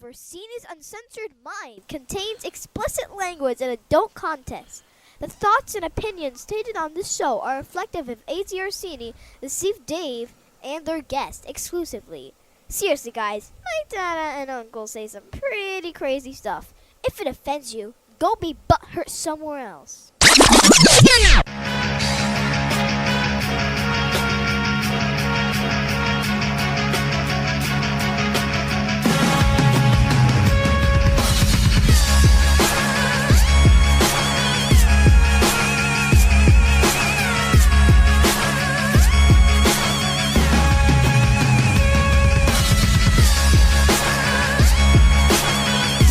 of Orsini's Uncensored Mind contains explicit language and adult content. The thoughts and opinions stated on this show are reflective of AJ Orsini, the Steve Dave, and their guests exclusively. Seriously, guys, my dada and uncle say some pretty crazy stuff. If it offends you, go be butthurt somewhere else.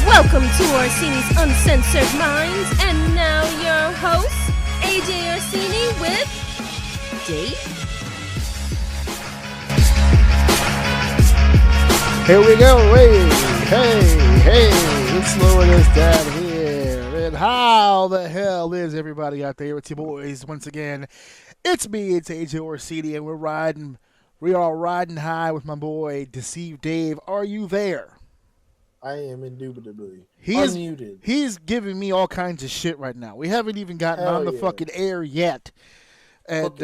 Welcome to Orsini's Uncensored Minds, and now your host, AJ Orsini with Dave. Here we go, hey, let's lower this down here. And how the hell is everybody out there? It's your boys once again. It's me, it's AJ Orsini, and we are riding high with my boy, Deceived Dave. Are you there? I am indubitably unmuted. He's giving me all kinds of shit right now. We haven't even gotten on the fucking air yet. And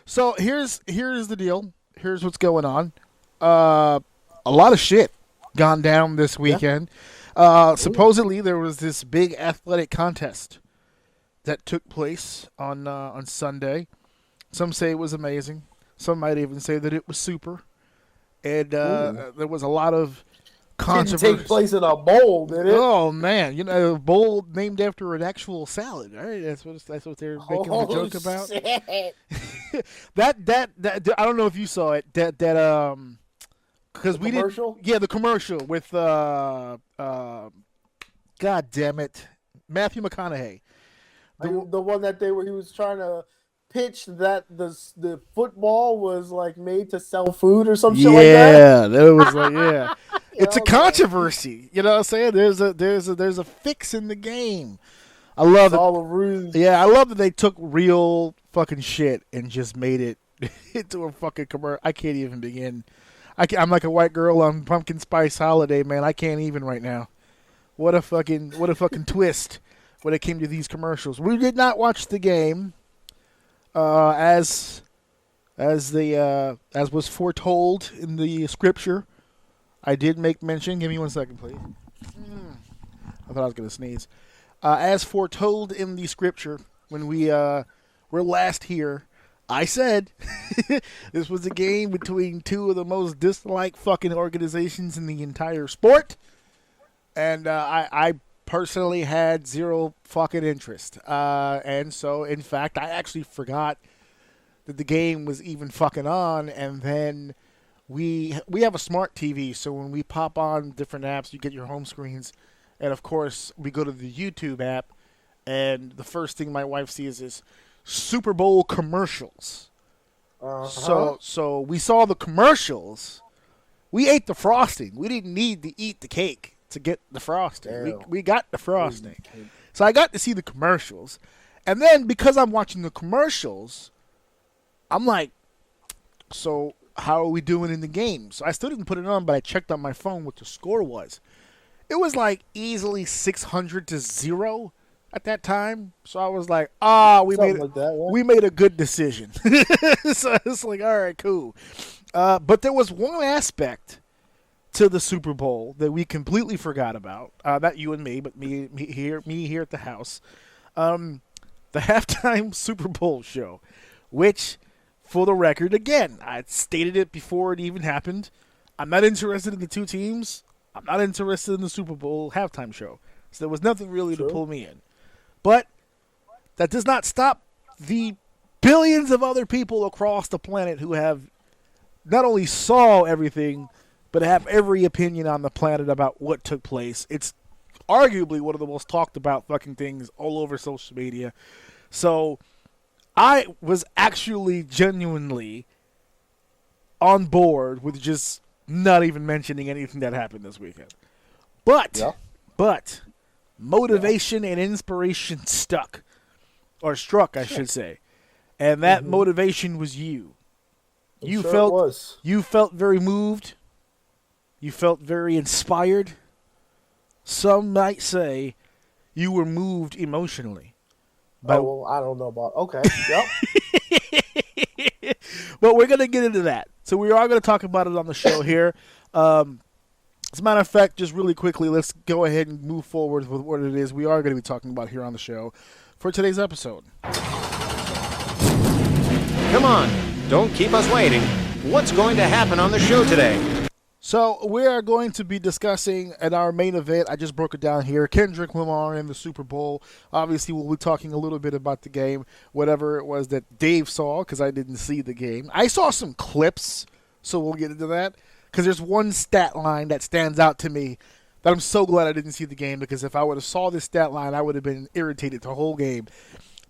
so here's the deal. Here's what's going on. A lot of shit gone down this weekend. Yeah. Supposedly there was this big athletic contest that took place on Sunday. Some say it was amazing. Some might even say that it was super. And there was a lot of controversy. Didn't take place in a bowl, did it? Oh man, a bowl named after an actual salad, right? That's what they're making a joke about. Shit. that I don't know if you saw it. That because we did. Yeah, the commercial with God damn it, Matthew McConaughey. The one that he was trying to pitch that the football was like made to sell food or some shit like that. Yeah, that was like it's a controversy. You know what I'm saying? There's a fix in the game. I love it. All a ruse. Yeah, I love that they took real fucking shit and just made it into a fucking commercial. I can't even begin. I'm like a white girl on pumpkin spice holiday, man. I can't even right now. What a fucking twist when it came to these commercials. We did not watch the game. As was foretold in the scripture, I did make mention. Give me 1 second, please. I thought I was gonna sneeze. As foretold in the scripture, when we were last here, I said this was a game between two of the most disliked fucking organizations in the entire sport, and I personally had zero fucking interest. And so, in fact, I actually forgot that the game was even fucking on. And then we have a smart TV, so when we pop on different apps, you get your home screens. And, of course, we go to the YouTube app, and the first thing my wife sees is Super Bowl commercials. So we saw the commercials. We ate the frosting. We didn't need to eat the cake to get the frosting. We got the frosting. So I got to see the commercials. And then because I'm watching the commercials, I'm like, so how are we doing in the game? So I still didn't put it on, but I checked on my phone what the score was. It was like easily 600-0 at that time. So I was like, we made a good decision. So it's like, all right, cool. But there was one aspect to the Super Bowl that we completely forgot about. Not you and me, but me here at the house. The halftime Super Bowl show, which, for the record, again, I stated it before it even happened. I'm not interested in the two teams. I'm not interested in the Super Bowl halftime show. So there was nothing really to pull me in. But that does not stop the billions of other people across the planet who have not only saw everything, but have every opinion on the planet about what took place. It's arguably one of the most talked about fucking things all over social media. So I was actually genuinely on board with just not even mentioning anything that happened this weekend. But motivation and inspiration struck, I should say. And that motivation was you. You felt very moved. You felt very inspired. Some might say you were moved emotionally. But, well, I don't know about. Okay. Yep. but we're going to get into that. So we are going to talk about it on the show here. As a matter of fact, just really quickly, let's go ahead and move forward with what it is we are going to be talking about here on the show for today's episode. Come on, don't keep us waiting. What's going to happen on the show today? So we are going to be discussing at our main event, I just broke it down here, Kendrick Lamar in the Super Bowl. Obviously, we'll be talking a little bit about the game, whatever it was that Dave saw, because I didn't see the game. I saw some clips, so we'll get into that, because there's one stat line that stands out to me that I'm so glad I didn't see the game, because if I would have saw this stat line, I would have been irritated the whole game.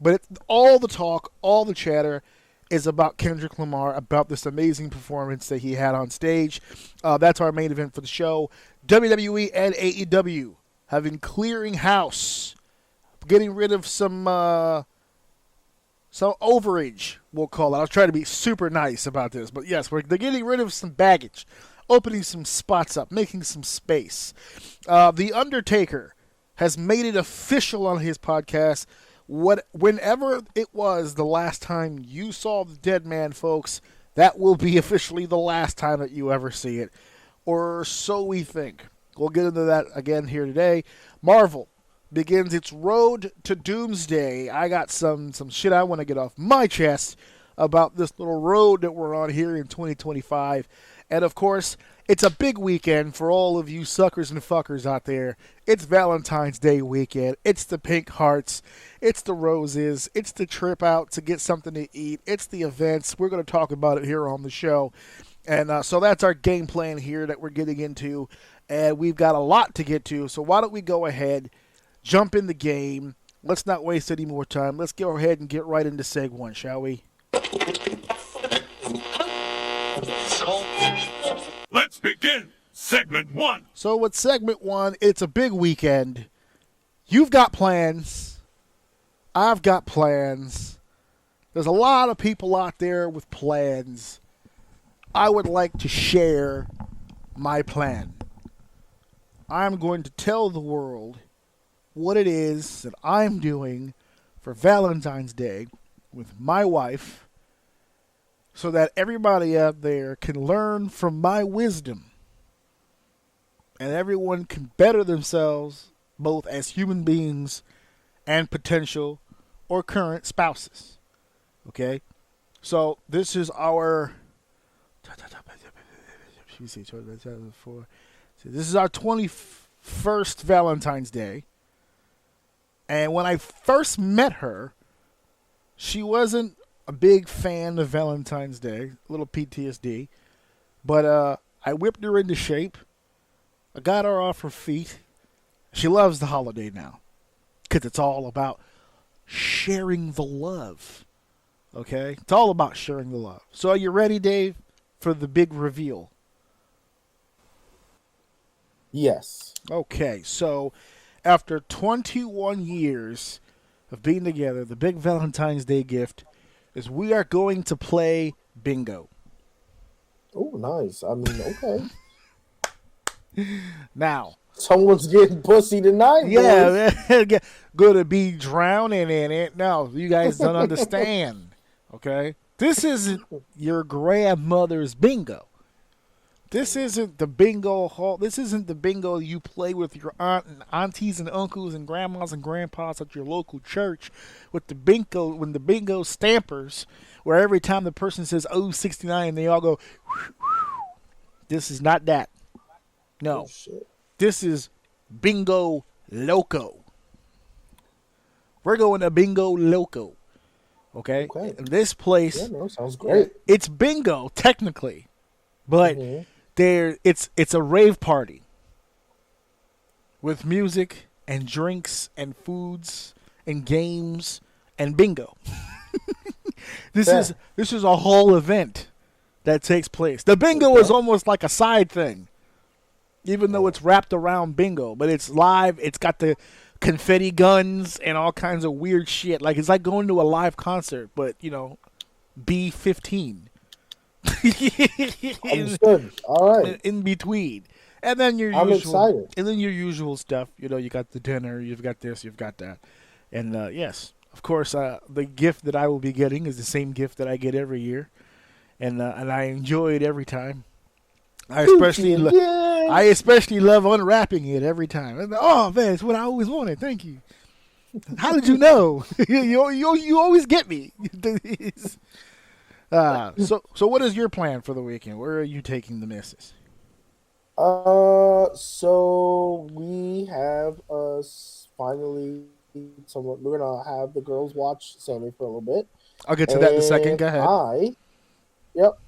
But all the talk, all the chatter is about Kendrick Lamar, about this amazing performance that he had on stage. That's our main event for the show. WWE and AEW have been clearing house, getting rid of some overage, we'll call it. I'll try to be super nice about this, but yes, they're getting rid of some baggage, opening some spots up, making some space. The Undertaker has made it official on his podcast. Whenever it was the last time you saw the Deadman, folks, that will be officially the last time that you ever see it. Or so we think. We'll get into that again here today. Marvel begins its road to Doomsday. I got some shit I want to get off my chest about this little road that we're on here in 2025. And of course, it's a big weekend for all of you suckers and fuckers out there. It's Valentine's Day weekend. It's the pink hearts. It's the roses. It's the trip out to get something to eat. It's the events. We're going to talk about it here on the show. And so that's our game plan here that we're getting into. And we've got a lot to get to. So why don't we go ahead, jump in the game. Let's not waste any more time. Let's go ahead and get right into Seg 1, shall we? Let's begin segment 1. So with segment 1, it's a big weekend. You've got plans. I've got plans. There's a lot of people out there with plans. I would like to share my plan. I'm going to tell the world what it is that I'm doing for Valentine's Day with my wife, so that everybody out there can learn from my wisdom and everyone can better themselves both as human beings and potential or current spouses. Okay? So this is our this is our 21st Valentine's Day. And when I first met her, she wasn't a big fan of Valentine's Day, a little PTSD, but I whipped her into shape. I got her off her feet. She loves the holiday now because it's all about sharing the love, okay? It's all about sharing the love. So are you ready, Dave, for the big reveal? Yes. Okay, so after 21 years of being together, the big Valentine's Day gift is we are going to play bingo. Oh, nice. I mean, okay. Now, Someone's getting pussy tonight. boys. yeah, gonna be drowning in it. No, you guys don't understand. Okay, this isn't your grandmother's bingo. This isn't the bingo hall. This isn't the bingo you play with your aunties and uncles and grandmas and grandpas at your local church with the bingo, when the bingo stampers, where every time the person says, "Oh, 69," they all go, this is not that. No. Oh, shit. This is bingo loco. We're going to bingo loco. Okay? Okay. In this place, Yeah, no, sounds great. it's bingo, technically. But it's a rave party with music and drinks and foods and games and bingo. This is a whole event that takes place. The bingo is almost like a side thing, even though it's wrapped around bingo, but it's live. It's got the confetti guns and all kinds of weird shit. Like, it's like going to a live concert, but, you know, B-15. Understood. All right. In between. And then your I'm usual, excited. and then your usual stuff. You know, you got the dinner, you've got this, you've got that, and yes, of course, the gift that I will be getting is the same gift that I get every year, and I enjoy it every time. I especially love unwrapping it every time. I'm like, oh man, it's what I always wanted. Thank you. How did you know? you always get me. So what is your plan for the weekend? Where are you taking the missus? So we have finally someone. We're gonna have the girls watch Sammy for a little bit. I'll get to that in a second. Go ahead.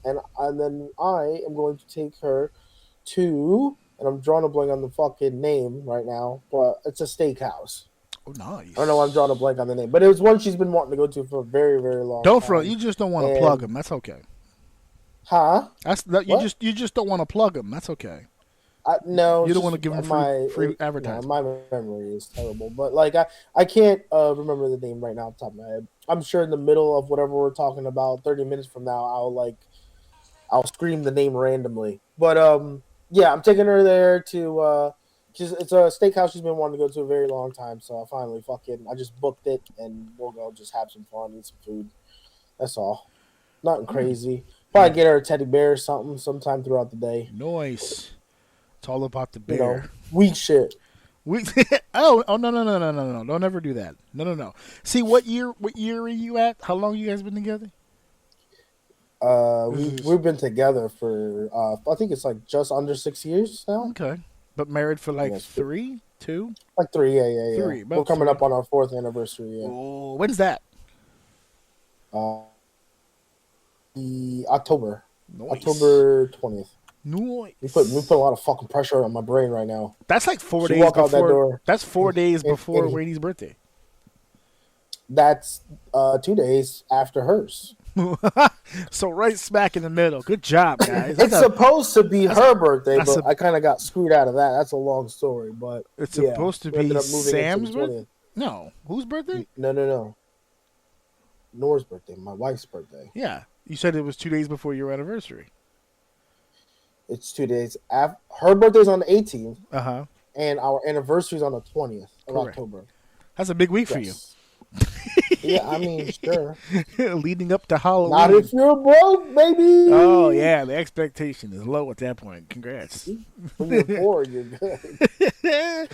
And then I am going to take her to, and I'm drawing a blank on the fucking name right now, but it's a steakhouse. Oh, nice. I don't know why I'm drawing a blank on the name, but it was one she's been wanting to go to for a very, very long Don't time. front. You just don't want to plug them. That's okay. Huh? You just don't want to plug them. That's okay. No, you don't want to give them free advertising. My memory is terrible, but like I can't remember the name right now off the top of my head. I'm sure in the middle of whatever we're talking about, 30 minutes from now, I'll scream the name randomly. But yeah, I'm taking her there to it's a steakhouse she's been wanting to go to a very long time. So I just booked it and we'll go just have some fun, eat some food. That's all. Nothing crazy. Probably get her a teddy bear or something sometime throughout the day. Nice. It's all about the bear. You know, weak shit. No! Don't ever do that. No. See, what year are you at? How long you guys been together? We've been together for I think it's like just under 6 years now. Okay, but married for like 3, 2, like 3. Yeah. 3. We're coming up on our 4th anniversary. Yeah. Oh, when's that? October. Nice. October 20th. Nice. We put a lot of fucking pressure on my brain right now. That's like 4 She days walk before. out that door. That's 4 days before Rainey's birthday. That's 2 days after hers. So right smack in the middle. Good job, guys. It's supposed to be her birthday, but I kind of got screwed out of that. That's a long story, but it's supposed to be Sam's birthday. No, whose birthday? No. Nora's birthday, my wife's birthday. Yeah, you said it was 2 days before your anniversary. It's 2 days after her birthday's on the 18th. And our anniversary's on the 20th of October. That's a big week for you. Yeah, I mean, sure. Leading up to Halloween. Not if you're broke, baby. Oh yeah, the expectation is low at that point. Congrats. When you're poor, you're good.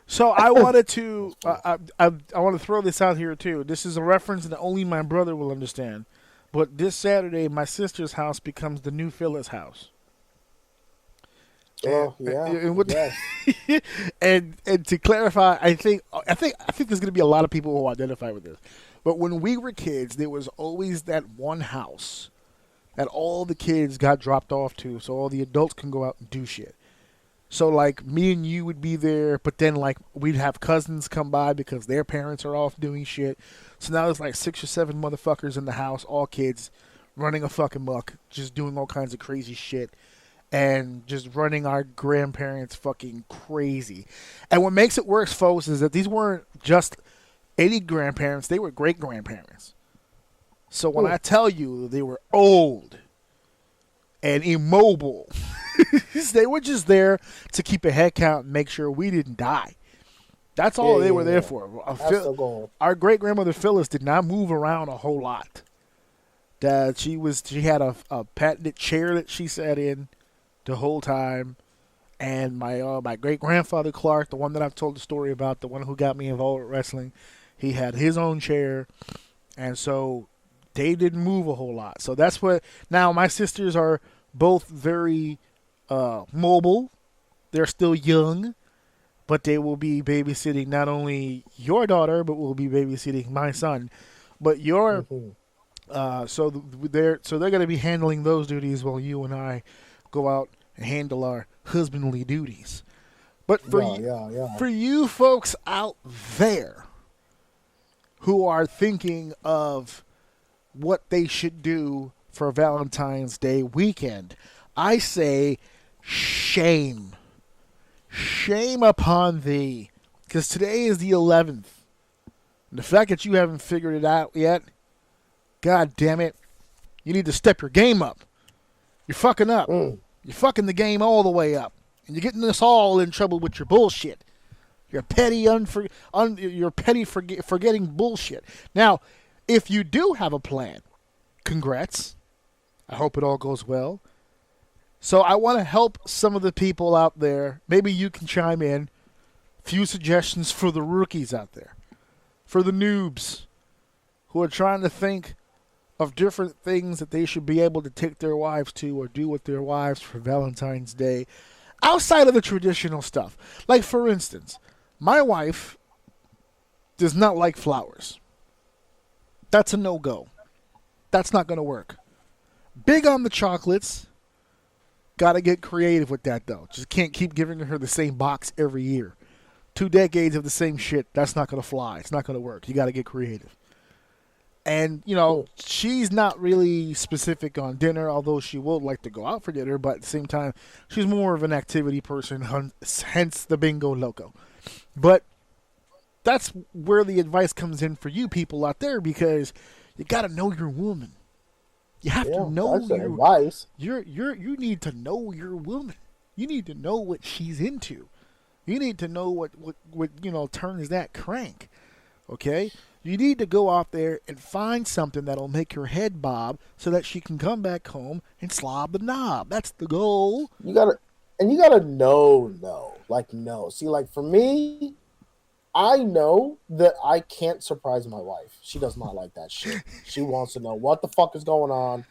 So I wanted to, I want to throw this out here too. This is a reference that only my brother will understand. But this Saturday, my sister's house becomes the new Phyllis house. Oh yeah. And to clarify, I think there's going to be a lot of people who will identify with this. But when we were kids, there was always that one house that all the kids got dropped off to, so all the adults can go out and do shit. So like me and you would be there, but then like we'd have cousins come by because their parents are off doing shit. So now there's like 6 or 7 motherfuckers in the house, all kids, running a fucking muck, just doing all kinds of crazy shit. And just running our grandparents fucking crazy. And what makes it worse, folks, is that these weren't just any grandparents. They were great-grandparents. So when I tell you they were old and immobile, they were just there to keep a head count and make sure we didn't die. That's all they were there for. That's the goal. Our great-grandmother Phyllis did not move around a whole lot. She had a patented chair that she sat in the whole time, and my great grandfather Clark, the one that I've told the story about, the one who got me involved with wrestling, he had his own chair, and so they didn't move a whole lot. So that's what. Now my sisters are both very mobile. They're still young, but they will be babysitting not only your daughter, but will be babysitting my son. But your so they're going to be handling those duties while you and I go out and handle our husbandly duties. But for you folks out there who are thinking of what they should do for Valentine's Day weekend, I say shame. Shame upon thee. Because today is the 11th. And the fact that you haven't figured it out yet, God damn it, you need to step your game up. You're fucking up. You're fucking the game all the way up. And you're getting us all in trouble with your bullshit. Your petty, forgetting bullshit. Now, if you do have a plan, congrats. I hope it all goes well. So I want to help some of the people out there. Maybe you can chime in. Few suggestions for the rookies out there. For the noobs who are trying to think of different things that they should be able to take their wives to or do with their wives for Valentine's Day. Outside of the traditional stuff. Like, for instance, my wife does not like flowers. That's a no-go. That's not going to work. Big on the chocolates. Got to get creative with that, though. Just can't keep giving her the same box every year. 2 decades of the same shit, that's not going to fly. It's not going to work. You got to get creative. And, she's not really specific on dinner, although she will like to go out for dinner, but at the same time, she's more of an activity person, hence the bingo loco. But that's where the advice comes in for you people out there, because you got to know your woman. You have to know your advice. You need to know your woman. You need to know what she's into. You need to know what turns that crank. Okay? You need to go out there and find something that'll make her head bob so that she can come back home and slob the knob. That's the goal. You gotta know. See, like for me, I know that I can't surprise my wife. She does not like that shit. She wants to know what the fuck is going on.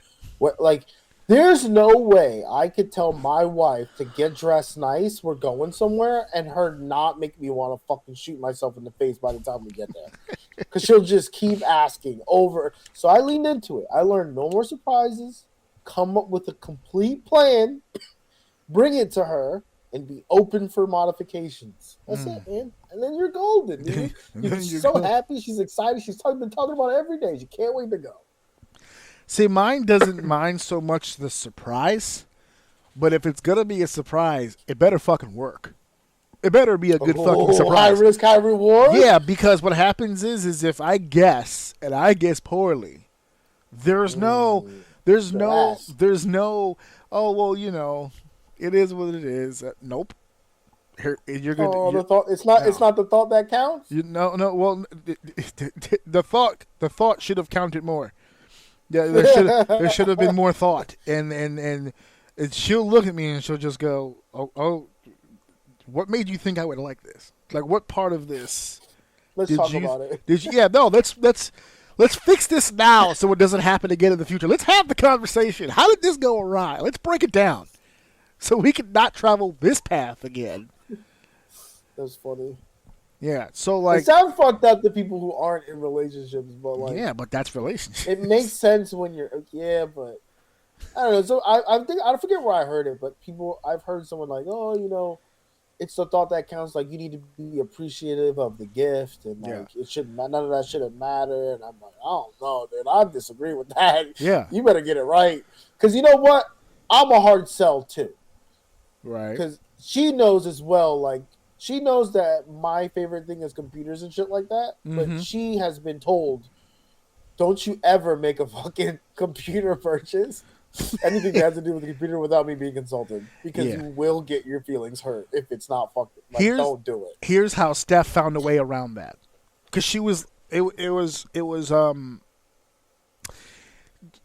There's no way I could tell my wife to get dressed nice, we're going somewhere, and her not make me want to fucking shoot myself in the face by the time we get there. Because she'll just keep asking over. So I leaned into it. I learned no more surprises, come up with a complete plan, bring it to her, and be open for modifications. That's it, man. And then you're golden, dude. You're so happy. She's excited. She's been talking about it every day. She can't wait to go. See, mine doesn't mind so much the surprise, but if it's going to be a surprise, it better fucking work. It better be a good fucking surprise. High risk, high reward? Yeah, because what happens is if I guess, and I guess poorly, there's no, oh, well, it is what it is. Nope. You're gonna, it's not the thought that counts? Well, the thought should have counted more. Yeah, there should have been more thought, and she'll look at me and she'll just go, "Oh, what made you think I would like this? Like, what part of this? Let's talk about it. Did you? Yeah, no. Let's fix this now so it doesn't happen again in the future. Let's have the conversation. How did this go awry? Let's break it down so we can not travel this path again." That's funny. Yeah, so like it sounds fucked up to people who aren't in relationships, but but that's relationships. It makes sense when you're but I don't know. So I forget where I heard it, but I've heard someone like, it's the thought that counts. Like, you need to be appreciative of the gift, and it shouldn't. None of that shouldn't matter. And I'm like, I don't know, dude. I disagree with that. Yeah, you better get it right, because you know what? I'm a hard sell too, right? Because she knows as well, like. She knows that my favorite thing is computers and shit like that, but she has been told, don't you ever make a fucking computer purchase, anything that has to do with the computer without me being consulted, because you will get your feelings hurt if it's not fucking, don't do it. Here's how Steph found a way around that. Because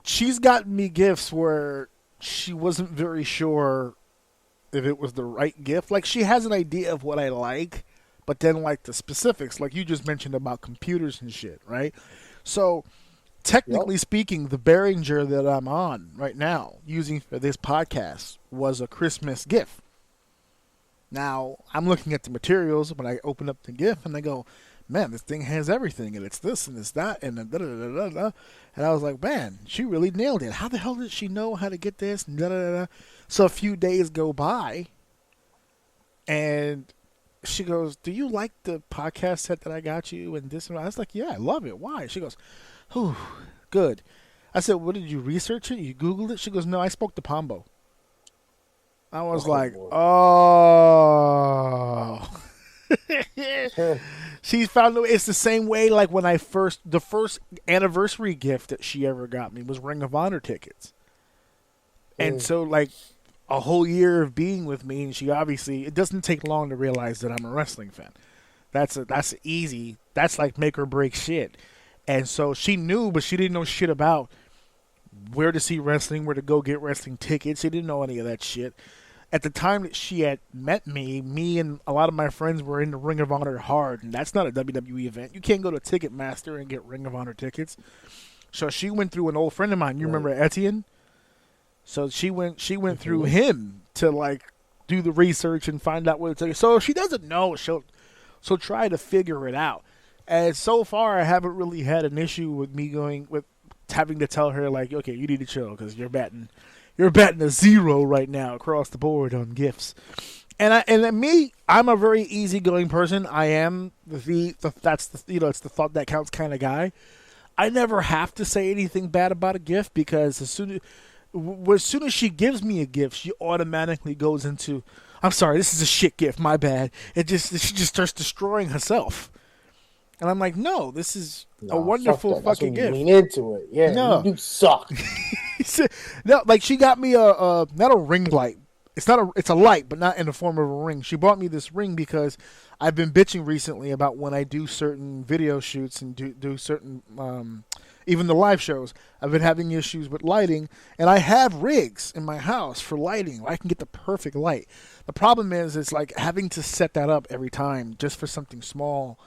she's gotten me gifts where she wasn't very sure if it was the right gift. Like, she has an idea of what I like, but then like the specifics, like you just mentioned about computers and shit, right? So technically speaking, the Behringer that I'm on right now using for this podcast was a Christmas gift. Now I'm looking at the materials when I open up the gift and I go, man, this thing has everything, and it's this and it's that and da da da da da. And I was like, man, she really nailed it. How the hell did she know how to get this? And da da da. So a few days go by, and she goes, "Do you like the podcast set that I got you?" And this and that. I was like, "Yeah, I love it. Why?" She goes, "Whew, good." I said, "What, did you research it? You Googled it?" She goes, "No, I spoke to Pombo." I was like, Lord. "Oh." She found it's the same way like when the first anniversary gift that she ever got me was Ring of Honor tickets. And so like a whole year of being with me, and she obviously, it doesn't take long to realize that I'm a wrestling fan. That's easy. That's like make or break shit. And so she knew, but she didn't know shit about where to see wrestling, where to go get wrestling tickets. She didn't know any of that shit. At the time that she had met me and a lot of my friends were into Ring of Honor hard, and that's not a WWE event. You can't go to Ticketmaster and get Ring of Honor tickets. So she went through an old friend of mine. You remember Etienne? So she went through him to like do the research and find out what it took. So if she doesn't know, she'll try to figure it out. And so far, I haven't really had an issue with me going with having to tell her like, okay, you need to chill because you're batting a 0 right now across the board on gifts. And me, I'm a very easygoing person. I am it's the thought that counts kind of guy. I never have to say anything bad about a gift because as soon as she gives me a gift, she automatically goes into, I'm sorry, this is a shit gift, my bad. She just starts destroying herself. And I'm like, no, this is a wonderful fucking gift. Lean into it. Yeah, no. You do suck. No, like she got me not a ring light. It's a light, but not in the form of a ring. She bought me this ring because I've been bitching recently about when I do certain video shoots and do certain even the live shows. I've been having issues with lighting, and I have rigs in my house for lighting where I can get the perfect light. The problem is it's like having to set that up every time just for something small.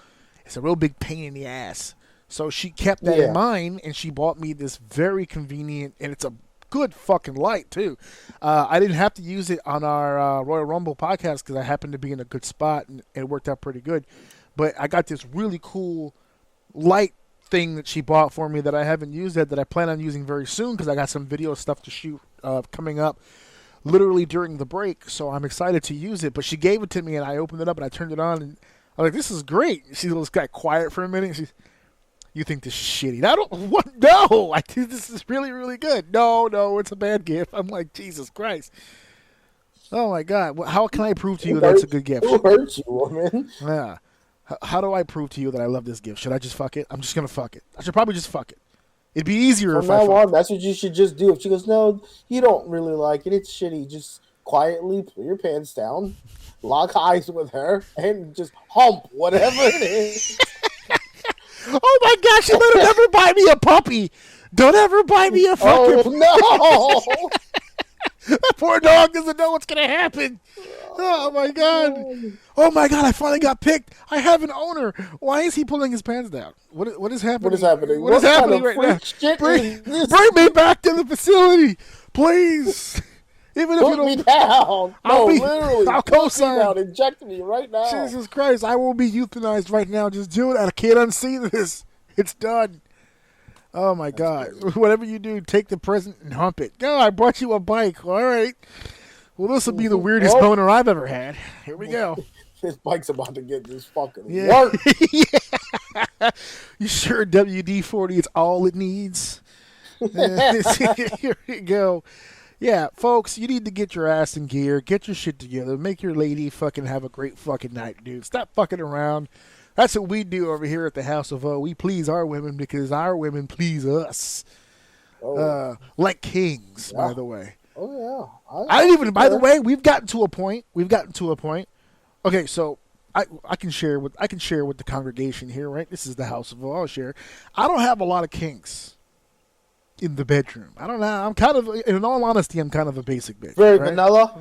It's a real big pain in the ass. So she kept that in mind, and she bought me this very convenient, and it's a good fucking light, too. I didn't have to use it on our Royal Rumble podcast because I happened to be in a good spot, and it worked out pretty good. But I got this really cool light thing that she bought for me that I haven't used yet that I plan on using very soon because I got some video stuff to shoot coming up literally during the break. So I'm excited to use it. But she gave it to me, and I opened it up, and I turned it on, and I was like, this is great. She just got quiet for a minute. She's, you think this is shitty? I don't. What? No, I think this is really, really good. No, it's a bad gift. I'm like, Jesus Christ. Oh my God. How can I prove to you that's a good gift? Who hurt you, woman? Yeah. How do I prove to you that I love this gift? Should I just fuck it? I'm just gonna fuck it. I should probably just fuck it. It'd be easier if I fuck it. That's what you should just do. If she goes, no, you don't really like it. It's shitty. Just quietly pull your pants down, lock eyes with her, and just hump whatever it is. Oh my gosh, she better never buy me a puppy. Don't ever buy me a fucking... Oh, no! That poor dog doesn't know what's going to happen. Oh my God. Oh my God, I finally got picked. I have an owner. Why is he pulling his pants down? What is happening? What is happening? What is happening right now? Bring me back to the facility, please. Even if put me down. Literally. I'll co-sign. Down. Inject me right now. Jesus Christ, I will be euthanized right now. Just do it. I can't unsee this. It's done. Oh my God. Whatever you do, take the present and hump it. No, I brought you a bike. All right. Well, this will be the weirdest boner I've ever had. Here we go. This bike's about to get this fucking work. Yeah. You sure WD-40 is all it needs? Here we go. Yeah, folks, you need to get your ass in gear, get your shit together, make your lady fucking have a great fucking night, dude. Stop fucking around. That's what we do over here at the House of O. We please our women because our women please us. Like kings, by the way. Oh, yeah. I didn't even, by the way, we've gotten to a point. Okay, so I can share with the congregation here, right? This is the House of O. I'll share. I don't have a lot of kinks in the bedroom. I don't know. I'm kind of, in all honesty, I'm kind of a basic bitch. Very right? vanilla.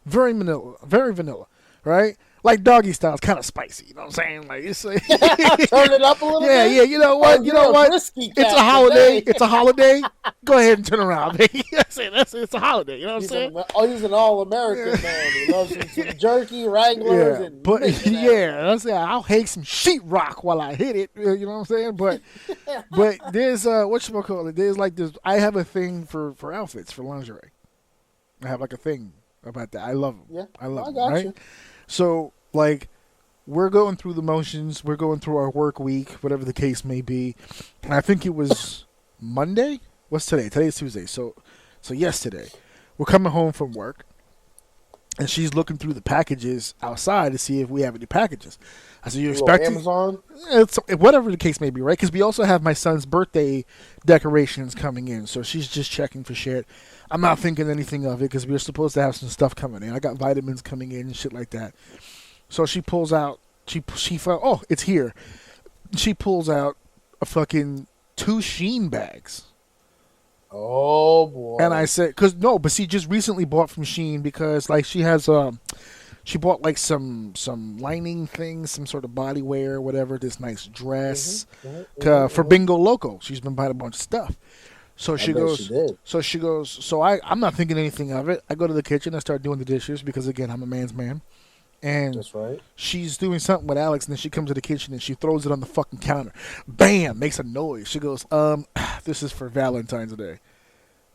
Very vanilla. Right? Like doggy style is kind of spicy. You know what I'm saying? Like it's like turn it up a little bit. Yeah. You know what? It's a holiday. It's a holiday. Go ahead and turn around, baby. That's it. It's a holiday. You know what I'm saying? He's an all-American man. He loves some jerky, Wranglers, and but that's it. I'll hang some sheetrock while I hit it. You know what I'm saying? But there's whatchamacallit. There's like this. I have a thing for outfits for lingerie. I have like a thing about that. I love them. Yeah, I love them. got right? You. So, like, we're going through the motions. We're going through our work week, whatever the case may be. And I think it was Monday? What's today? Today's Tuesday. So yesterday, we're coming home from work. and she's looking through the packages outside to see if we have any packages. I said, "You Little expecting Amazon? It's whatever the case may be, right? Because we also have my son's birthday decorations coming in, so she's just checking for shit. I'm not thinking anything of it because we're supposed to have some stuff coming in. I got vitamins coming in and shit like that. So she pulls out. She found. Oh, it's here. She pulls out a fucking 2 Shein bags. Oh boy! And I said, but she just recently bought from Shein because like she has she bought like some lining things, some sort of body wear, whatever. This nice dress for Bingo Loco. She's been buying a bunch of stuff. So she goes. So I'm not thinking anything of it. I go to the kitchen. I start doing the dishes because again I'm a man's man. And that's right. She's doing something with Alex, and then she comes to the kitchen and she throws it on the fucking counter. Bam! Makes a noise. She goes, this is for Valentine's Day.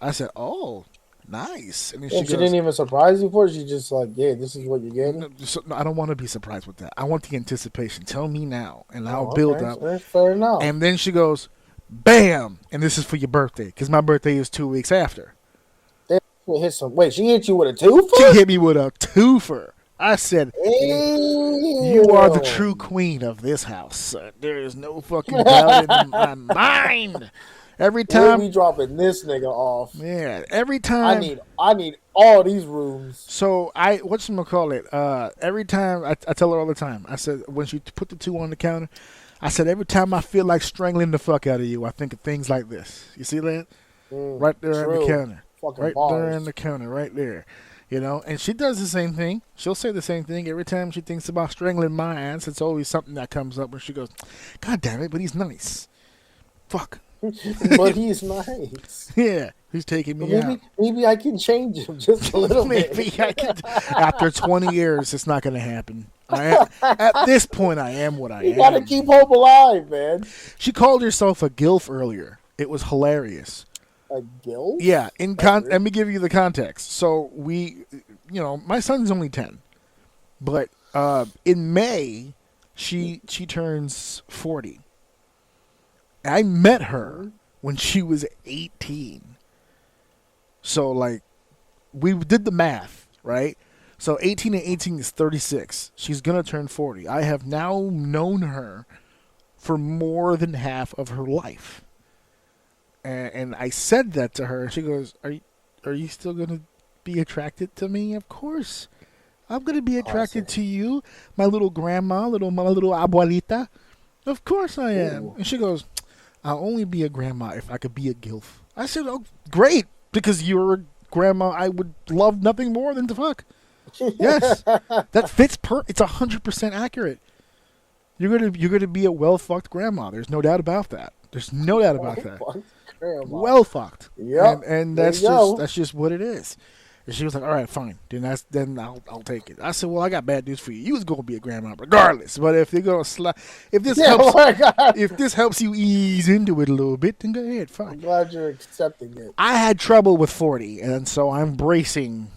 I said, oh, nice. And then she didn't even surprise you for it? She just like, yeah, this is what you're getting? No, I don't want to be surprised with that. I want the anticipation. Tell me now, and I'll build up. That's fair enough. And then she goes, bam! And this is for your birthday, because my birthday is 2 weeks after. Wait, she hit you with a twofer? She hit me with a twofer. I said, you are the true queen of this house. There is no fucking doubt in my mind. Every time we dropping this nigga off. Yeah, every time I need all these rooms. So every time I tell her all the time. I said when she put the 2 on the counter, I said every time I feel like strangling the fuck out of you, I think of things like this. You see that? Right there on the counter. Fucking right bars. there on the counter, right there. You know, and she does the same thing. She'll say the same thing every time she thinks about strangling my ass. It's always something that comes up where she goes, "God damn it, but he's nice." Fuck. But he's nice. Yeah, he's taking me out. Maybe I can change him just a little bit. Maybe I can. After 20 years, it's not going to happen. At this point, I am what I am. You got to keep hope alive, man. She called herself a gilf earlier. It was hilarious. A gilf? Yeah. Let me give you the context. So my son's only 10, but in May, she turns 40. I met her when she was 18. So, like, we did the math, right? So, 18 and 18 is 36. She's going to turn 40. I have now known her for more than half of her life. And I said that to her. She goes, are you still going to be attracted to me? Of course. I'm going to be attracted to you, my little grandma, my little abuelita. Of course I am. Ooh. And she goes, I'll only be a grandma if I could be a gilf. I said, oh, great, because you're a grandma I would love nothing more than to fuck. Yes, that fits it's 100% accurate. You're gonna be a well-fucked grandma. There's no doubt about that. There's no doubt about that. Well fucked. Yeah, and that's just what it is. And she was like, all right, fine. Then I'll take it. I said, well, I got bad news for you. You was going to be a grandma regardless. But if they're going to if this helps you ease into it a little bit, then go ahead, fine. I'm glad you're accepting it. I had trouble with 40, and so I'm bracing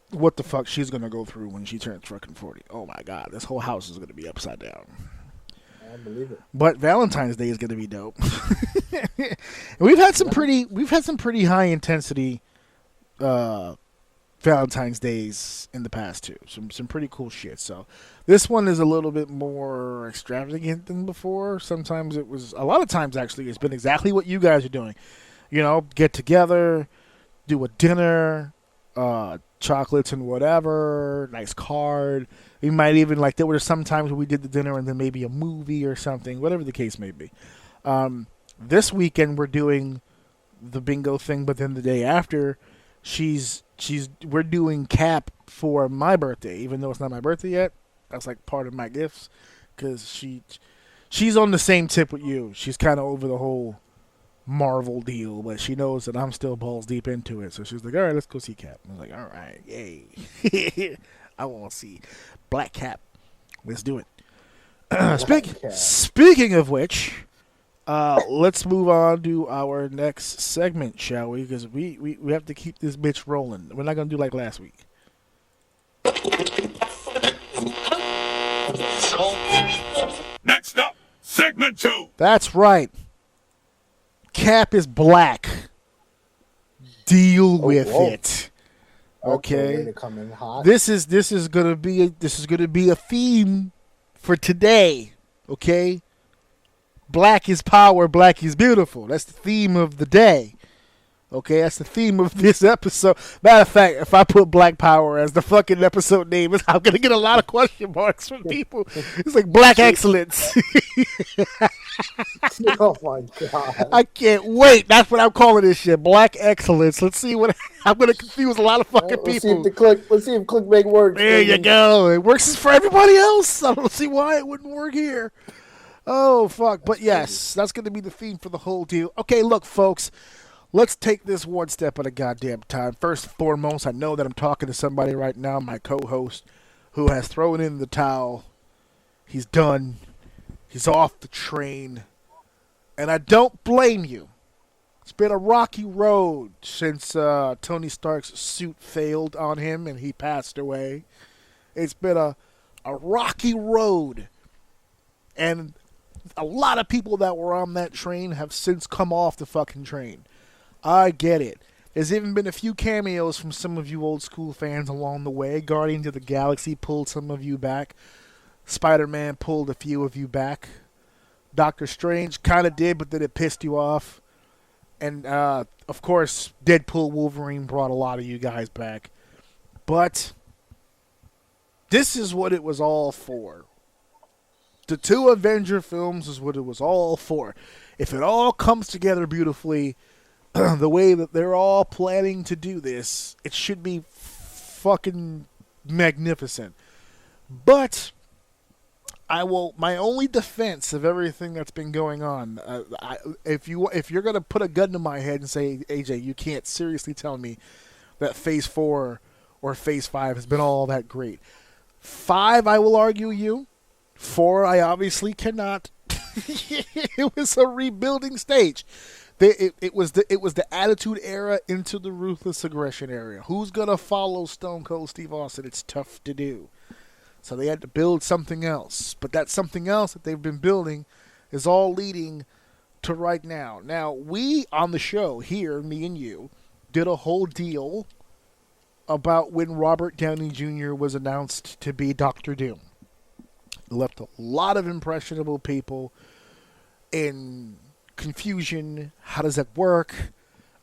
what the fuck she's going to go through when she turns fucking 40. Oh, my God. This whole house is going to be upside down. I believe it. But Valentine's Day is going to be dope. we've had some pretty high intensity Valentine's Days in the past too. Some pretty cool shit. So this one is a little bit more extravagant than before. A lot of times actually it's been exactly what you guys are doing. You know, get together, do a dinner, chocolates and whatever, nice card. We might even there were some times when we did the dinner and then maybe a movie or something, whatever the case may be. This weekend we're doing the bingo thing, but then the day after we're doing Cap for my birthday, even though it's not my birthday yet. That's like part of my gifts, because she's on the same tip with you. She's kind of over the whole Marvel deal, but she knows that I'm still balls deep into it. So she's like, all right, let's go see Cap. I was like, all right, yay. I want to see Black Cap. Let's do it. Speaking of which, let's move on to our next segment, shall we? Because we have to keep this bitch rolling. We're not going to do like last week. Next up, segment 2. That's right. Cap is black. Deal with it. Okay. Way to come in hot. This is gonna be a theme for today. Okay. Black is power, black is beautiful. That's the theme of the day. Okay, that's the theme of this episode. Matter of fact, if I put Black Power as the fucking episode name, I'm going to get a lot of question marks from people. It's like Black Excellence. Oh my god! I can't wait. That's what I'm calling this shit. Black Excellence. Let's see what I'm going to confuse a lot of fucking Let's people. Let's see if clickbait works. There you go. It works for everybody else. I don't see why it wouldn't work here. Oh, fuck. But yes, that's going to be the theme for the whole deal. Okay, look, folks. Let's take this one step at a goddamn time. First and foremost, I know that I'm talking to somebody right now, my co-host, who has thrown in the towel. He's done. He's off the train. And I don't blame you. It's been a rocky road since Tony Stark's suit failed on him and he passed away. It's been a rocky road. And a lot of people that were on that train have since come off the fucking train. I get it. There's even been a few cameos from some of you old school fans along the way. Guardians of the Galaxy pulled some of you back. Spider-Man pulled a few of you back. Doctor Strange kind of did, but then it pissed you off. And, of course, Deadpool Wolverine brought a lot of you guys back. But this is what it was all for. The 2 Avenger films is what it was all for. If it all comes together beautifully, the way that they're all planning to do this, it should be fucking magnificent. But my only defense of everything that's been going on, if you're gonna put a gun to my head and say, AJ, you can't seriously tell me that Phase 4 or Phase 5 has been all that great. 5, I will argue you. 4, I obviously cannot. It was a rebuilding stage. It was the Attitude Era into the Ruthless Aggression Era. Who's gonna follow Stone Cold Steve Austin? It's tough to do. So they had to build something else. But that something else that they've been building is all leading to right now. Now, we on the show here, me and you, did a whole deal about when Robert Downey Jr. was announced to be Dr. Doom. It left a lot of impressionable people in confusion. How does that work?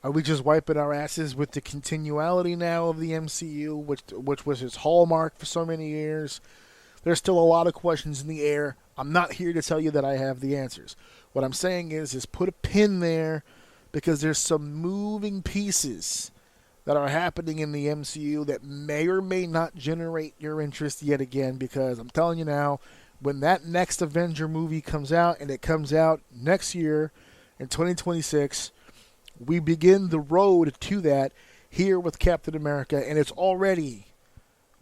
Are we just wiping our asses with the continuality now of the MCU, which was its hallmark for so many years? There's still a lot of questions in the air. I'm not here to tell you that I have the answers. What I'm saying is put a pin there, because there's some moving pieces that are happening in the MCU that may or may not generate your interest yet again, because I'm telling you now, when that next Avenger movie comes out, and it comes out next year in 2026, we begin the road to that here with Captain America, and it's already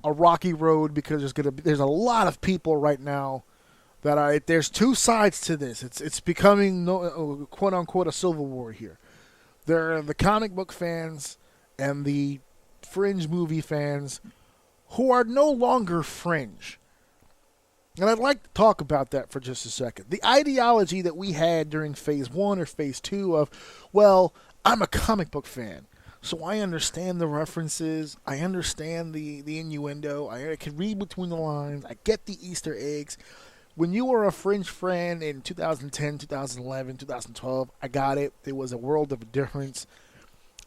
a rocky road, because there's a lot of people right now that there's 2 sides to this. It's becoming quote unquote a civil war here. There are the comic book fans and the fringe movie fans who are no longer fringe. And I'd like to talk about that for just a second. The ideology that we had during Phase 1 or Phase 2 of, well, I'm a comic book fan, so I understand the references, I understand the innuendo, I can read between the lines, I get the Easter eggs. When you were a fringe fan in 2010, 2011, 2012, I got it. There was a world of difference.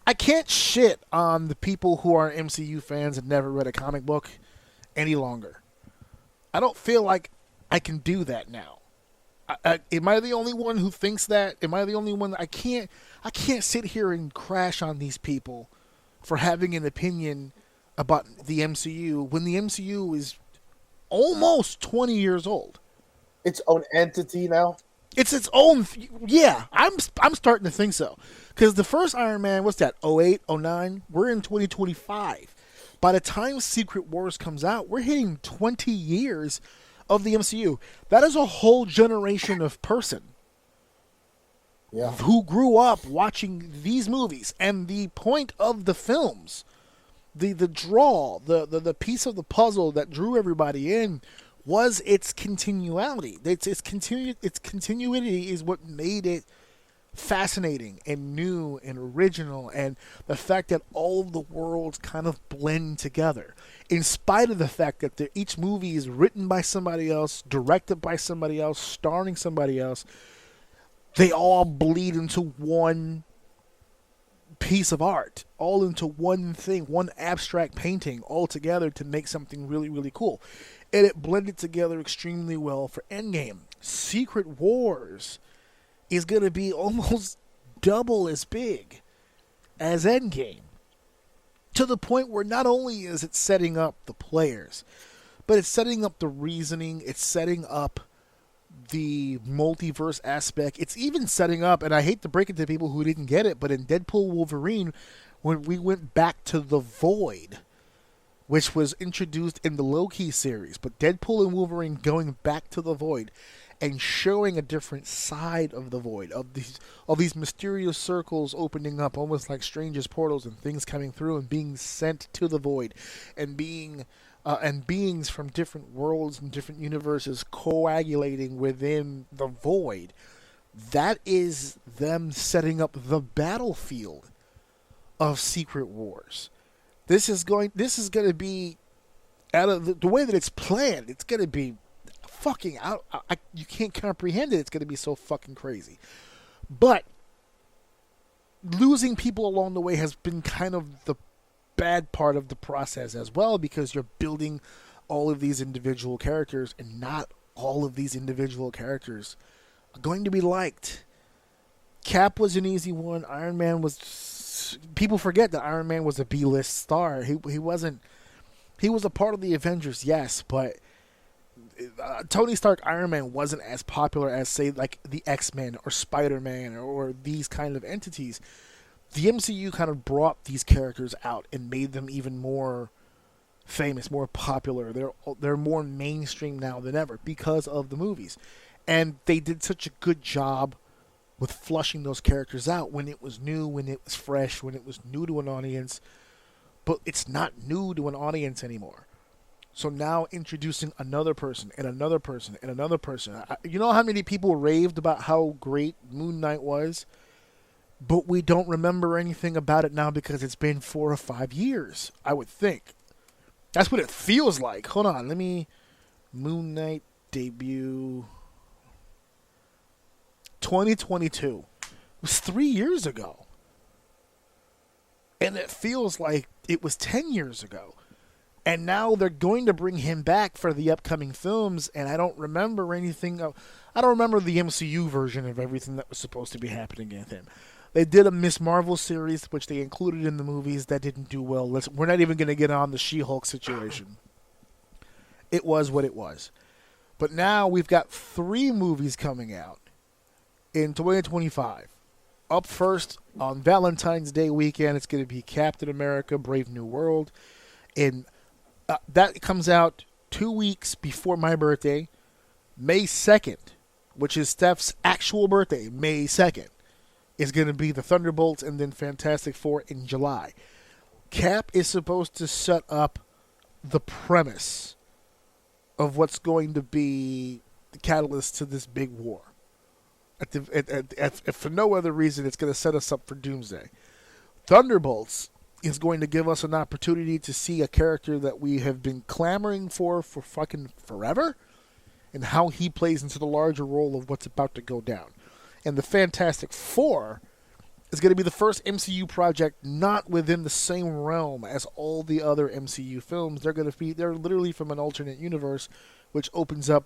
I can't shit on the people who are MCU fans and never read a comic book any longer. I don't feel like I can do that now. Am I the only one who thinks that? Am I the only one? I can't sit here and crash on these people for having an opinion about the MCU when the MCU is almost 20 years old. Its own entity now. It's its own. Yeah, I'm starting to think so. Because the first Iron Man, what's that? 08, 09? We're in 2025. By the time Secret Wars comes out, we're hitting 20 years of the MCU. That is a whole generation of person who grew up watching these movies. And the point of the films, the draw, the piece of the puzzle that drew everybody in was its continuality. Its continuity is what made it fascinating and new and original, and the fact that all of the worlds kind of blend together, in spite of the fact that each movie is written by somebody else, directed by somebody else, starring somebody else. They all bleed into one piece of art, all into one thing, one abstract painting, all together to make something really, really cool. And it blended together extremely well for Endgame. Secret Wars is going to be almost double as big as Endgame. To the point where not only is it setting up the players, but it's setting up the reasoning, it's setting up the multiverse aspect. It's even setting up, and I hate to break it to people who didn't get it, but in Deadpool Wolverine, when we went back to the Void, which was introduced in the Loki series, but Deadpool and Wolverine going back to the Void and showing a different side of the Void, of these mysterious circles opening up, almost like Strange's portals, and things coming through and being sent to the Void, and beings from different worlds and different universes coagulating within the Void. That is them setting up the battlefield of Secret Wars. This is going to be, out of the way that it's planned, it's going to be fucking out. You can't comprehend it. It's going to be so fucking crazy. But losing people along the way has been kind of the bad part of the process as well, because you're building all of these individual characters, and not all of these individual characters are going to be liked. Cap was an easy one. Iron Man was... People forget that Iron Man was a B-list star. He wasn't... He was a part of the Avengers, yes, but Tony Stark Iron Man wasn't as popular as, say, like the X-Men or Spider-Man or these kind of entities. The MCU kind of brought these characters out and made them even more famous, more popular. They're more mainstream now than ever because of the movies. And they did such a good job with flushing those characters out when it was new, when it was fresh, when it was new to an audience. But it's not new to an audience anymore. So now introducing another person and another person and another person. You know how many people raved about how great Moon Knight was? But we don't remember anything about it now because it's been 4 or 5 years, I would think. That's what it feels like. Hold on, Moon Knight debut 2022. It was 3 years ago. And it feels like it was 10 years ago. And now they're going to bring him back for the upcoming films, and I don't remember anything. I don't remember the MCU version of everything that was supposed to be happening with him. They did a Miss Marvel series, which they included in the movies, that didn't do well. We're not even going to get on the She-Hulk situation. It was what it was. But now we've got 3 movies coming out in 2025. Up first, on Valentine's Day weekend, it's going to be Captain America, Brave New World. That comes out 2 weeks before my birthday. May 2nd, which is Steph's actual birthday, May 2nd, is going to be the Thunderbolts, and then Fantastic Four in July. Cap is supposed to set up the premise of what's going to be the catalyst to this big war. For no other reason, it's going to set us up for Doomsday. Thunderbolts is going to give us an opportunity to see a character that we have been clamoring for fucking forever, and how he plays into the larger role of what's about to go down. And the Fantastic Four is going to be the first MCU project not within the same realm as all the other MCU films. They're literally from an alternate universe, which opens up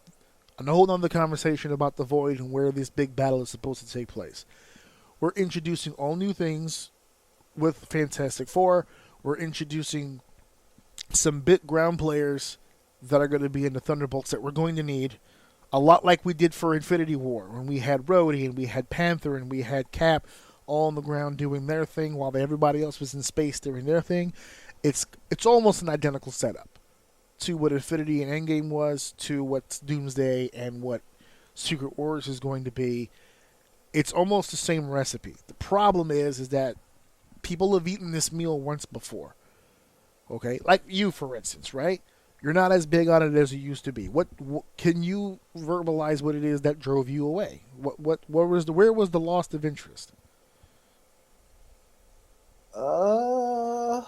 a whole other conversation about the Void and where this big battle is supposed to take place. We're introducing all new things with Fantastic Four. We're introducing some big ground players that are going to be in the Thunderbolts that we're going to need. A lot like we did for Infinity War, when we had Rhodey and we had Panther and we had Cap all on the ground doing their thing while everybody else was in space doing their thing. It's almost an identical setup to what Infinity and Endgame was, to what Doomsday and what Secret Wars is going to be. It's almost the same recipe. The problem is that people have eaten this meal once before. Okay? Like you, for instance, right? You're not as big on it as you used to be. What can you verbalize what it is that drove you away? Where was the loss of interest? Can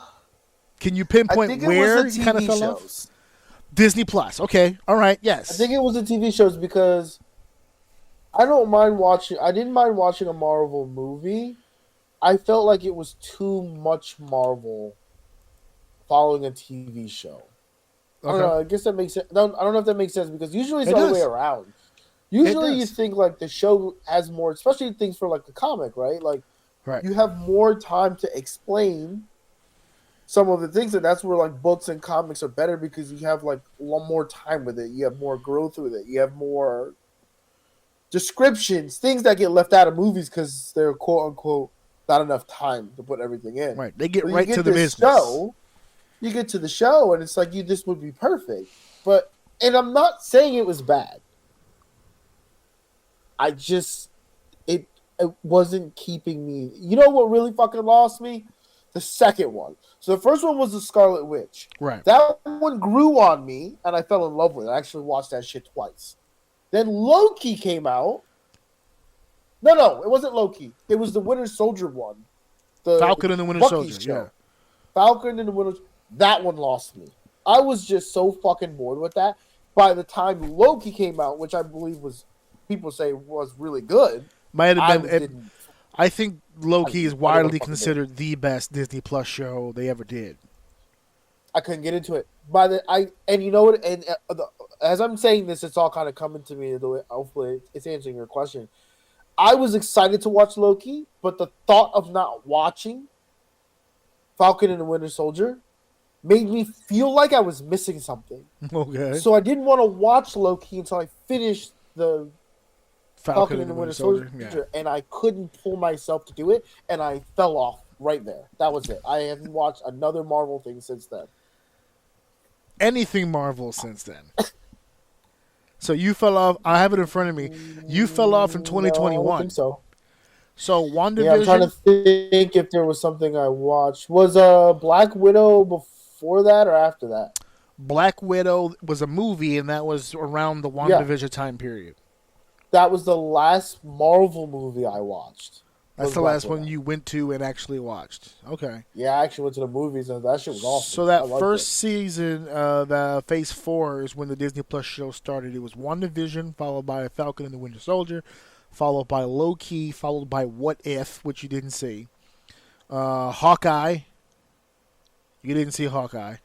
you I pinpoint think it where was the you kind of TV fell shows. off? Disney Plus. Okay. All right. Yes. I think it was the TV shows because I didn't mind watching a Marvel movie. I felt like it was too much Marvel following a TV show. I don't know. I guess that makes sense. I don't know if that makes sense because usually it's the other way around. Usually you think like the show has more, especially things for like the comic, right? Like you have more time to explain some of the things, and that's where like books and comics are better because you have like a lot more time with it. You have more growth with it. You have more descriptions, things that get left out of movies because they're quote unquote not enough time to put everything in. Right. They get When right you to the business. You get to the show, and it's like this would be perfect. And I'm not saying it was bad. It wasn't keeping me. You know what really fucking lost me? The second one. So the first one was the Scarlet Witch. Right. That one grew on me, and I fell in love with it. I actually watched that shit twice. Then Loki came out. No, it wasn't Loki. It was the Winter Soldier one. The Falcon and the Winter Bucky Soldier. show. Yeah. Falcon and the Winter. That one lost me. I was just so fucking bored with that. By the time Loki came out, which I believe people say was really good, Might have been. I think Loki is widely considered the best Disney Plus show they ever did. I couldn't get into it. And you know what? And as I'm saying this, it's all kind of coming to me. The way, hopefully, it's answering your question. I was excited to watch Loki, but the thought of not watching Falcon and the Winter Soldier made me feel like I was missing something. Okay. So I didn't want to watch Loki until I finished the Falcon and the Winter Soldier, and I couldn't pull myself to do it, and I fell off right there. That was it. I haven't watched another Marvel thing since then. Anything Marvel since then. So you fell off. I have it in front of me. You fell off in 2021. No, I don't think so. So WandaVision. Yeah, I'm trying to think if there was something I watched. Was Black Widow before that or after that? Black Widow was a movie, and that was around the WandaVision time period. That was the last Marvel movie I watched. That's the last one you went to and actually watched. Okay. Yeah, I actually went to the movies, and that shit was awesome. So that first season, the Phase 4 is when the Disney Plus show started. It was WandaVision, followed by Falcon and the Winter Soldier, followed by Loki, followed by What If, which you didn't see. Hawkeye. You didn't see Hawkeye.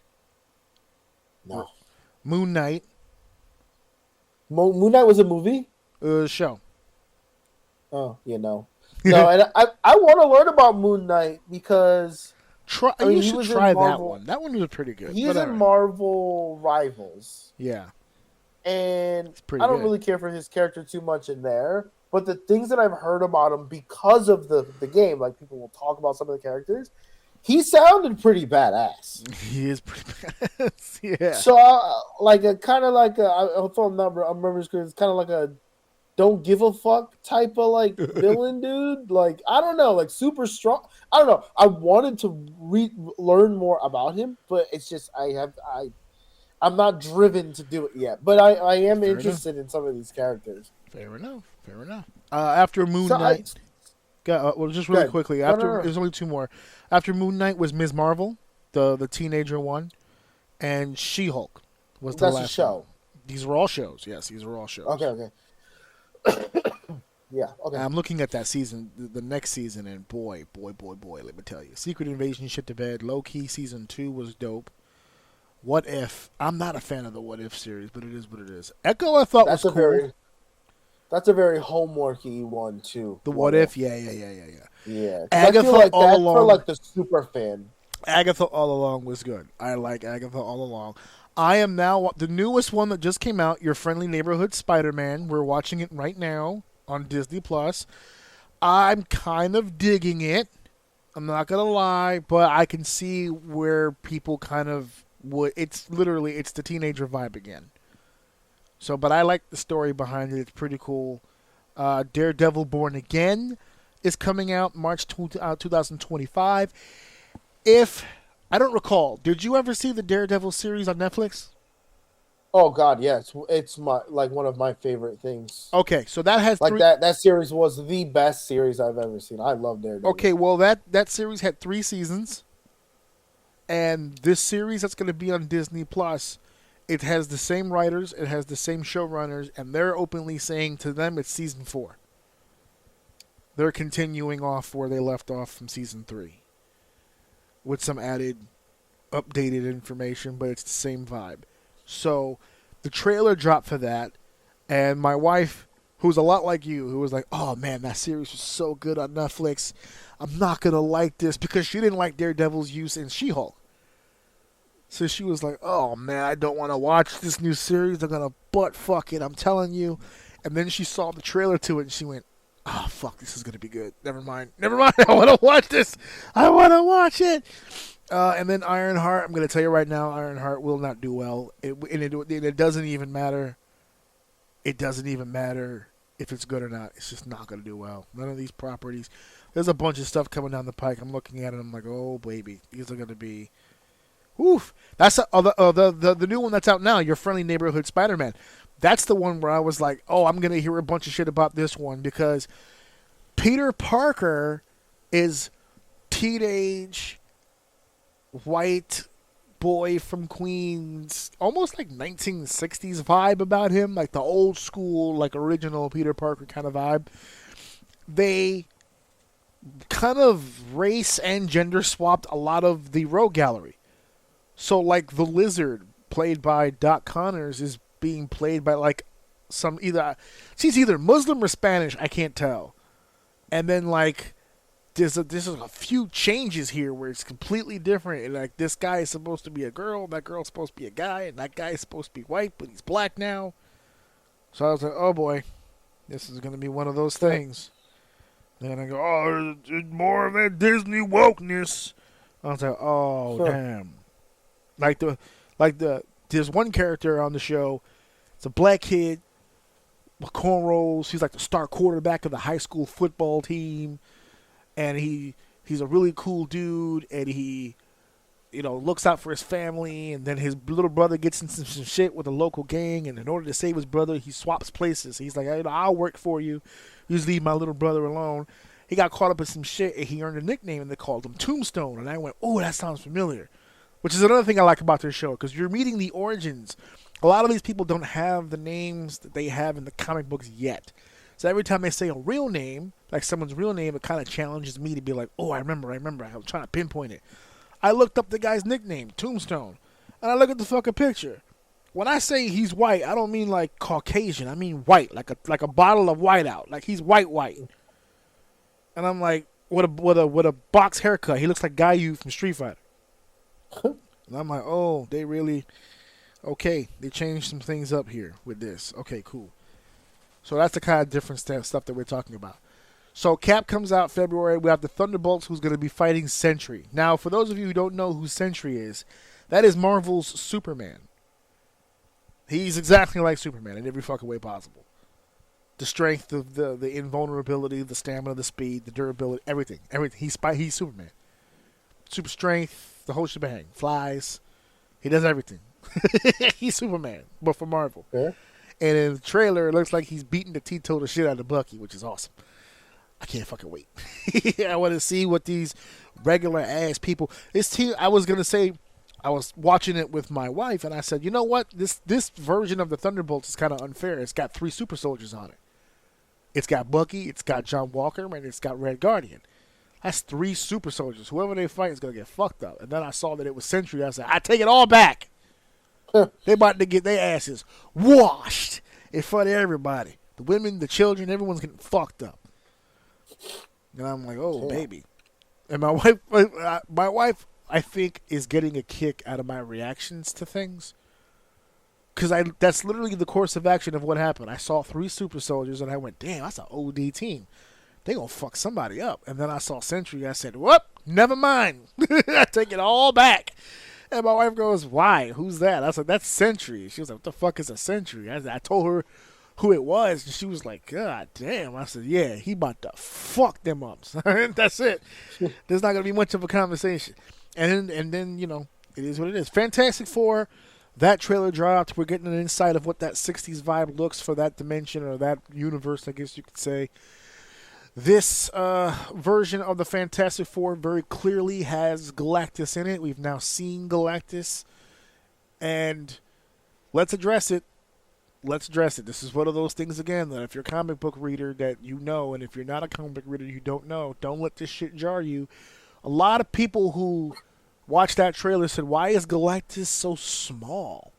No. Moon Knight. Moon Knight was a movie? Show. Oh, no. No, and I want to learn about Moon Knight because you should try that one. That one was pretty good. He's in Marvel Rivals. Yeah. And I don't really care for his character too much in there. But the things that I've heard about him because of the game, like people will talk about some of the characters, he sounded pretty badass. He is pretty badass. Yeah. So, I'll throw a number. I'm remembering it's kind of like a don't give a fuck type of like villain dude. Like, I don't know, like super strong. I don't know. I wanted to learn more about him, but it's just I'm not driven to do it yet. But I am interested in some of these characters. Fair enough. After Moon Knight, just really quickly. There's only two more. After Moon Knight was Ms. Marvel, the teenager one, and She-Hulk was the last show. One. These were all shows. Yes, these were all shows. Okay. Yeah. Okay. I'm looking at that season, the next season, and boy, let me tell you, Secret Invasion shit to bed. Low-key season 2 was dope. What If? I'm not a fan of the What If series, but it is what it is. Echo, I thought was cool. That's a very homeworky one too. The What If? Yeah. Yeah. Agatha I feel like all that's along. For like the super fan. Agatha All Along was good. I like Agatha All Along. I am now the newest one that just came out. Your Friendly Neighborhood Spider-Man. We're watching it right now on Disney Plus. I'm kind of digging it. I'm not gonna lie, but I can see where people kind of would. It's the teenager vibe again. So, but I like the story behind it. It's pretty cool. Daredevil Born Again is coming out March 2025. If I don't recall, did you ever see the Daredevil series on Netflix? Oh God, yeah, it's my like one of my favorite things. Okay, so that has Like three. that series was the best series I've ever seen. I love Daredevil. Okay, well that series had 3 seasons, and this series that's going to be on Disney Plus, it has the same writers, it has the same showrunners, and they're openly saying to them it's season 4. They're continuing off where they left off from season 3, with some added, updated information, but it's the same vibe. So, the trailer dropped for that, and my wife, who's a lot like you, who was like, "Oh man, that series was so good on Netflix. I'm not gonna like this," because she didn't like Daredevil's use in She-Hulk. So she was like, "Oh man, I don't want to watch this new series. They're gonna butt fuck it. I'm telling you." And then she saw the trailer to it, and she went, "Oh fuck, this is gonna be good. Never mind. I want to watch this. I want to watch it." And then Ironheart, I'm going to tell you right now, Ironheart will not do well. It doesn't even matter. It doesn't even matter if it's good or not. It's just not going to do well. None of these properties. There's a bunch of stuff coming down the pike. I'm looking at it. I'm like, oh baby, these are going to be. Oof. That's the new one that's out now. Your Friendly Neighborhood Spider-Man. That's the one where I was like, oh, I'm going to hear a bunch of shit about this one because Peter Parker is teenage white boy from Queens, almost like 1960s vibe about him, like the old school, like original Peter Parker kind of vibe. They kind of race and gender swapped a lot of the Rogue Gallery. So like the Lizard, played by Doc Connors, is being played by like she's either Muslim or Spanish, I can't tell. And then like there's a few changes here where it's completely different. And like this guy is supposed to be a girl, that girl's supposed to be a guy, and that guy is supposed to be white, but he's black now. So I was like, oh boy, this is gonna be one of those things. Then I go, oh, it's more of that Disney wokeness. I was like, oh damn. There's one character on the show. It's a black kid with cornrows. He's like the star quarterback of the high school football team. And he's a really cool dude, and he, looks out for his family, and then his little brother gets into some shit with a local gang, and in order to save his brother, he swaps places. He's like, I'll work for you. You just leave my little brother alone. He got caught up in some shit, and he earned a nickname, and they called him Tombstone. And I went, oh, that sounds familiar. Which is another thing I like about this show, because you're meeting the origins. A lot of these people don't have the names that they have in the comic books yet. So every time they say a real name, like someone's real name, it kind of challenges me to be like, oh, I remember. I'm trying to pinpoint it. I looked up the guy's nickname, Tombstone, and I look at the fucking picture. When I say he's white, I don't mean like Caucasian. I mean white, like a bottle of white out. Like he's white. And I'm like, with a box haircut. He looks like Gaiju from Street Fighter. And I'm like, oh, they really, okay, they changed some things up here with this. Okay, cool. So that's the kind of different stuff that we're talking about. So Cap comes out February. We have the Thunderbolts, who's going to be fighting Sentry. Now, for those of you who don't know who Sentry is, that is Marvel's Superman. He's exactly like Superman in every fucking way possible. The strength, the invulnerability, the stamina, the speed, the durability, everything. He's Superman. Super strength, the whole shebang. Flies. He does everything. He's Superman, but for Marvel. Yeah. And in the trailer, it looks like he's beating the teetotal shit out of Bucky, which is awesome. I can't fucking wait. I want to see what these regular ass people. This team, I was gonna say, I was watching it with my wife, and I said, you know what? This version of the Thunderbolts is kind of unfair. It's got 3 super soldiers on it. It's got Bucky, it's got John Walker, and it's got Red Guardian. That's 3 super soldiers. Whoever they fight is gonna get fucked up. And then I saw that it was Sentry. I said, I take it all back. They about to get their asses washed in front of everybody. The women, the children, everyone's getting fucked up. And I'm like, oh, baby. And my wife, I think, is getting a kick out of my reactions to things. Because that's literally the course of action of what happened. I saw 3 super soldiers, and I went, damn, that's an OD team. They gonna fuck somebody up. And then I saw Sentry. I said, whoop, never mind. I take it all back. And my wife goes, why? Who's that? I was like, that's Sentry. She was like, what the fuck is a Sentry? I told her who it was, and she was like, God damn. I said, yeah, he about to fuck them up. That's it. There's not going to be much of a conversation. And then, it is what it is. Fantastic Four, that trailer dropped. We're getting an insight of what that 60s vibe looks for that dimension or that universe, I guess you could say. This version of the Fantastic Four very clearly has Galactus in it. We've now seen Galactus. And let's address it. This is one of those things, again, that if you're a comic book reader that you know, and if you're not a comic book reader you don't know, don't let this shit jar you. A lot of people who watched that trailer said, why is Galactus so small?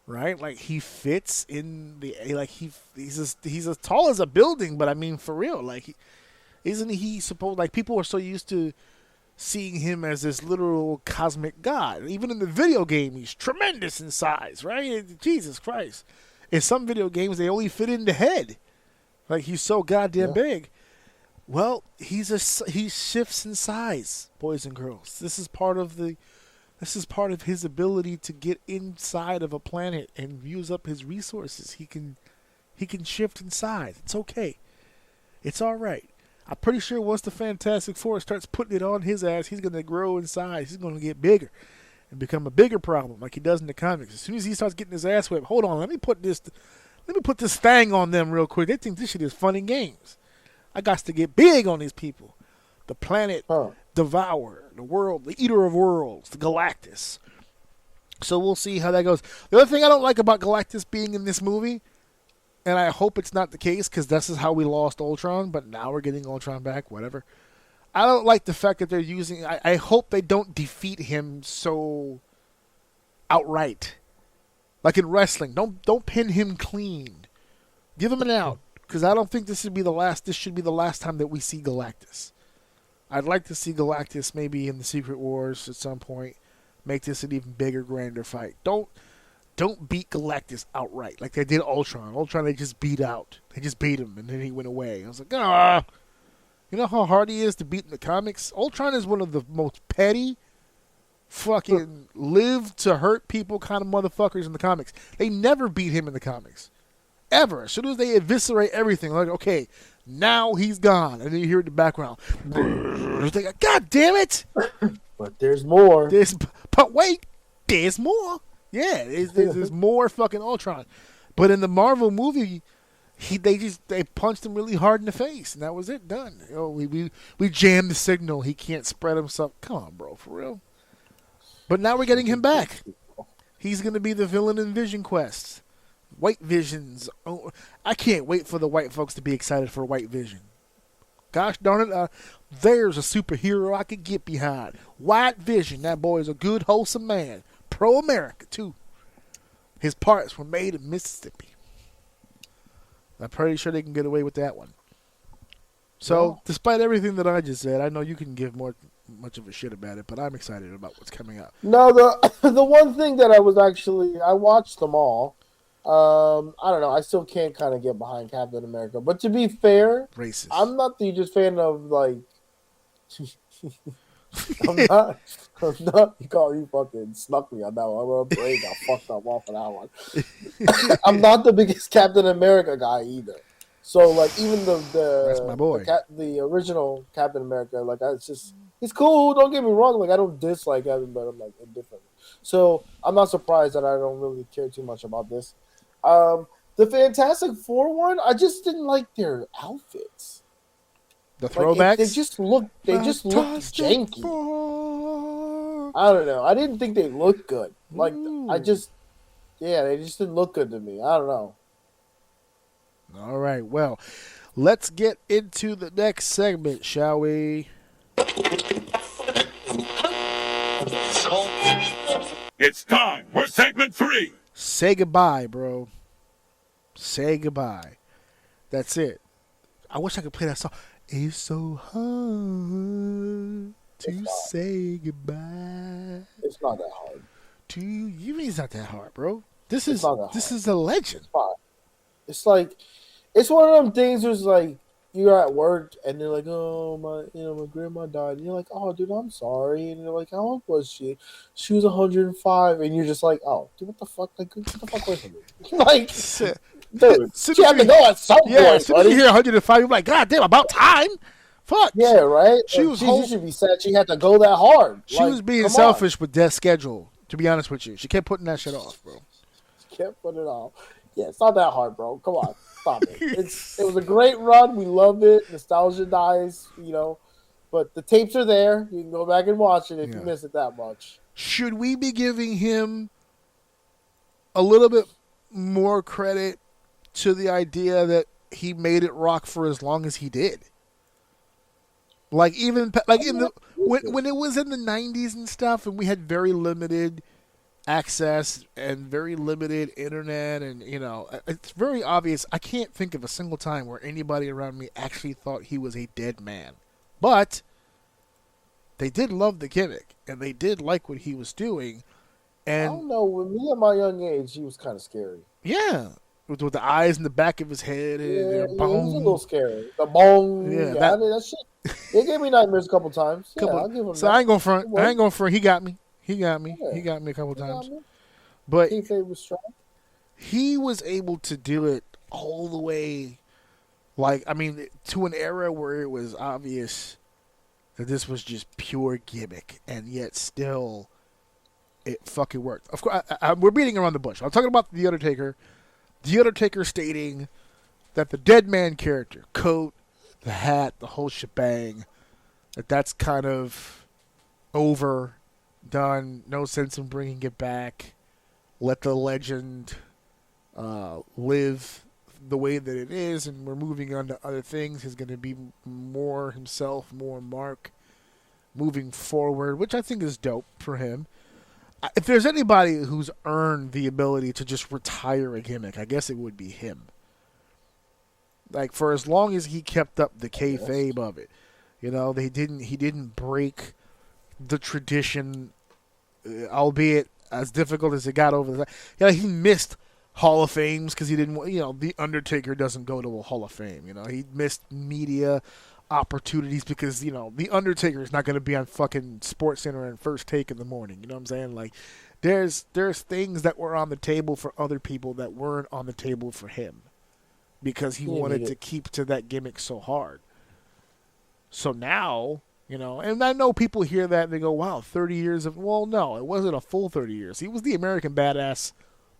Right? Like, he fits in the, like, he's as tall as a building, but I mean, for real, like, isn't he supposed, like, people are so used to seeing him as this literal cosmic god. Even in the video game, he's tremendous in size, right? Jesus Christ. In some video games, they only fit in the head. Like, he's so goddamn big. Well, he shifts in size, boys and girls. This is part of his ability to get inside of a planet and use up his resources. He can shift in size. It's okay. It's all right. I'm pretty sure once the Fantastic Four starts putting it on his ass, he's going to grow in size. He's going to get bigger and become a bigger problem like he does in the comics. As soon as he starts getting his ass whipped, hold on, let me put this thing on them real quick. They think this shit is fun and games. I got to get big on these people. The planet devourer, the world, the eater of worlds, the Galactus. So we'll see how that goes. The other thing I don't like about Galactus being in this movie, and I hope it's not the case because this is how we lost Ultron, but now we're getting Ultron back, whatever. I don't like the fact that they're using... I hope they don't defeat him so outright. Like in wrestling, don't pin him clean. Give him an out, because I don't think this should be the last time that we see Galactus. I'd like to see Galactus maybe in the Secret Wars at some point. Make this an even bigger, grander fight. Don't beat Galactus outright like they did Ultron. Ultron, they just beat out. They just beat him, and then he went away. I was like, ah. You know how hard he is to beat in the comics? Ultron is one of the most petty, fucking live to hurt people kind of motherfuckers in the comics. They never beat him in the comics. Ever. As soon as they eviscerate everything, like, okay, now he's gone. And then you hear in the background, it's like, God damn it! But there's more. But wait, there's more. Yeah, there's more fucking Ultron. But in the Marvel movie, they punched him really hard in the face, and that was it. Done. You know, we jammed the signal. He can't spread himself. Come on, bro, for real. But now we're getting him back. He's gonna be the villain in Vision Quest. White Visions. Oh, I can't wait for the white folks to be excited for White Vision. Gosh darn it, there's a superhero I could get behind. White Vision. That boy is a good, wholesome man. Pro-America, too. His parts were made in Mississippi. I'm pretty sure they can get away with that one. So, despite everything that I just said, I know you can give much of a shit about it, but I'm excited about what's coming out. No, the one thing that I watched them all. I don't know. I still can't kind of get behind Captain America. But to be fair, racist. I'm not the hugest fan of, like... I'm not. You fucking snuck me on that one. My brain got fucked up off of that one. I'm not the biggest Captain America guy either. So, like, even that's my boy. The original Captain America, like, he's cool. Don't get me wrong. Like, I don't dislike him, but I'm, like, indifferent. So, I'm not surprised that I don't really care too much about this. The Fantastic Four one, I just didn't like their outfits. The throwbacks? They just look janky. I don't know. I didn't think they looked good. Like, they just didn't look good to me. I don't know. All right, well, let's get into the next segment, shall we? It's time for segment 3. Say goodbye, bro. Say goodbye. That's it. I wish I could play that song. It's so hard to say goodbye. It's not that hard. You mean it's not that hard, bro? This is a legend. It's like, it's one of them things where it's like, you're at work and they're like, oh, my grandma died. And you're like, oh, dude, I'm sorry. And they're like, how old was she? She was 105. And you're just like, oh, dude, what the fuck? Like, get the fuck away from me. Like, dude, she had to go at some point, as soon as you hear 105, you're like, God damn, about time. Fuck. Yeah, right? She should be sad she had to go that hard. She was being selfish with death schedule. To be honest with you, she kept putting that shit off, bro. Can't put it off. Yeah, it's not that hard, bro. Come on, stop it. It was a great run. We loved it. Nostalgia dies, but the tapes are there. You can go back and watch it if you miss it that much. Should we be giving him a little bit more credit to the idea that he made it rock for as long as he did? Like even when it was in the 90s and stuff, and we had very limited access and very limited internet, and it's very obvious. I can't think of a single time where anybody around me actually thought he was a dead man, but they did love the gimmick and they did like what he was doing. And I don't know. With me at my young age, he was kind of scary. Yeah, with the eyes in the back of his head and it was a little scary. The bone, that shit. It gave me nightmares a couple times. I'll give him so that. I ain't gonna front. He got me. He got me a couple times. But was strong. He was able to do it all the way, to an era where it was obvious that this was just pure gimmick, and yet still it fucking worked. Of course, we're beating around the bush. I'm talking about The Undertaker. The Undertaker stating that the Deadman character, coat, the hat, the whole shebang, that's kind of overdone. No sense in bringing it back. Let the legend live the way that it is, and we're moving on to other things. He's going to be more himself, more Mark, moving forward, which I think is dope for him. If there's anybody who's earned the ability to just retire a gimmick, I guess it would be him. Like, for as long as he kept up the kayfabe of it, he didn't break the tradition, albeit as difficult as it got over the. He missed Hall of Fames because he didn't. The Undertaker doesn't go to a Hall of Fame. He missed media opportunities because the Undertaker is not going to be on fucking Sports Center and First Take in the morning. You know what I'm saying? Like, there's things that were on the table for other people that weren't on the table for him because he wanted to keep to that gimmick so hard. So now, and I know people hear that and they go, "Wow, 30 years of." Well, no, it wasn't a full 30 years. He was the American Badass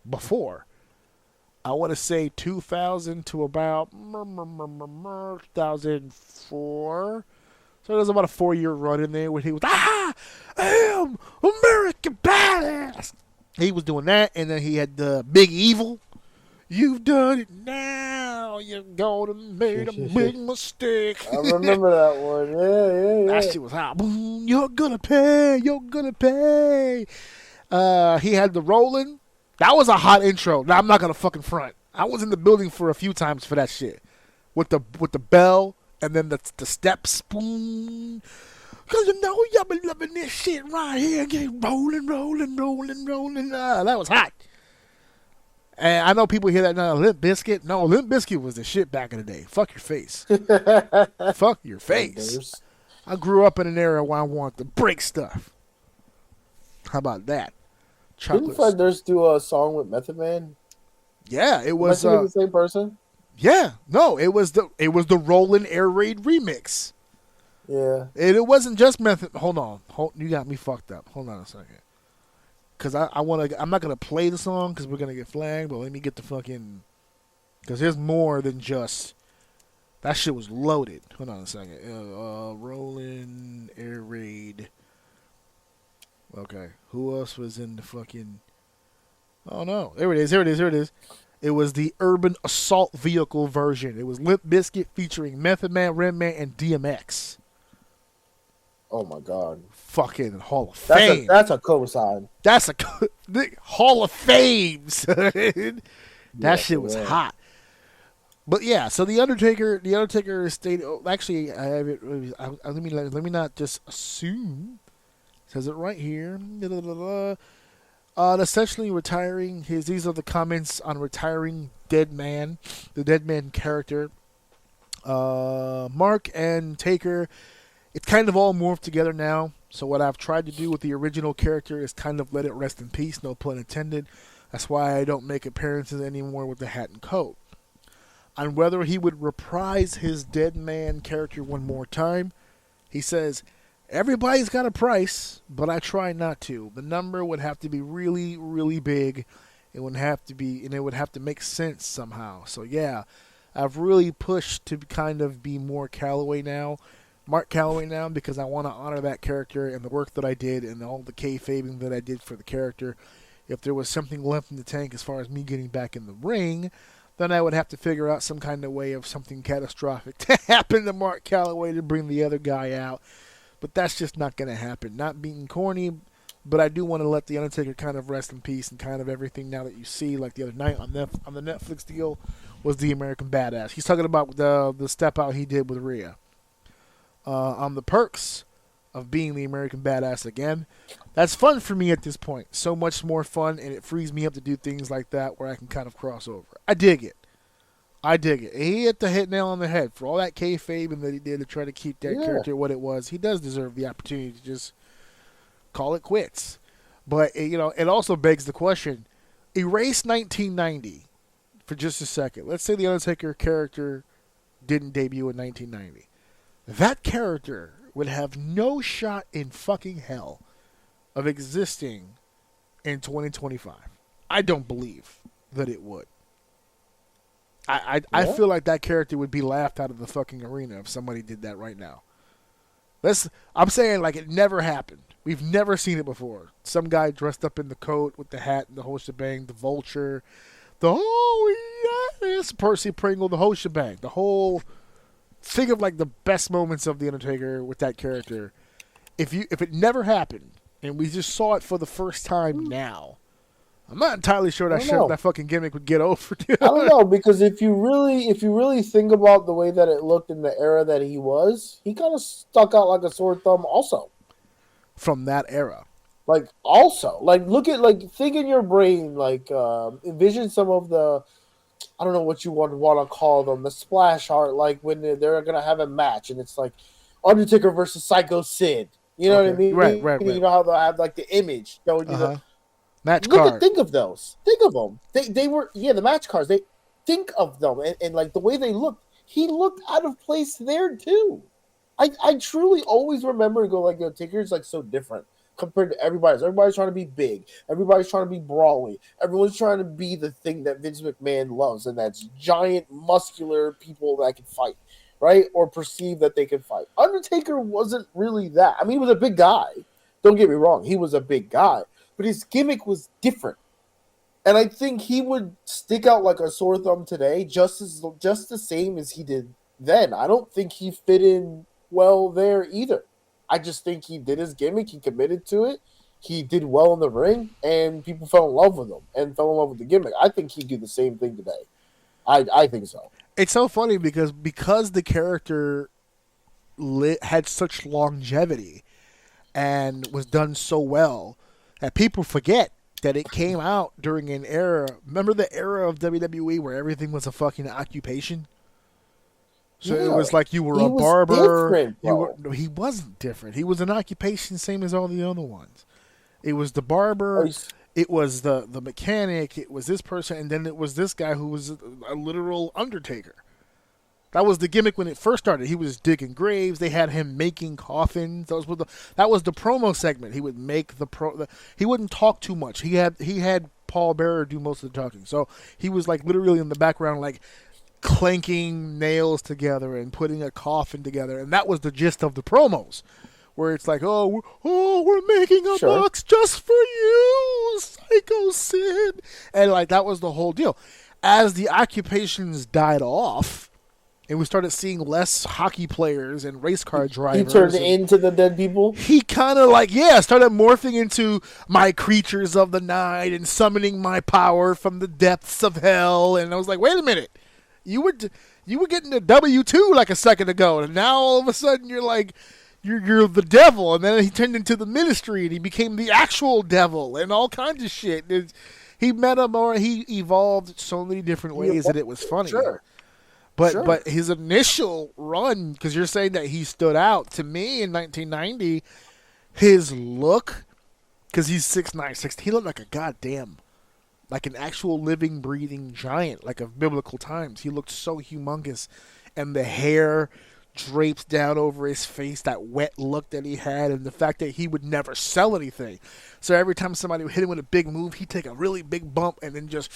before. I want to say 2000 to about 2004. So there's about a 4-year run in there where he was, I am American Badass. He was doing that, and then he had the Big Evil. You've done it now. You're gonna made a big mistake. I remember that one. Yeah. That shit was hot. Boom, you're gonna pay. You're gonna pay. He had the Rolling. That was a hot intro. Now, I'm not going to fucking front. I was in the building for a few times for that shit. With the bell and then the steps. Boom. Because y'all been loving this shit right here. Get rolling. That was hot. And I know people hear that now. Limp Bizkit. No, Limp Bizkit was the shit back in the day. Fuck your face. Fuck your face. I grew up in an era where I wanted to break stuff. How about that? Didn't Fred Durst do a song with Method Man? Yeah, it was the same person. Yeah, no, it was the Rollin' Air Raid remix. Yeah, and it wasn't just Method. Hold on, you got me fucked up. Hold on a second, because I'm not gonna play the song because we're gonna get flagged. But let me get the fucking, because there's more than just that shit was loaded. Hold on a second. Rollin' Air Raid. Okay, who else was in the fucking... Oh, no. There it is. It was the Urban Assault Vehicle version. It was Limp Bizkit featuring Method Man, Redman, and DMX. Oh, my God. Fucking Hall of Fame. That's a cosign. That's a Hall of Fame, son. That shit was hot. But, yeah, so The Undertaker stated... Oh, actually, let me not just assume... Says it right here. Essentially retiring these are the comments on retiring Deadman, the Deadman character. Mark and Taker, it's kind of all morphed together now. So what I've tried to do with the original character is kind of let it rest in peace, no pun intended. That's why I don't make appearances anymore with the hat and coat. On whether he would reprise his Deadman character one more time, he says, Everybody's got a price, but I try not to. The number would have to be really, really big. It would have to make sense somehow. So yeah, I've really pushed to kind of be more Mark Calloway now, because I want to honor that character and the work that I did and all the kayfabing that I did for the character. If there was something left in the tank as far as me getting back in the ring, then I would have to figure out some kind of way of something catastrophic to happen to Mark Calloway to bring the other guy out. But that's just not going to happen. Not being corny, but I do want to let the Undertaker kind of rest in peace, and kind of everything now that you see, like the other night on the Netflix deal, was the American Badass. He's talking about the step out he did with Rhea. On the perks of being the American Badass again. That's fun for me at this point. So much more fun, and it frees me up to do things like that where I can kind of cross over. I dig it. He hit the nail on the head for all that kayfabe that he did to try to keep that character what it was. He does deserve the opportunity to just call it quits. But, it also begs the question, erase 1990 for just a second. Let's say the Undertaker character didn't debut in 1990. That character would have no shot in fucking hell of existing in 2025. I don't believe that it would. I feel like that character would be laughed out of the fucking arena if somebody did that right now. I'm saying like it never happened. We've never seen it before. Some guy dressed up in the coat with the hat and the whole shebang, the vulture, yes, Percy Pringle, the whole shebang, the whole. Think of like the best moments of the Undertaker with that character. If it never happened and we just saw it for the first time now, I'm not entirely sure that fucking gimmick would get over. Dude. I don't know, because if you really think about the way that it looked in the era that he kind of stuck out like a sore thumb also. From that era. Think in your brain, envision some of the, I don't know what you want to call them, the splash art, like when they're going to have a match and it's like Undertaker versus Psycho Sid. You know what I mean? Right. You know how they'll have like the image showing you the match card. Think of those. Think of them. They were, the match cards. They think of them and like the way they looked. He looked out of place there too. I truly always remember and go like, Taker's like so different compared to everybody else. Everybody's trying to be big. Everybody's trying to be brawly. Everyone's trying to be the thing that Vince McMahon loves, and that's giant, muscular people that can fight, right? Or perceive that they can fight. Undertaker wasn't really that. I mean, he was a big guy. Don't get me wrong. He was a big guy. But his gimmick was different. And I think he would stick out like a sore thumb today just the same as he did then. I don't think he fit in well there either. I just think he did his gimmick. He committed to it. He did well in the ring, and people fell in love with him and fell in love with the gimmick. I think he'd do the same thing today. I think so. It's so funny because the character had such longevity and was done so well that people forget that it came out during an era. Remember the era of WWE where everything was a fucking occupation? So it was like you were a barber. He wasn't different. He was an occupation, same as all the other ones. It was the barber. It was the mechanic. It was this person, and then it was this guy who was a literal Undertaker. That was the gimmick when it first started. He was digging graves. They had him making coffins. That was the promo segment. He would make he wouldn't talk too much. He had Paul Bearer do most of the talking. So he was like literally in the background, like clanking nails together and putting a coffin together, and that was the gist of the promos, where it's like, we're making a box just for you, Psycho Sid, and like that was the whole deal. As the occupations died off, and we started seeing less hockey players and race car drivers, he turned into the dead people. He kind of started morphing into my creatures of the night and summoning my power from the depths of hell, and I was like, wait a minute. You were getting a W-2 like a second ago, and now all of a sudden you're like, you're the devil, and then he turned into the ministry, and he became the actual devil, and all kinds of shit. He evolved so many different ways that it was funny. Sure. But his initial run, because you're saying that he stood out, to me in 1990, his look, because he's 6'9", he looked like a goddamn, like an actual living, breathing giant, like of biblical times. He looked so humongous, and the hair drapes down over his face, that wet look that he had, and the fact that he would never sell anything. So every time somebody would hit him with a big move, he'd take a really big bump and then just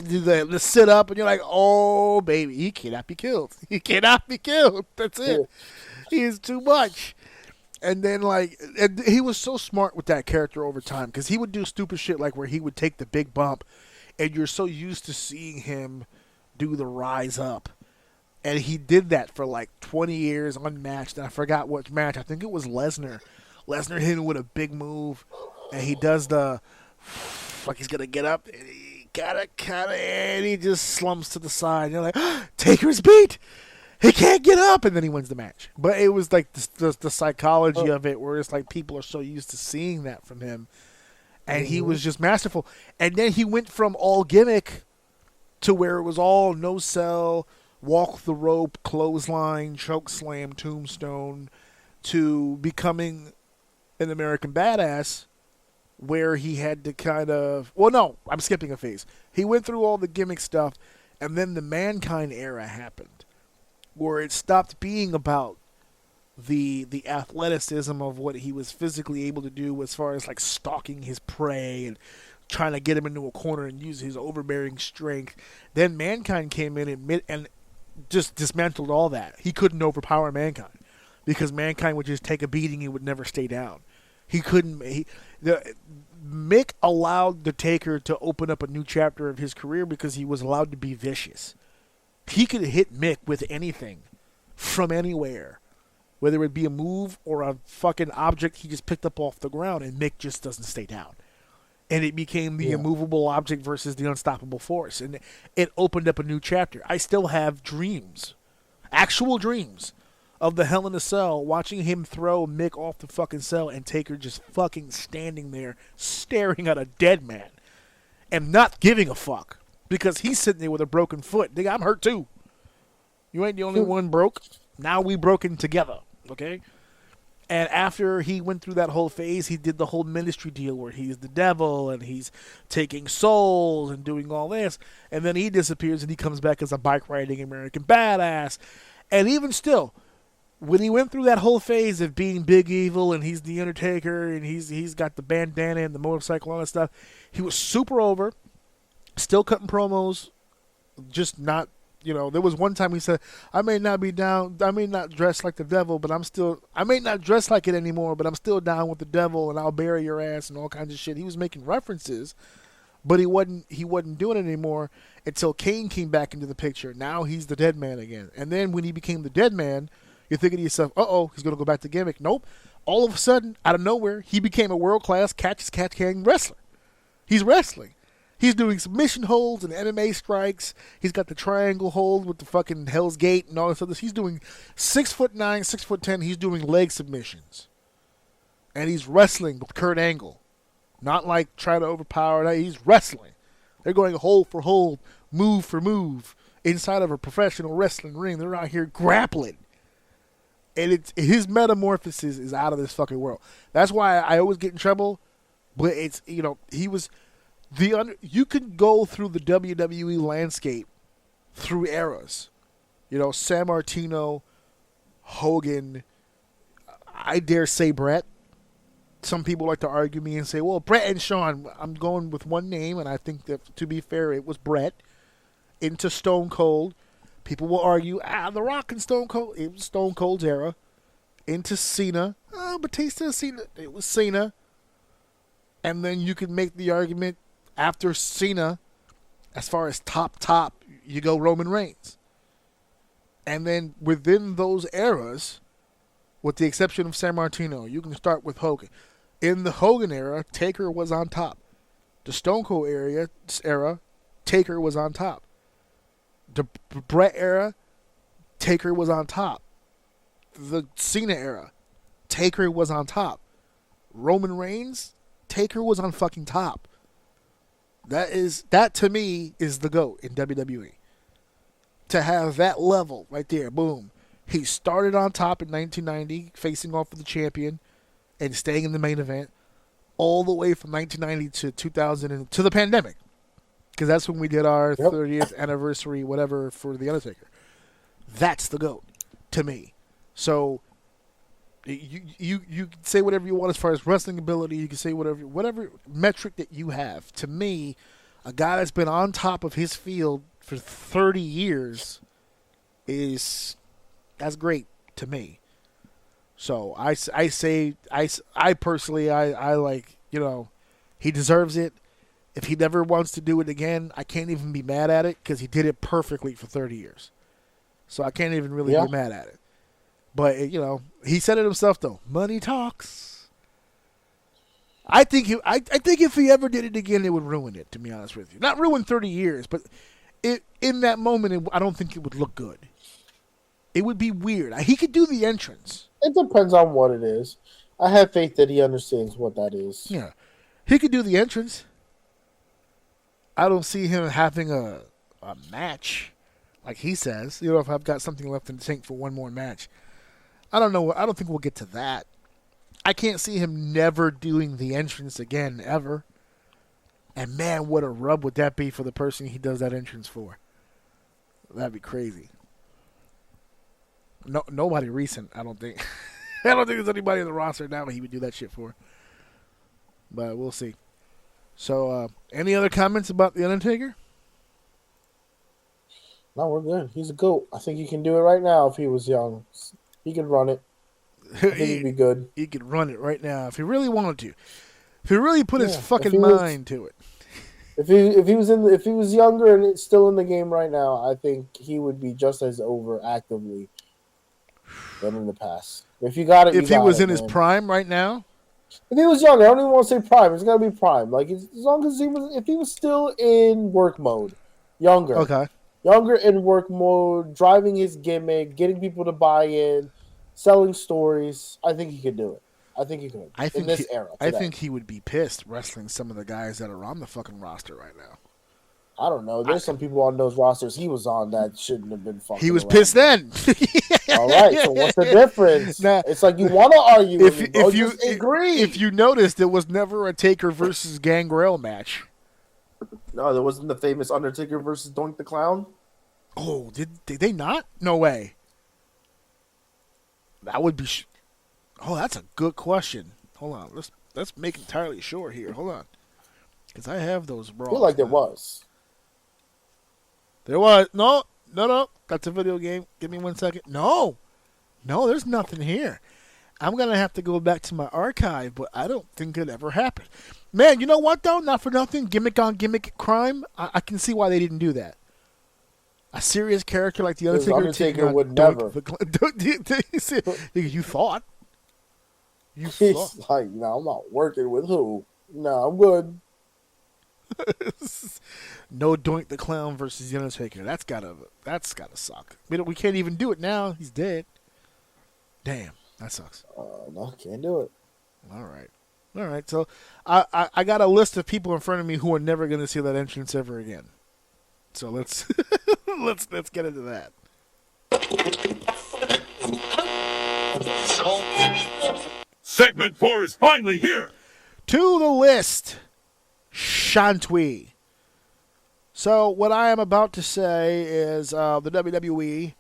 do the sit up, and you're like, oh, baby, he cannot be killed. He cannot be killed. That's it. He is too much. And then, and he was so smart with that character over time, because he would do stupid shit like where he would take the big bump, and you're so used to seeing him do the rise up. And he did that for 20 years unmatched. And I forgot which match. I think it was Lesnar. Lesnar hit him with a big move. And he does the, like he's going to get up. And he and he just slumps to the side. And you're like, Taker's beat. He can't get up. And then he wins the match. But it was like the psychology of it, where it's like people are so used to seeing that from him. And he was just masterful. And then he went from all gimmick to where it was all no sell, walk the rope, clothesline, choke slam, tombstone, to becoming an American Badass, where he had to kind of... Well, no, I'm skipping a phase. He went through all the gimmick stuff, and then the Mankind era happened, where it stopped being about the athleticism of what he was physically able to do as far as stalking his prey and trying to get him into a corner and use his overbearing strength. Then Mankind came in and just dismantled all that. He couldn't overpower Mankind, because Mankind would just take a beating and would never stay down. He couldn't. Mick allowed the Taker to open up a new chapter of his career because he was allowed to be vicious. He could hit Mick with anything from anywhere, whether it be a move or a fucking object he just picked up off the ground, and Mick just doesn't stay down. And it became the immovable object versus the unstoppable force. And it opened up a new chapter. I still have dreams, actual dreams, of the Hell in a Cell, watching him throw Mick off the fucking cell and Taker just fucking standing there staring at a dead man and not giving a fuck, because he's sitting there with a broken foot. Nigga, I'm hurt too. You ain't the only one broke. Now we broken together, okay? And after he went through that whole phase, he did the whole ministry deal where he's the devil and he's taking souls and doing all this. And then he disappears and he comes back as a bike-riding American Badass. And even still, when he went through that whole phase of being big evil and he's the Undertaker and he's got the bandana and the motorcycle and all that stuff, he was super over, still cutting promos, just not... there was one time he said, I may not be down, I may not dress like the devil, but I may not dress like it anymore, but I'm still down with the devil, and I'll bury your ass and all kinds of shit. He was making references, but he wasn't doing it anymore until Kane came back into the picture. Now he's the Deadman again. And then when he became the Deadman, you're thinking to yourself, he's going to go back to gimmick. Nope. All of a sudden, out of nowhere, he became a world-class catch-as-catch-can wrestler. He's wrestling. He's doing submission holds and MMA strikes. He's got the triangle hold with the fucking Hell's Gate and all this other. He's doing 6'9", 6'10". He's doing leg submissions, and he's wrestling with Kurt Angle, not like trying to overpower. He's wrestling. They're going hold for hold, move for move inside of a professional wrestling ring. They're out here grappling, and his metamorphosis is out of this fucking world. That's why I always get in trouble. But it's he was. You can go through the WWE landscape through eras. San Martino, Hogan, I dare say Brett. Some people like to argue me and say, well, Brett and Shawn, I'm going with one name, and I think that, to be fair, it was Brett. Into Stone Cold. People will argue, The Rock and Stone Cold, it was Stone Cold's era. Into Cena. Batista, Cena, it was Cena. And then you can make the argument, after Cena, as far as top, you go Roman Reigns. And then within those eras, with the exception of San Martino, you can start with Hogan. In the Hogan era, Taker was on top. The Stone Cold era, Taker was on top. The Brett era, Taker was on top. The Cena era, Taker was on top. Roman Reigns, Taker was on fucking top. That to me is the GOAT in WWE. To have that level right there, boom. He started on top in 1990, facing off with the champion and staying in the main event all the way from 1990 to 2000 and to the pandemic. Because that's when we did our 30th anniversary, whatever, for The Undertaker. That's the GOAT. to me. So you can say whatever you want as far as wrestling ability. You can say whatever metric that you have. To me, a guy that's been on top of his field for 30 years that's great to me. So I personally like, he deserves it. If he never wants to do it again, I can't even be mad at it because he did it perfectly for 30 years. So I can't even really be mad at it. But, he said it himself, though. Money talks. I think if he ever did it again, it would ruin it, to be honest with you. Not ruin 30 years, but in that moment, I don't think it would look good. It would be weird. He could do the entrance. It depends on what it is. I have faith that he understands what that is. Yeah. He could do the entrance. I don't see him having a match, like he says. If I've got something left in the tank for one more match. I don't know. I don't think we'll get to that. I can't see him never doing the entrance again, ever. And man, what a rub would that be for the person he does that entrance for? That'd be crazy. No, nobody recent, I don't think. I don't think there's anybody in the roster now he would do that shit for. But we'll see. So, any other comments about The Undertaker? No, we're good. He's a GOAT. I think he can do it right now if he was young. He could run it. I think he'd be good. He could run it right now if he really wanted to. If he really put his fucking mind to it. If he was younger and still in the game right now, I think he would be just as over actively than in the past. If you got it, if he was in his prime right now. If he was younger, I don't even want to say prime. It's gotta be prime. Like as long as if he was still in work mode, younger. Okay. Younger in work mode, driving his gimmick, getting people to buy in, selling stories. I think he could do it. I think he could. In this era. Today. I think he would be pissed wrestling some of the guys that are on the fucking roster right now. I don't know. There's some people on those rosters he was on that shouldn't have been fucking. He was around. Pissed then. All right. So what's the difference? Now, it's like you want to argue with me, bro. Just agree. If you noticed, there was never a Taker versus Gangrel match. No, there wasn't the famous Undertaker versus Doink the Clown. Oh, did they not? No way. That would be. Oh, that's a good question. Hold on, let's make entirely sure here. Hold on, because I have those brawls. I feel like there was. There was no. That's a video game. Give me 1 second. No, there's nothing here. I'm gonna have to go back to my archive, but I don't think it ever happened. Man, you know what though? Not for nothing. Gimmick on gimmick crime. I can see why they didn't do that. A serious character like the Undertaker would never. You thought. He's like, no, I'm not working with who. No, I'm good. No Doink the Clown versus the Undertaker. That's gotta suck. We can't even do it now. He's dead. Damn, that sucks. No, can't do it. All right. So I got a list of people in front of me who are never gonna see that entrance ever again. So let's let's get into that. Segment 4 is finally here. To the list, Shantui. So what I am about to say is the WWE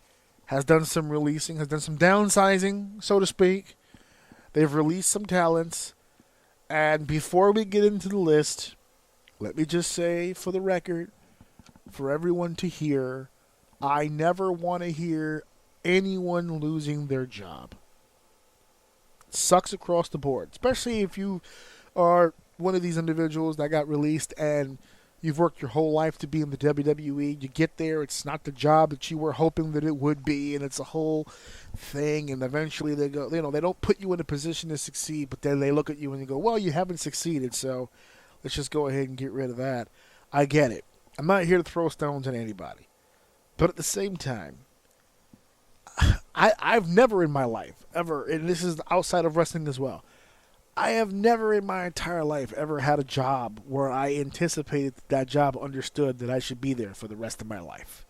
has done some releasing, has done some downsizing, so to speak. They've released some talents. And before we get into the list, let me just say for the record, for everyone to hear, I never want to hear anyone losing their job. It sucks across the board, especially if you are one of these individuals that got released and you've worked your whole life to be in the WWE. You get there, it's not the job that you were hoping that it would be, and it's a whole thing, and eventually they go, they don't put you in a position to succeed, but then they look at you and you go, well, you haven't succeeded, so let's just go ahead and get rid of that. I get it. I'm not here to throw stones at anybody. But at the same time, I've never in my life, ever, and this is outside of wrestling as well, I have never in my entire life ever had a job where I anticipated that job understood that I should be there for the rest of my life.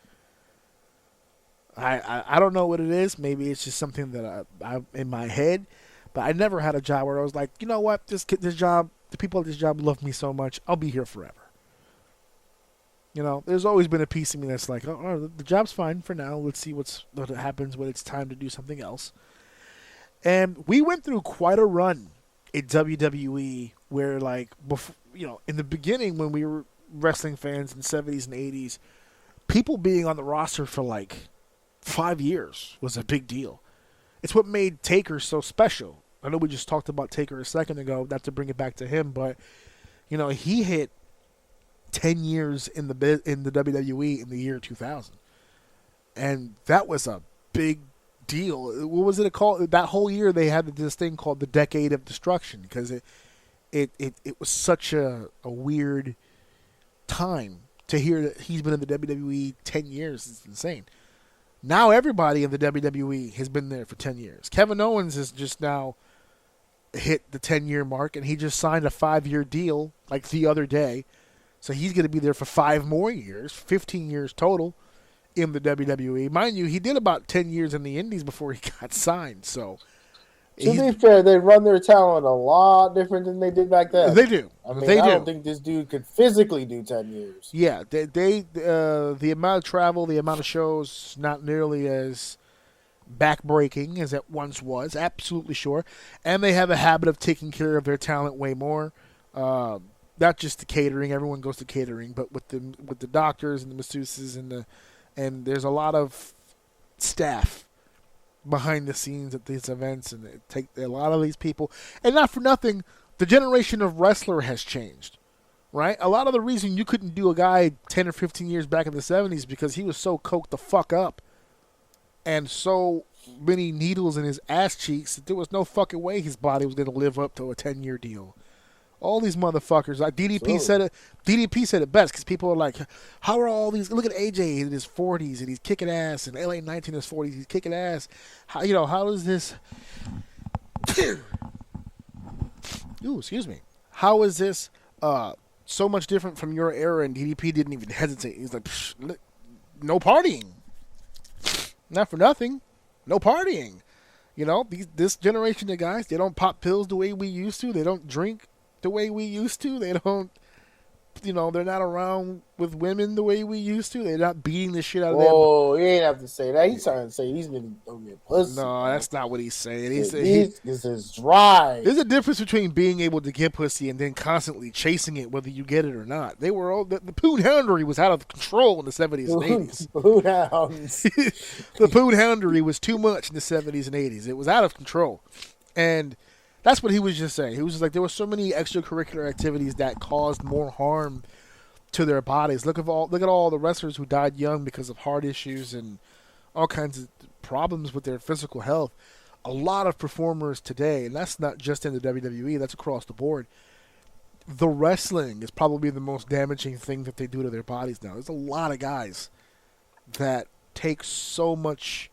I don't know what it is. Maybe it's just something that I'm in my head. But I never had a job where I was like, you know what, this job, the people at this job love me so much, I'll be here forever. You know, there's always been a piece of me that's like, the job's fine for now. Let's see what happens when it's time to do something else. And we went through quite a run in WWE where, like, before, you know, in the beginning when we were wrestling fans in the 70s and 80s, people being on the roster for like 5 years was a big deal. It's what made Taker so special. I know we just talked about Taker a second ago, not to bring it back to him, but, you know, he hit 10 years in the WWE in the year 2000. And that was a big deal. What was it called? That whole year they had this thing called the Decade of Destruction because it was such a weird time to hear that he's been in the WWE 10 years. It's insane. Now everybody in the WWE has been there for 10 years. Kevin Owens has just now hit the 10-year mark, and he just signed a 5-year deal like the other day. So he's going to be there for 5 more years, 15 years total in the WWE. Mind you, he did about 10 years in the Indies before he got signed. So to be fair, they run their talent a lot different than they did back then. They do. I mean, I don't think this dude could physically do 10 years. Yeah, the amount of travel, the amount of shows, not nearly as backbreaking as it once was. Absolutely sure. And they have a habit of taking care of their talent way more. Not just the catering. Everyone goes to catering, but with the doctors and the masseuses and there's a lot of staff behind the scenes at these events, and it take a lot of these people. And not for nothing, the generation of wrestler has changed, right? A lot of the reason you couldn't do a guy 10 or 15 years back in the 70s because he was so coked the fuck up and so many needles in his ass cheeks that there was no fucking way his body was going to live up to a 10-year deal. All these motherfuckers, like DDP said it. DDP said it best because people are like, "How are all these? Look at AJ in his 40s and he's kicking ass, and LA 19 in his 40s, he's kicking ass. How is this? Ooh, excuse me. How is this so much different from your era?" And DDP didn't even hesitate. He's like, "No partying. Not for nothing. No partying. You know, this generation of guys, they don't pop pills the way we used to. They don't drink the way we used to. They don't, they're not around with women the way we used to. They're not beating the shit out of them." Oh, you ain't have to say that. He's trying to say he's been don't get pussy. No, that's not what he's saying. This is dry. There's a difference between being able to get pussy and then constantly chasing it, whether you get it or not. They were all the poon houndery was out of control in the 70s and 80s. Poon hounds. The poon houndery was too much in the 70s and 80s. It was out of control, and that's what he was just saying. He was just like, there were so many extracurricular activities that caused more harm to their bodies. Look at all the wrestlers who died young because of heart issues and all kinds of problems with their physical health. A lot of performers today, and that's not just in the WWE, that's across the board. The wrestling is probably the most damaging thing that they do to their bodies now. There's a lot of guys that take so much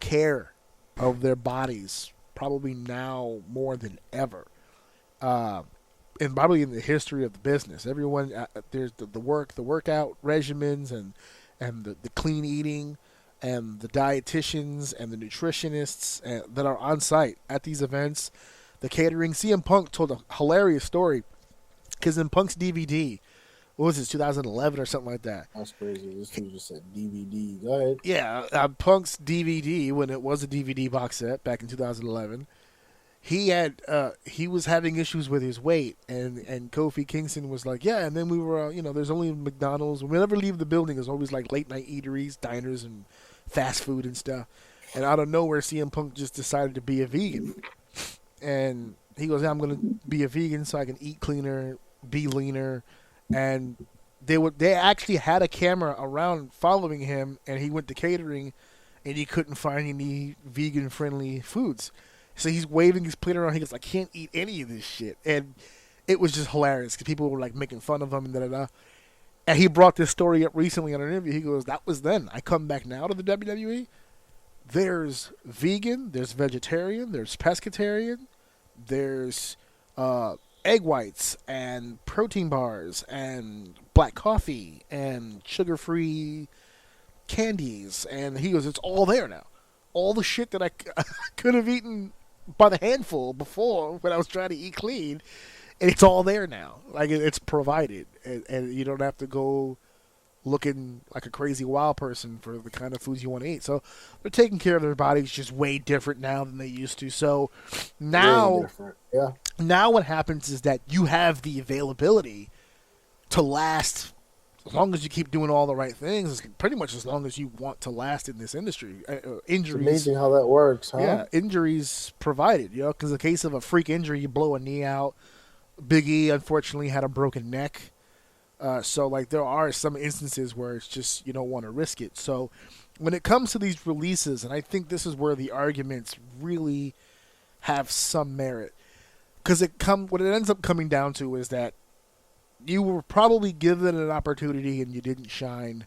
care of their bodies, probably now more than ever, and probably in the history of the business. Everyone, there's the workout regimens, and the clean eating, and the dietitians and the nutritionists that are on site at these events, the catering. CM Punk told a hilarious story because in Punk's DVD, what was it, 2011 or something like that? That's crazy. This dude just said DVD. Go ahead. Yeah, Punk's DVD, when it was a DVD box set back in 2011, he was having issues with his weight, and Kofi Kingston was like, yeah, and then we were, there's only McDonald's. When we never leave the building, there's always like late night eateries, diners, and fast food and stuff. And out of nowhere, CM Punk just decided to be a vegan. And he goes, yeah, I'm going to be a vegan so I can eat cleaner, be leaner. And they actually had a camera around following him, and he went to catering, and he couldn't find any vegan-friendly foods. So he's waving his plate around. He goes, I can't eat any of this shit. And it was just hilarious because people were like making fun of him and da-da-da. And he brought this story up recently on an interview. He goes, that was then. I come back now to the WWE. There's vegan, there's vegetarian, there's pescatarian, there's egg whites and protein bars and black coffee and sugar-free candies. And he goes, it's all there now. All the shit that I could have eaten by the handful before when I was trying to eat clean it's all there now. Like it's provided, and you don't have to go looking like a crazy wild person for the kind of foods you want to eat. So they're taking care of their bodies just way different now than they used to. So now, now what happens is that you have the availability to last as long as you keep doing all the right things. Pretty much as long as you want to last in this industry. Injuries. It's amazing how that works, huh? Yeah, injuries provided. Because in the case of a freak injury, you blow a knee out. Big E unfortunately had a broken neck. So, like, there are some instances where it's just you don't want to risk it. So, when it comes to these releases, and I think this is where the arguments really have some merit, because what it ends up coming down to is that you were probably given an opportunity and you didn't shine,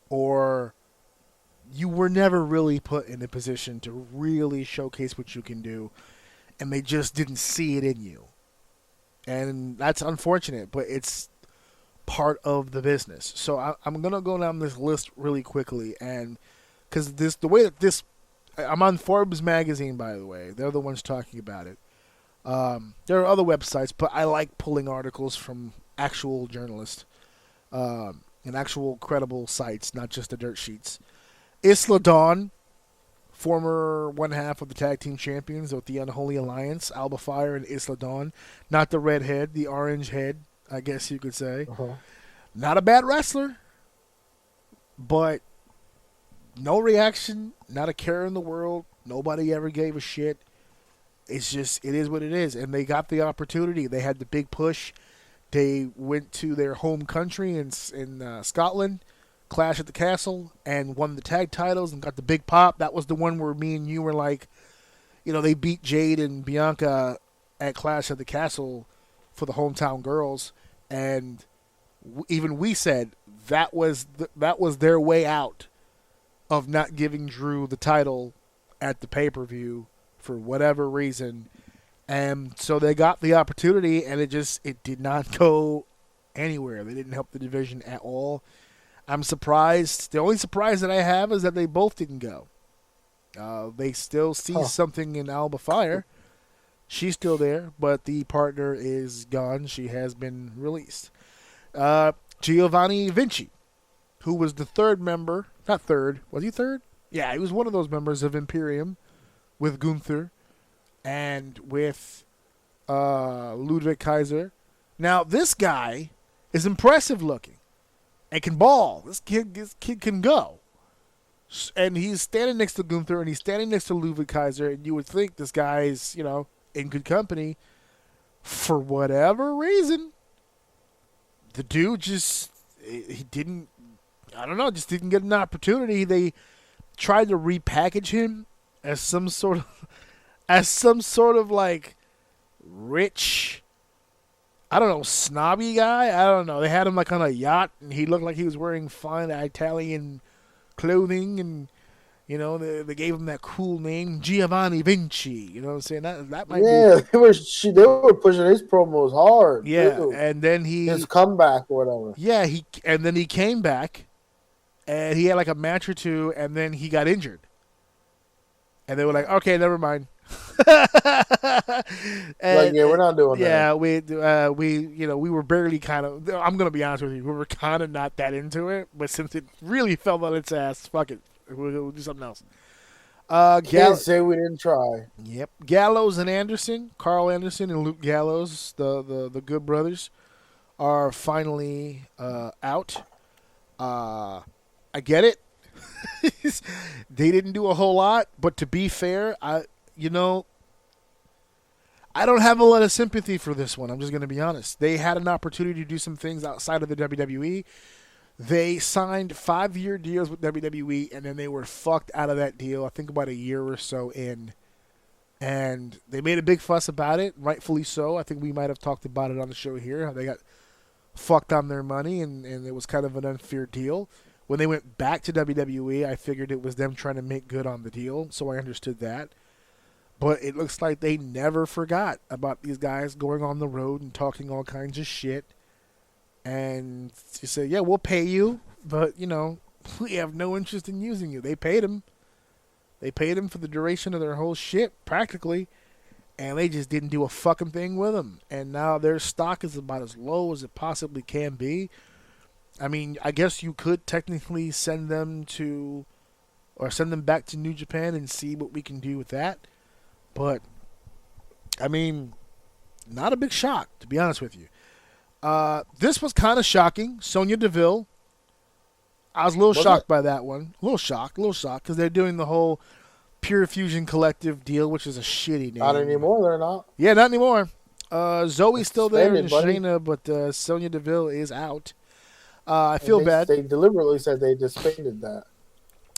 or you were never really put in a position to really showcase what you can do, and they just didn't see it in you. And that's unfortunate, but it's part of the business. So I'm gonna go down this list really quickly, and because I'm on Forbes magazine, by the way. They're the ones talking about it. There are other websites, but I like pulling articles from actual journalists and actual credible sites, not just the dirt sheets. Isla Dawn, former one half of the tag team champions with the Unholy Alliance, Alba Fire and Isla Dawn, not the red head, the orange head, I guess you could say. Not a bad wrestler, but no reaction, not a care in the world. Nobody ever gave a shit. It's just, it is what it is. And they got the opportunity. They had the big push. They went to their home country in Scotland, Clash at the Castle, and won the tag titles and got the big pop. That was the one where me and you were like, they beat Jade and Bianca at Clash at the Castle for the hometown girls. And even we said that was their way out of not giving Drew the title at the pay-per-view for whatever reason. And so they got the opportunity, and it did not go anywhere. They didn't help the division at all. I'm surprised. The only surprise that I have is that they both didn't go. They still see something in Alba Fire. She's still there, but the partner is gone. She has been released. Giovanni Vinci, who was the third member. Not third. Was he third? Yeah, he was one of those members of Imperium with Gunther and with Ludwig Kaiser. Now, this guy is impressive looking and can ball. This kid can go. And he's standing next to Gunther and he's standing next to Ludwig Kaiser, and you would think this guy's, in good company. For whatever reason, the dude just didn't get an opportunity. They tried to repackage him as some sort of like rich, snobby guy. I don't know. They had him like on a yacht, and he looked like he was wearing fine Italian clothing, and they gave him that cool name, Giovanni Vinci. You know what I'm saying? That might be. Yeah, they were pushing his promos hard. Yeah, too. and then his comeback or whatever. Yeah, then he came back, and he had like a match or two, and then he got injured, and they were like, "Okay, never mind." We're not doing that. Yeah, we were barely kind of. I'm gonna be honest with you, we were kind of not that into it, but since it really fell on its ass, fuck it. We'll do something else. Can't say we didn't try. Yep. Gallows and Anderson, Carl Anderson and Luke Gallows, the Good Brothers, are finally out. I get it. They didn't do a whole lot, but to be fair, I don't have a lot of sympathy for this one. I'm just going to be honest. They had an opportunity to do some things outside of the WWE. They signed 5-year deals with WWE, and then they were fucked out of that deal, I think about a year or so in. And they made a big fuss about it, rightfully so. I think we might have talked about it on the show here, how they got fucked on their money, and it was kind of an unfair deal. When they went back to WWE, I figured it was them trying to make good on the deal, so I understood that. But it looks like they never forgot about these guys going on the road and talking all kinds of shit. And you say, yeah, we'll pay you, but, we have no interest in using you. They paid him. They paid him for the duration of their whole shit, practically. and they just didn't do a fucking thing with him. And now their stock is about as low as it possibly can be. I mean, I guess you could technically send them back to New Japan and see what we can do with that. But, I mean, not a big shock, to be honest with you. This was kind of shocking. Sonya Deville. I was a little shocked by that one. A little shocked, because they're doing the whole Pure Fusion Collective deal, which is a shitty name. Not anymore, they're not. Yeah, not anymore. Zoe's still there and buddy. Shayna, but Sonya Deville is out. I feel bad. They deliberately said they disbanded that.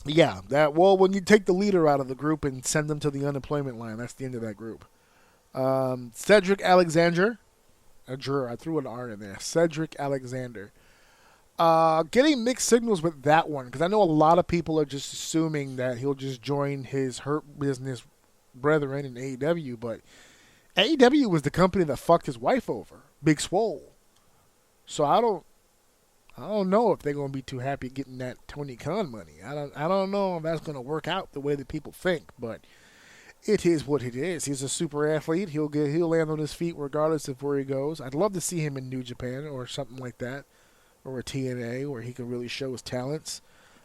Yeah, when you take the leader out of the group and send them to the unemployment line, that's the end of that group. Cedric Alexander. I threw an R in there. Cedric Alexander. Getting mixed signals with that one, because I know a lot of people are just assuming that he'll just join his Hurt Business brethren in AEW, but AEW was the company that fucked his wife over, Big Swole. So I don't know if they're gonna be too happy getting that Tony Khan money. I don't know if that's gonna work out the way that people think, but it is what it is. He's a super athlete. He'll land on his feet regardless of where he goes. I'd love to see him in New Japan or something like that, or a TNA where he can really show his talents.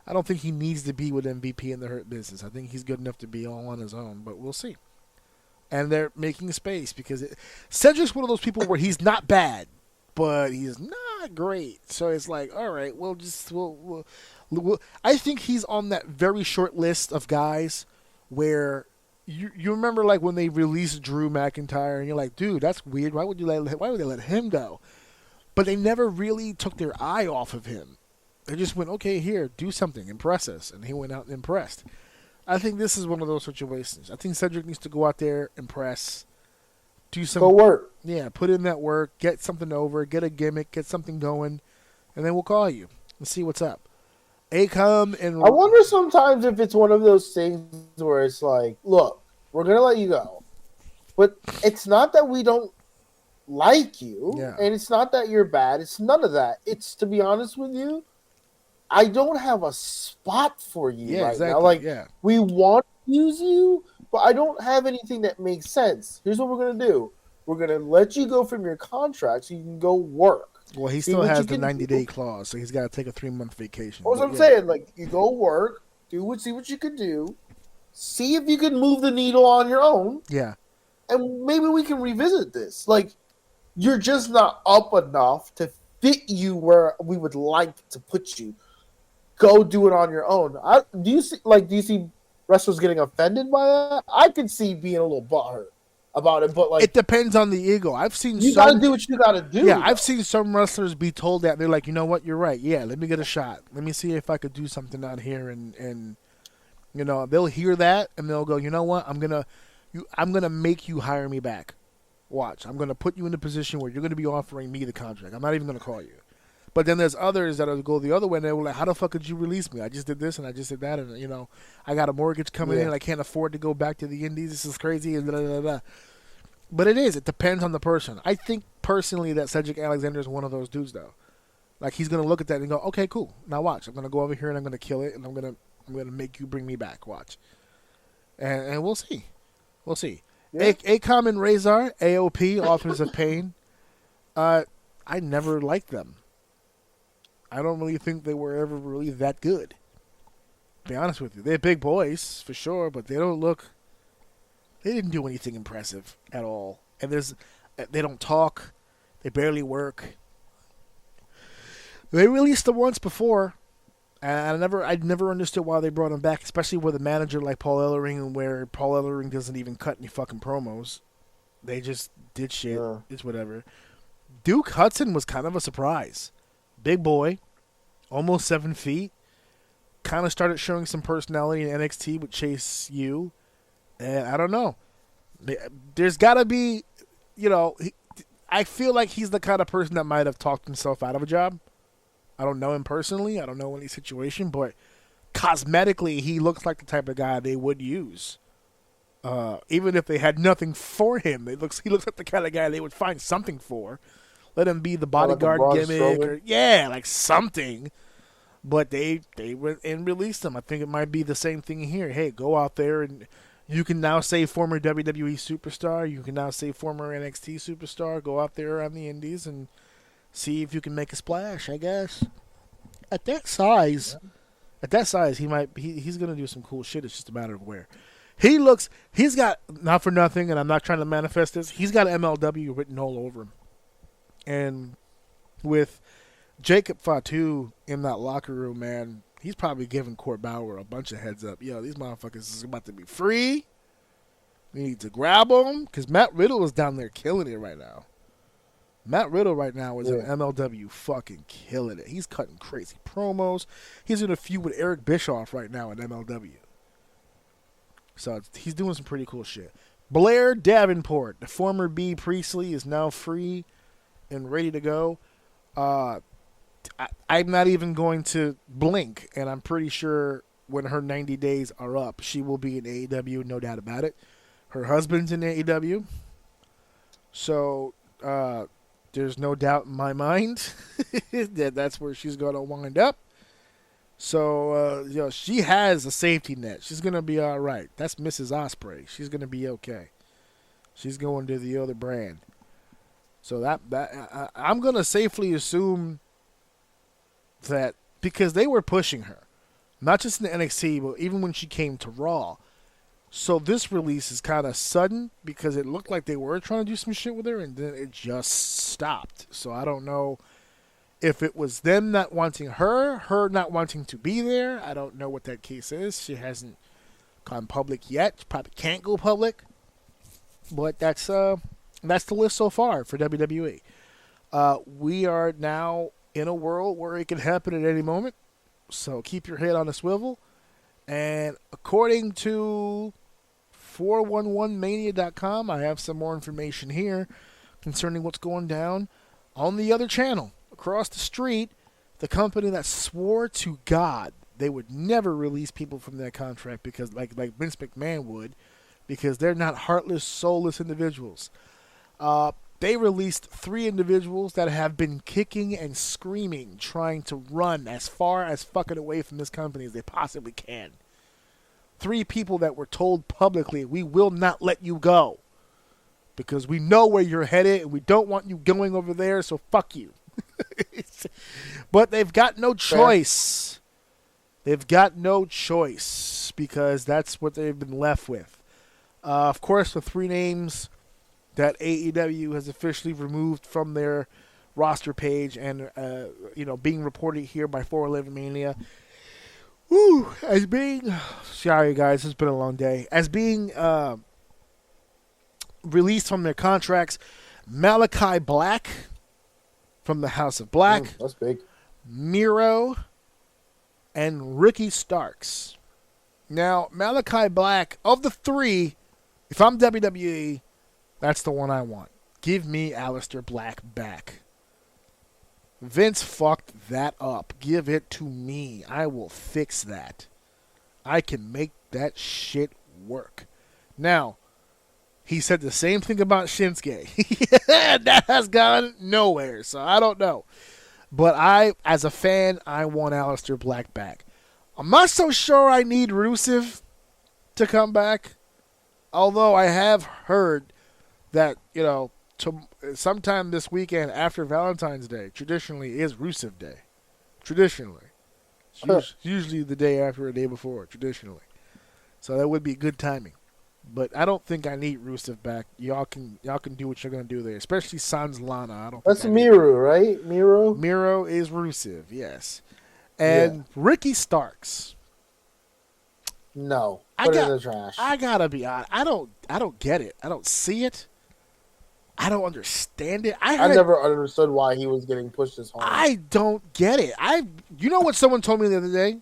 I don't think he needs to be with MVP in the Hurt Business. I think he's good enough to be all on his own, but we'll see. And they're making space because Cedric's one of those people where he's not bad, but he's not great. So it's like, all right, we'll I think he's on that very short list of guys where you remember like when they released Drew McIntyre and you're like, dude, that's weird. Why would they let him go? But they never really took their eye off of him. They just went, okay, here, do something, impress us. And he went out and impressed. I think this is one of those situations. I think Cedric needs to go out there, impress, do some... Go work. Yeah, put in that work, get something over, get a gimmick, get something going, and then we'll call you and see what's up. Acom and... I wonder sometimes if it's one of those things where it's like, look, we're going to let you go. But it's not that we don't like you, and it's not that you're bad. It's none of that. It's, to be honest with you, I don't have a spot for you right now. Like, we want to use you, but I don't have anything that makes sense. Here's what we're going to do. We're going to let you go from your contract so you can go work. Well, he still has the 90-day clause, so he's got to take a 3-month vacation. That's what I'm saying. Like, you go work, see what you can do, see if you can move the needle on your own. Yeah. And maybe we can revisit this. Like, you're just not up enough to fit you where we would like to put you. Go do it on your own. Do you see wrestlers getting offended by that? I could see being a little butthurt about it, but like it depends on the ego. I've seen you got to do what you got to do. Yeah, I've seen some wrestlers be told that they're like, you know what, you're right. Yeah, let me get a shot. Let me see if I could do something out here, and you know they'll hear that and they'll go, you know what, I'm gonna make you hire me back. Watch, I'm gonna put you in a position where you're gonna be offering me the contract. I'm not even gonna call you. But then there's others that'll go the other way, and they're like, how the fuck could you release me? I just did this, and I just did that, and, you know, I got a mortgage coming in, and I can't afford to go back to the Indies. This is crazy, and blah, blah, blah. But it depends on the person. I think, personally, that Cedric Alexander is one of those dudes, though. Like, he's going to look at that and go, okay, cool. Now watch. I'm going to go over here, and I'm going to kill it, and I'm going to make you bring me back. Watch. And we'll see. We'll see. Yeah. Acom and Razor, AOP, Authors of Pain. I never liked them. I don't really think they were ever really that good. To be honest with you. They're big boys, for sure, but they didn't do anything impressive at all. And they don't talk. They barely work. They released them once before, and I never understood why they brought them back, especially with a manager like Paul Ellering, where Paul Ellering doesn't even cut any fucking promos. They just did shit. Yeah. It's whatever. Duke Hudson was kind of a surprise. Big boy, almost 7 feet. Kind of started showing some personality in NXT with Chase U. And I don't know. There's got to be, you know, I feel like he's the kind of person that might have talked himself out of a job. I don't know him personally. I don't know any situation. But cosmetically, he looks like the type of guy they would use. Even if they had nothing for him, he looks like the kind of guy they would find something for. Let him be the bodyguard gimmick, or like something. But they went and released him. I think it might be the same thing here. Hey, go out there and, You can now say former WWE superstar. You can now say former NXT superstar. Go out there on the indies and see if you can make a splash, I guess. At that size, he's going to do some cool shit. It's just a matter of where. He's got, not for nothing, and I'm not trying to manifest this, he's got MLW written all over him. And with Jacob Fatu in that locker room, man, he's probably giving Court Bauer a bunch of heads up. Yo, these motherfuckers is about to be free. We need to grab them, because Matt Riddle is down there killing it right now. Matt Riddle right now is in MLW fucking killing it. He's cutting crazy promos. He's in a feud with Eric Bischoff right now in MLW. So he's doing some pretty cool shit. Blair Davenport, the former B. Priestley, is now free and ready to go. I'm not even going to blink, and I'm pretty sure when her 90 days are up, she will be in AEW, no doubt about it. Her husband's in AEW. So there's no doubt in my mind that that's where she's going to wind up. So, she has a safety net. She's going to be all right. That's Mrs. Ospreay. She's going to be okay. She's going to the other brand. So I'm going to safely assume that because they were pushing her, not just in the NXT, but even when she came to Raw. So this release is kind of sudden because it looked like they were trying to do some shit with her, and then it just stopped. So I don't know if it was them not wanting her not wanting to be there. I don't know what that case is. She hasn't gone public yet. She probably can't go public. But that's the list so far for WWE. We are now in a world where it can happen at any moment. So keep your head on a swivel. And according to 411mania.com, I have some more information here concerning what's going down on the other channel. Across the street, the company that swore to God they would never release people from their contract because like Vince McMahon would, because they're not heartless, soulless individuals. They released 3 individuals that have been kicking and screaming, trying to run as far as fucking away from this company as they possibly can. 3 people that were told publicly, we will not let you go because we know where you're headed and we don't want you going over there, so fuck you. But they've got no choice. They've got no choice because that's what they've been left with. Of course, the 3 names that AEW has officially removed from their roster page and, being reported here by 411 Mania. Woo, as being, sorry guys, it's been a long day. As being released from their contracts, Malachi Black from the House of Black. That's big. Miro and Ricky Starks. Now, Malachi Black, of the 3, if I'm WWE, that's the one I want. Give me Aleister Black back. Vince fucked that up. Give it to me. I will fix that. I can make that shit work. Now, he said the same thing about Shinsuke. That has gone nowhere, so I don't know. But as a fan, I want Aleister Black back. I'm not so sure I need Rusev to come back. Although I have heard that, sometime this weekend after Valentine's Day, traditionally is Rusev Day. Traditionally. It's usually the day after or the day before, traditionally. So that would be good timing. But I don't think I need Rusev back. Y'all can do what you're going to do there, especially Sans Lana. That's Miro, right? Miro is Rusev, yes. And Ricky Starks. No. Put it in the trash. I gotta be honest. I don't get it. I don't see it. I don't understand it. I never understood why he was getting pushed this hard. I don't get it. You know what someone told me the other day?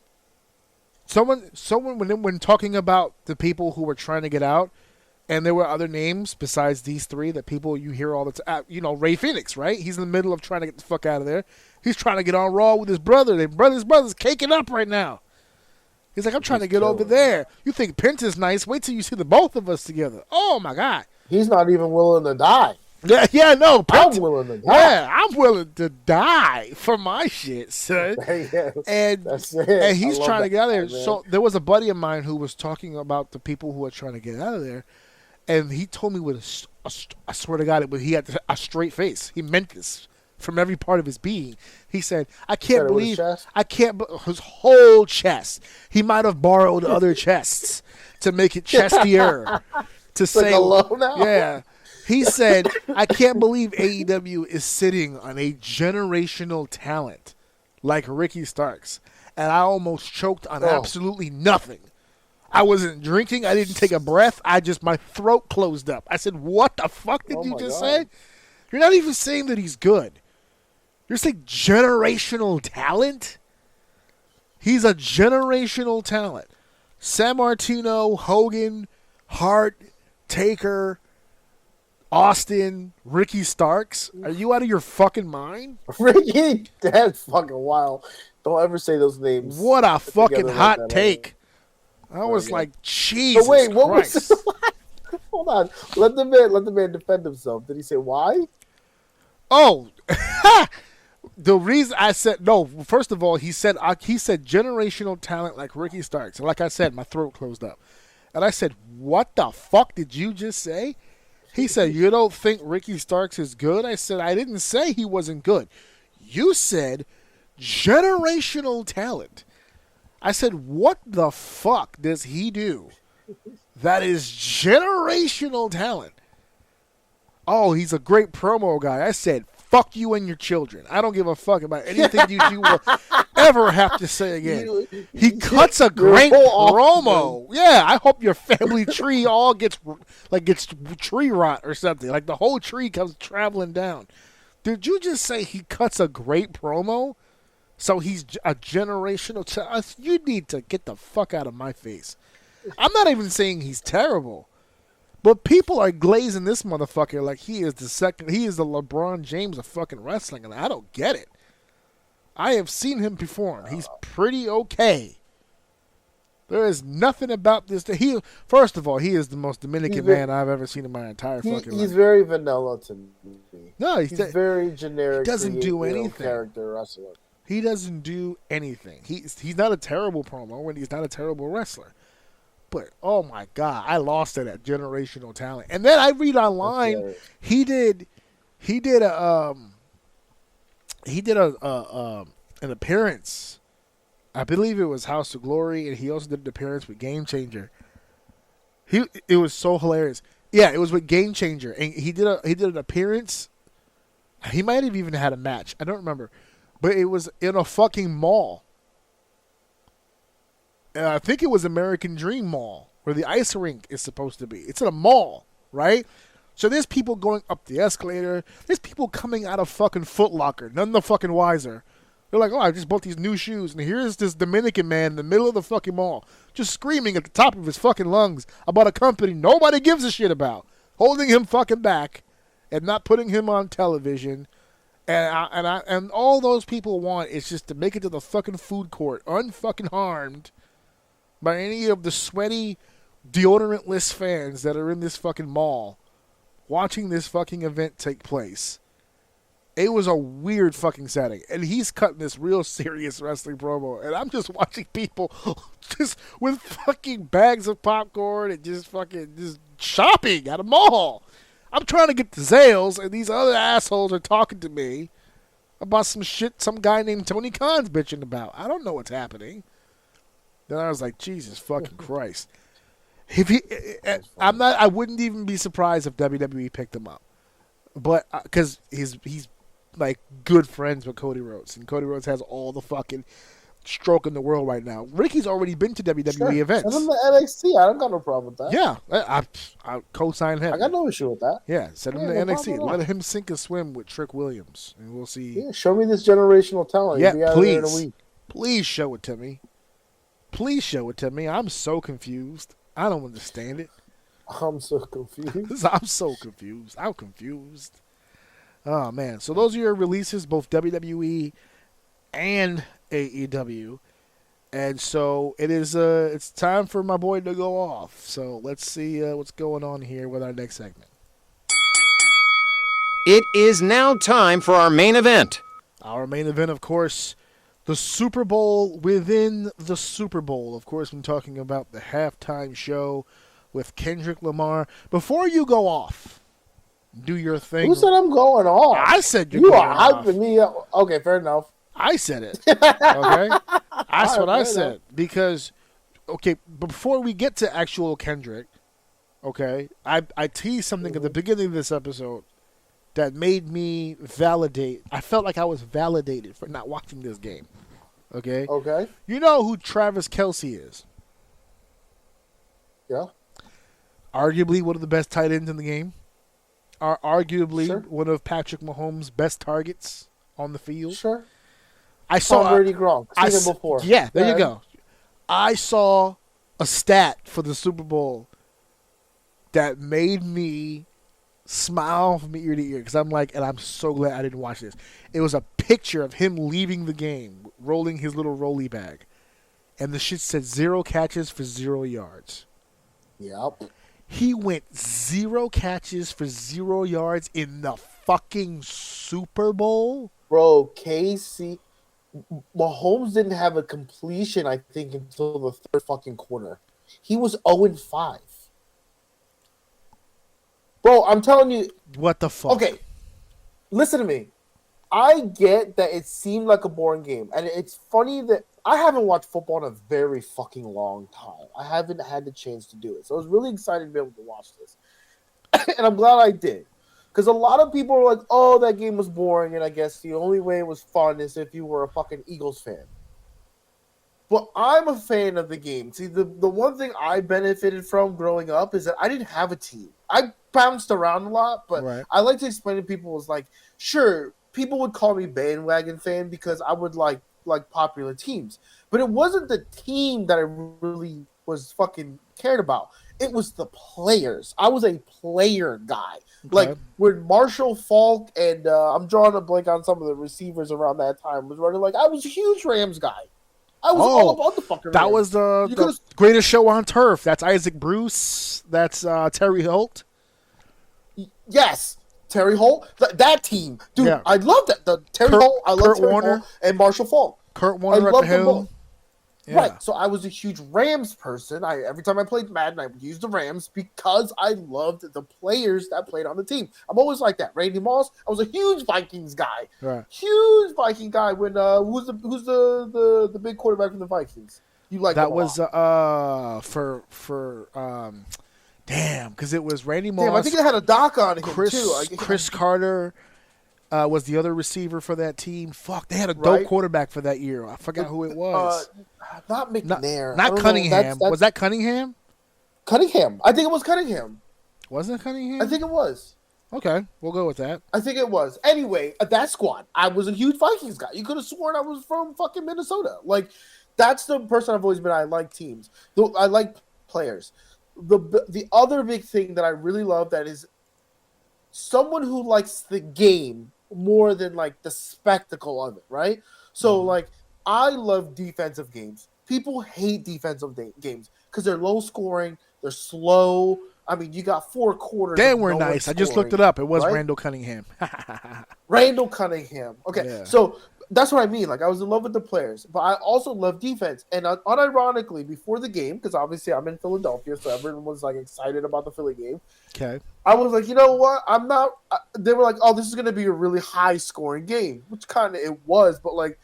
Someone when talking about the people who were trying to get out, and there were other names besides these 3 that people you hear all the time. Ray Phoenix, right? He's in the middle of trying to get the fuck out of there. He's trying to get on Raw with his brother. His brother's caking up right now. He's like, I'm trying to get over there. You think Penta's nice? Wait till you see the both of us together. Oh, my God. He's not even willing to die. Yeah, no. I'm willing to die. Yeah, I'm willing to die for my shit, son. Yeah, And that's it. and he's I love trying to get out of there. that, man. So there was a buddy of mine who was talking about the people who are trying to get out of there, and he told me with I swear to God, he had a straight face. He meant this from every part of his being. He said, "I can't Said it with believe his chest? I can't his whole chest. He might have borrowed other chests to make it chestier to say like a low now? yeah." He said, I can't believe AEW is sitting on a generational talent like Ricky Starks. And I almost choked on absolutely nothing. I wasn't drinking. I didn't take a breath. My throat closed up. I said, what the fuck did you just say? You're not even saying that he's good. You're saying generational talent? He's a generational talent. San Martino, Hogan, Hart, Taker, Austin, Ricky Starks. Are you out of your fucking mind? Ricky, that's fucking wild. Don't ever say those names. What a fucking hot like that, take. I was like, Jesus But wait, what Christ. was Hold on. Let the man defend himself. Did he say why? Oh, the reason I said no. First of all, he said generational talent like Ricky Starks. And like I said, my throat closed up, and I said, "What the fuck did you just say?" He said, "You don't think Ricky Starks is good?" I said, "I didn't say he wasn't good. You said generational talent." I said, "What the fuck does he do that is generational talent?" Oh, he's a great promo guy. I said, "Fuck you and your children. I don't give a fuck about anything you will ever have to say again." He cuts a great promo. Yeah, I hope your family tree all gets tree rot or something. Like the whole tree comes traveling down. Did you just say he cuts a great promo? So he's a generational you need to get the fuck out of my face. I'm not even saying he's terrible. But people are glazing this motherfucker like he is the LeBron James of fucking wrestling, and I don't get it. I have seen him perform. He's pretty okay. There is nothing about this. First of all, he is the most Dominican man I've ever seen in my entire fucking life. He's very vanilla to me. No, he's very generic. He doesn't do anything. Character wrestler. He doesn't do anything. He's not a terrible promo, and he's not a terrible wrestler. But oh my God, I lost it at generational talent. And then I read online he did an appearance. I believe it was House of Glory, and he also did an appearance with Game Changer. It was so hilarious. Yeah, it was with Game Changer, and he did an appearance. He might have even had a match. I don't remember, but it was in a fucking mall. I think it was American Dream Mall, where the ice rink is supposed to be. It's in a mall, right? So there's people going up the escalator. There's people coming out of fucking Foot Locker, none the fucking wiser. They're like, oh, I just bought these new shoes, and here's this Dominican man in the middle of the fucking mall, just screaming at the top of his fucking lungs about a company nobody gives a shit about, holding him fucking back and not putting him on television. And all those people want is just to make it to the fucking food court, unfucking harmed by any of the sweaty, deodorantless fans that are in this fucking mall watching this fucking event take place. It was a weird fucking setting. And he's cutting this real serious wrestling promo. And I'm just watching people just with fucking bags of popcorn and just shopping at a mall. I'm trying to get the sales, and these other assholes are talking to me about some shit some guy named Tony Khan's bitching about. I don't know what's happening. Then I was like, Jesus fucking Christ. I wouldn't even be surprised if WWE picked him up. But because he's like good friends with Cody Rhodes, and Cody Rhodes has all the fucking stroke in the world right now. Ricky's already been to WWE events. Send him to NXT. I don't got no problem with that. Yeah, I co-sign him. I got no issue with that. Yeah, send him to NXT. Let him sink or swim with Trick Williams, and we'll see. Yeah, show me this generational talent. Yeah, please. Please show it to me. Please show it to me. I'm so confused. I don't understand it. I'm so confused. I'm confused. Oh, man. So those are your releases, both WWE and AEW. And so it's time for my boy to go off. So let's see what's going on here with our next segment. It is now time for our main event. Our main event, of course, the Super Bowl within the Super Bowl. Of course, I'm talking about the halftime show with Kendrick Lamar. Before you go off, do your thing. Who said I'm going off? I said you are off. hyping me up. Okay, fair enough. I said it. Okay? That's what I said. enough. Because, okay, before we get to actual Kendrick, okay, I teased something at the beginning of this episode that made me validate. I felt like I was validated for not watching this game. Okay? Okay. You know who Travis Kelce is? Yeah. Arguably one of the best tight ends in the game. Arguably Sure. one of Patrick Mahomes' best targets on the field. Sure. I saw Tom Brady Gronk. I Seen it before. Yeah, there you ahead. go. I saw a stat for the Super Bowl that made me smile from ear to ear because I'm like, and I'm so glad I didn't watch this. It was a picture of him leaving the game, rolling his little rolly bag, and the shit said 0 catches for 0 yards. Yep. He went 0 catches for 0 yards in the fucking Super Bowl. Bro, KC Mahomes didn't have a completion, I think, until the third fucking quarter. He was 0-5. Bro, I'm telling you. What the fuck? Okay, listen to me. I get that it seemed like a boring game, and it's funny that I haven't watched football in a very fucking long time. I haven't had the chance to do it, so I was really excited to be able to watch this, and I'm glad I did, because a lot of people were like, "Oh, that game was boring," and I guess the only way it was fun is if you were a fucking Eagles fan. But I'm a fan of the game. See, the one thing I benefited from growing up is that I didn't have a team. I bounced around a lot, but Right. I like to explain to people was like, sure, people would call me bandwagon fan because I would like popular teams. But it wasn't the team that I really was fucking cared about. It was the players. I was a player guy. Like when Marshall Falk and I'm drawing a blank on some of the receivers around that time was running, like I was a huge Rams guy. I was all about the fucking Rams. That was the greatest show on turf. That's Isaac Bruce. That's Terry Holt. Yes, Terry Holt. That team, dude. Yeah. I love that. The Terry Holt. I love Kurt Terry Warner. Holt and Marshall Falk. Kurt Warner at the helm. Yeah. Right. So I was a huge Rams person. Every time I played Madden, I would use the Rams because I loved the players that played on the team. I'm always like that. Randy Moss. I was a huge Vikings guy. Right. Huge Viking guy. When who's the big quarterback from the Vikings? You like that was damn, because it was Randy Moss. Damn, I think it had a doc on him too. Chris Carter was the other receiver for that team. Fuck, they had a dope quarterback for that year. I forgot who it was. Not McNair. Not Cunningham. Was that Cunningham? Cunningham. I think it was Cunningham. Wasn't it Cunningham? I think it was. Okay, we'll go with that. I think it was. Anyway, that squad. I was a huge Vikings guy. You could have sworn I was from fucking Minnesota. Like, that's the person I've always been. I like teams. I like players. The other big thing that I really love that is someone who likes the game more than like the spectacle of it, right? So like I love defensive games. People hate defensive games because they're low scoring, they're slow. I mean, you got 4 quarters. They were nice. I just looked it up. It was right? Randall Cunningham. Randall Cunningham. Okay, Yeah. so that's what I mean. Like, I was in love with the players, but I also love defense. And unironically, before the game, because obviously I'm in Philadelphia, so everyone was like excited about the Philly game. Okay. I was like, you know what? I'm not. They were like, oh, this is going to be a really high scoring game, which kind of it was, but like,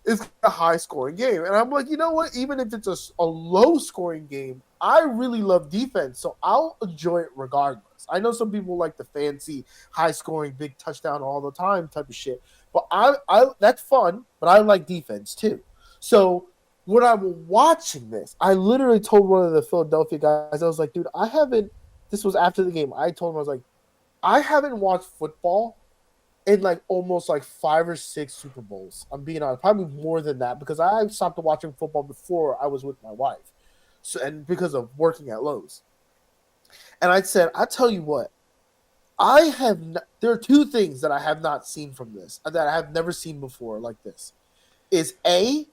it's a high scoring game. And I'm like, you know what? Even if it's a low scoring game, I really love defense, so I'll enjoy it regardless. I know some people like the fancy, high scoring, big touchdown all the time type of shit. But I that's fun, but I like defense too. So when I'm watching this, I literally told one of the Philadelphia guys, I was like, dude, this was after the game. I told him, I was like, I haven't watched football in like almost like 5 or 6 Super Bowls. I'm being honest, probably more than that because I stopped watching football before I was with my wife. So, and because of working at Lowe's. And I said, I tell you what, there are 2 things that I have not seen from this, that I have never seen before like this. Is a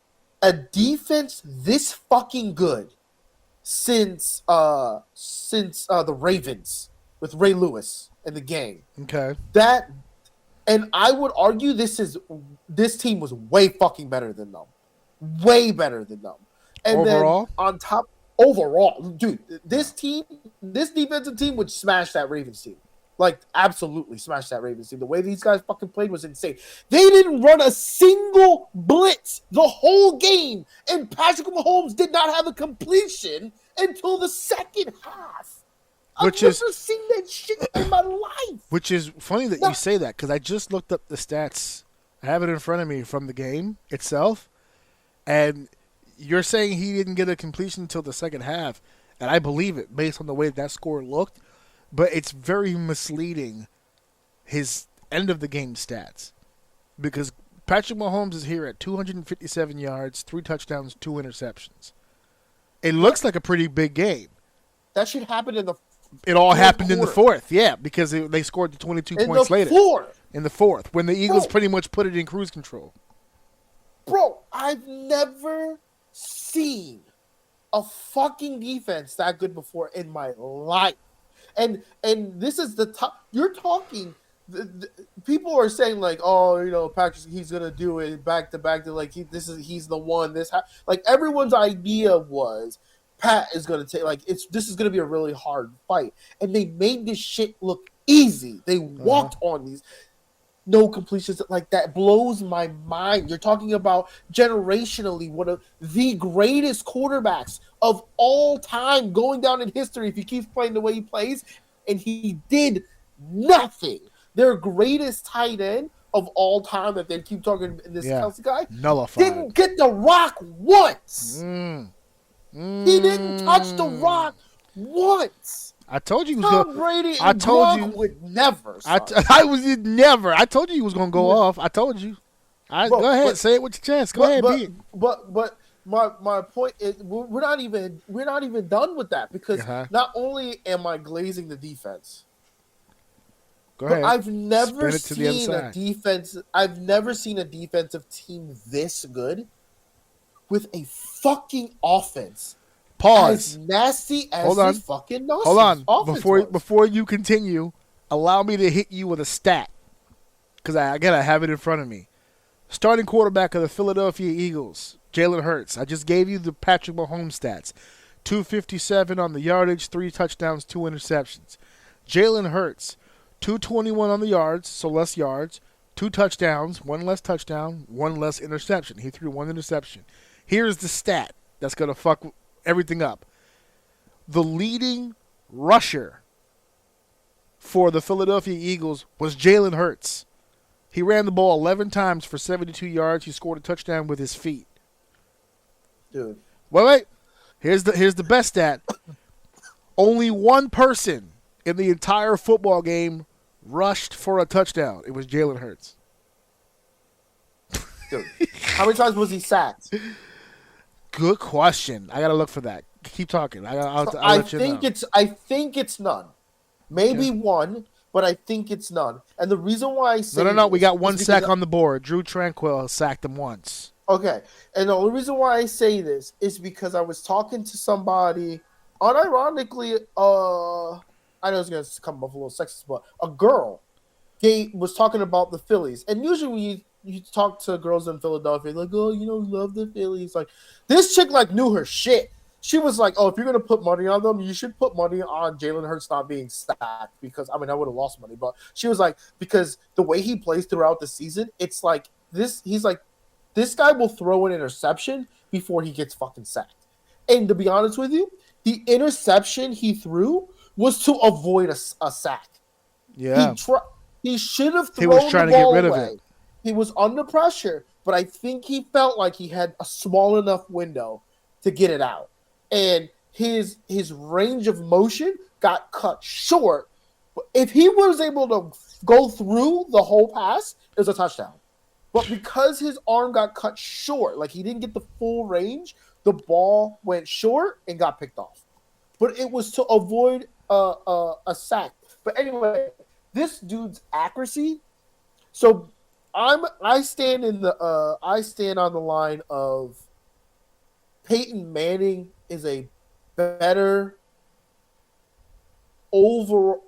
defense this fucking good since the Ravens with Ray Lewis and the gang. Okay. That And I would argue this team was way fucking better than them. Way better than them. And Overall? then on top, overall, dude, this defensive team would smash that Ravens team. Like, absolutely smash that Ravens team. The way these guys fucking played was insane. They didn't run a single blitz the whole game, and Patrick Mahomes did not have a completion until the second half. I've never seen that shit in my life. Which is funny that you say that, because I just looked up the stats. I have it in front of me from the game itself, and you're saying he didn't get a completion until the second half, and I believe it based on the way that score looked, but it's very misleading, his end of the game stats, because Patrick Mahomes is here at 257 yards, 3 touchdowns, 2 interceptions. It looks like a pretty big game. That should happen in the It all happened in the fourth, yeah, because they scored the 22 points later. In the fourth, when the Eagles pretty much put it in cruise control. Bro, I've never seen a fucking defense that good before in my life. And this is the top. You're talking. People are saying like, oh, you know, Patrick, he's gonna do it back to back. They're like, he's the one. Like everyone's idea was Pat is gonna take this is gonna be a really hard fight, and they made this shit look easy. They walked on these. No completions, like that blows my mind. You're talking about generationally one of the greatest quarterbacks of all time going down in history if he keeps playing the way he plays, and he did nothing. Their greatest tight end of all time, if they keep talking this Kelsey guy, nullified. Didn't get the rock once. He didn't touch the rock once. I told you he was Tom Brady and Gronk would never. I told you he was going to go off. I told you. Go ahead, say it with your chest. Go ahead, be it. But my point is we're not even done with that, because not only am I glazing the defense. Go ahead. I've never seen a defense. I've never seen a defensive team this good with a fucking offense. Pause. As nasty as Hold on. this fucking nonsense. Hold on. Before you continue, allow me to hit you with a stat, because I have it in front of me. Starting quarterback of the Philadelphia Eagles, Jalen Hurts. I just gave you the Patrick Mahomes stats. 257 on the yardage, 3 touchdowns, 2 interceptions. Jalen Hurts, 221 on the yards, so less yards, 2 touchdowns, 1 less touchdown, 1 less interception. He threw 1 interception. Here's the stat that's going to fuck everything up. The leading rusher for the Philadelphia Eagles was Jalen Hurts. He ran the ball 11 times for 72 yards. He scored a touchdown with his feet. Dude. Wait. Here's the best stat. Only one person in the entire football game rushed for a touchdown. It was Jalen Hurts. Dude. How many times was he sacked? Good question. I gotta look for that. Keep talking. I'll let you know. I think it's none. Maybe one, but I think it's none. And the reason why I say no. We got 1 sack on the board. Drew Tranquil sacked him once. Okay, and the only reason why I say this is because I was talking to somebody, unironically. I know it's gonna come off a little sexist, but a girl, was talking about the Phillies, and usually when you talk to girls in Philadelphia, like, oh, love the Phillies. Like, this chick, knew her shit. She was like, oh, if you're going to put money on them, you should put money on Jalen Hurts not being stacked, because, I would have lost money. But she was like, because the way he plays throughout the season, it's like this. He's like, this guy will throw an interception before he gets fucking sacked. And to be honest with you, the interception he threw was to avoid a sack. Yeah. He should have thrown He was trying the ball to get rid away. of it. He was under pressure, but I think he felt like he had a small enough window to get it out. And his range of motion got cut short. But if he was able to go through the whole pass, it was a touchdown. But because his arm got cut short, he didn't get the full range, the ball went short and got picked off. But it was to avoid a sack. But anyway, this dude's accuracy. So I stand on the line of Peyton Manning is a better overall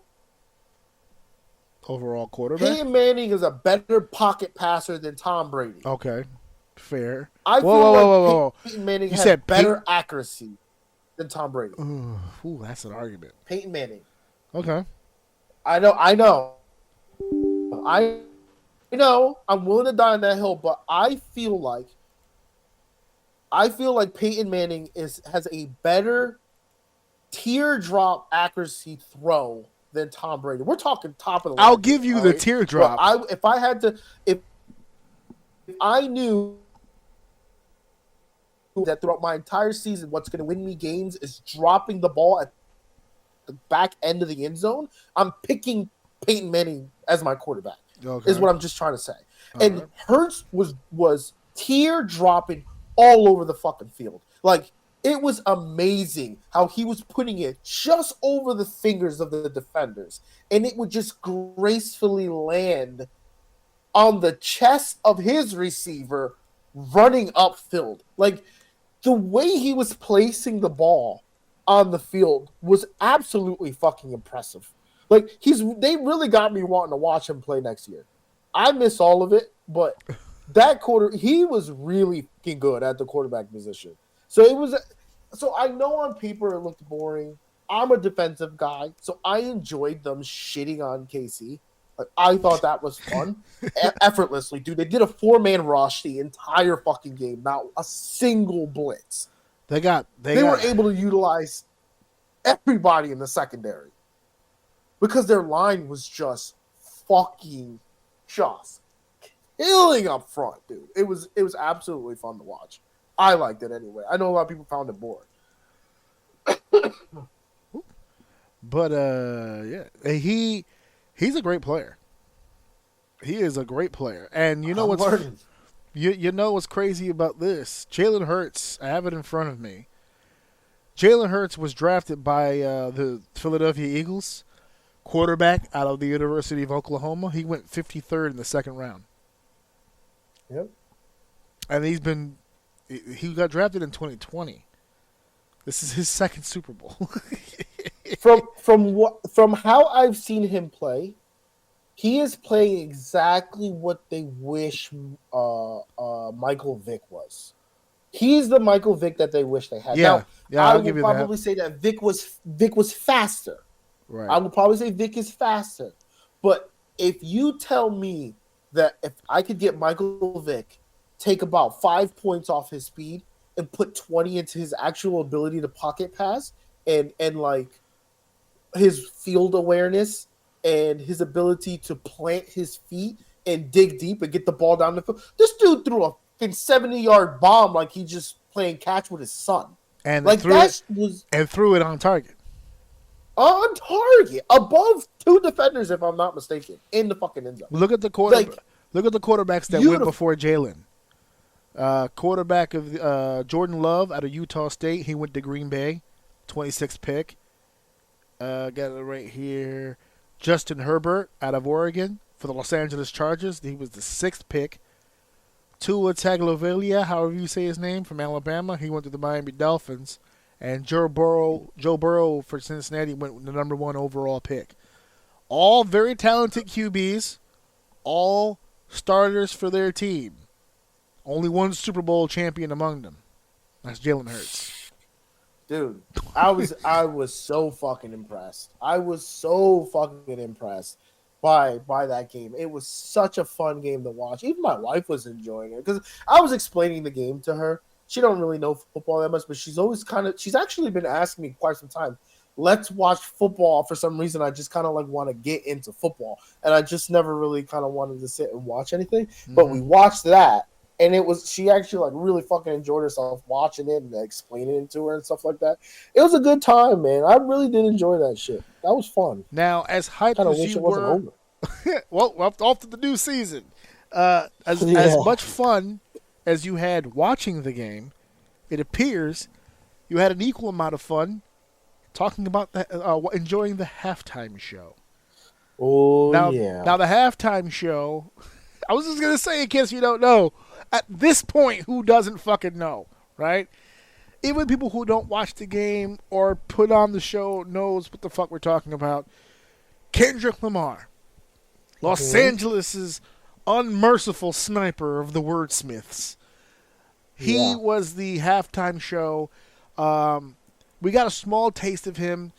overall quarterback. Peyton Manning is a better pocket passer than Tom Brady. Okay, fair. I feel like Peyton Manning has better accuracy than Tom Brady. Ooh, that's an argument. Peyton Manning. Okay. I know. I'm willing to die on that hill, but I feel like Peyton Manning has a better teardrop accuracy throw than Tom Brady. We're talking top of the line. I'll give you the teardrop. If I knew that throughout my entire season, what's going to win me games is dropping the ball at the back end of the end zone, I'm picking Peyton Manning as my quarterback. Okay. Is what I'm just trying to say. And right. Hurts was tear-dropping all over the fucking field. Like, it was amazing how he was putting it just over the fingers of the defenders, and it would just gracefully land on the chest of his receiver running upfield. Like, the way he was placing the ball on the field was absolutely fucking impressive. Like, they really got me wanting to watch him play next year. I miss all of it, but he was really fucking good at the quarterback position. So I know on paper it looked boring. I'm a defensive guy, so I enjoyed them shitting on KC. Like, I thought that was fun. Effortlessly, dude. They did a 4-man rush the entire fucking game, not a single blitz. They were able to utilize everybody in the secondary because their line was just fucking killing up front, dude. It was absolutely fun to watch. I liked it anyway. I know a lot of people found it boring. But yeah, he's a great player. He is a great player, and you know you know what's crazy about this? Jalen Hurts. I have it in front of me. Jalen Hurts was drafted by the Philadelphia Eagles, quarterback out of the University of Oklahoma. He went 53rd in the second round. Yep. And he got drafted in 2020. This is his second Super Bowl. From how I've seen him play, he is playing exactly what they wish Michael Vick was. He's the Michael Vick that they wish they had. Yeah, I would probably say that Vick was faster. Right. I would probably say Vick is faster. But if you tell me that if I could get Michael Vick, take about 5 points off his speed and put 20 into his actual ability to pocket pass and like his field awareness and his ability to plant his feet and dig deep and get the ball down the field. This dude threw a 70-yard bomb like he just playing catch with his son. And like threw it on target. On target, above 2 defenders, if I'm not mistaken, in the fucking end zone. Look at the quarterbacks that went before Jalen. Quarterback of Jordan Love out of Utah State. He went to Green Bay, 26th pick. Got it right here. Justin Herbert out of Oregon for the Los Angeles Chargers. He was the 6th pick. Tua Tagovailoa, however you say his name, from Alabama. He went to the Miami Dolphins. And Joe Burrow for Cincinnati went with the number 1 overall pick. All very talented QBs. All starters for their team. Only one Super Bowl champion among them. That's Jalen Hurts. Dude, I was so fucking impressed. I was so fucking impressed by that game. It was such a fun game to watch. Even my wife was enjoying it because I was explaining the game to her. She don't really know football that much, but she's actually been asking me quite some time, let's watch football. For some reason, I just kind of like want to get into football, and I just never really kind of wanted to sit and watch anything. Mm-hmm. But we watched that, and she actually like really fucking enjoyed herself watching it and explaining it to her and stuff like that. It was a good time, man. I really did enjoy that shit. That was fun. Now, as hyped as you were, well, off to the new season. As much fun as you had watching the game, it appears you had an equal amount of fun talking about enjoying the halftime show. Oh, now the halftime show, I was just going to say in case you don't know, at this point, who doesn't fucking know, right? Even people who don't watch the game or put on the show knows what the fuck we're talking about. Kendrick Lamar Los Angeles's unmerciful sniper of the wordsmiths. He was the halftime show. We got a small taste of him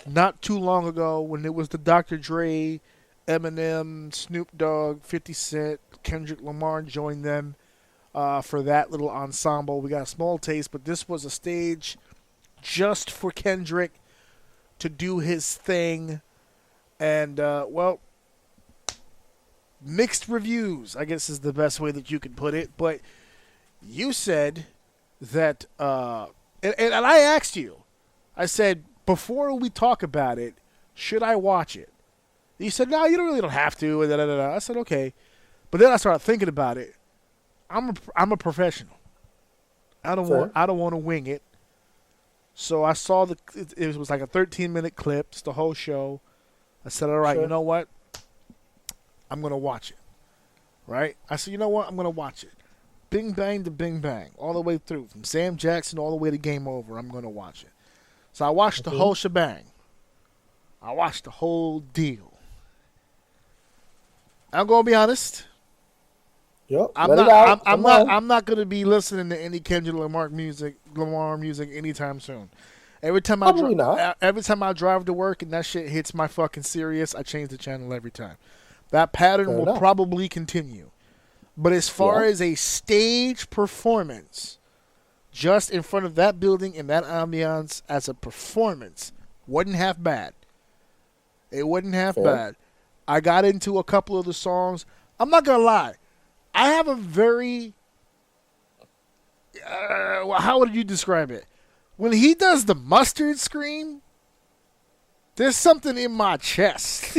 not too long ago when it was the Dr. Dre, Eminem, Snoop Dogg, 50 Cent, Kendrick Lamar joined them for that little ensemble. We got a small taste, but this was a stage just for Kendrick to do his thing. And, well, mixed reviews, I guess is the best way that you could put it. But you said that, and I asked you, I said, before we talk about it, should I watch it? You said, no, you don't have to. And I said, okay. But then I started thinking about it. I'm a professional. I don't want to wing it. So I saw it was like a 13-minute clip. It's the whole show. I said, all right, you know what? I'm going to watch it. Right? I said, you know what? I'm going to watch it. Bing bang to bing bang. All the way through. From Sam Jackson all the way to Game Over. I'm going to watch it. So I watched the whole shebang. I watched the whole deal. I'm going to be honest. Yep. I'm not going to be listening to any Kendrick Lamar music anytime soon. Every time I drive to work and that shit hits my fucking Sirius, I change the channel every time. That pattern will probably continue. But as far as a stage performance, just in front of that building and that ambiance as a performance, wasn't half bad. It wasn't half bad. I got into a couple of the songs. I'm not going to lie. I have a very, how would you describe it? When he does the mustard scream, there's something in my chest.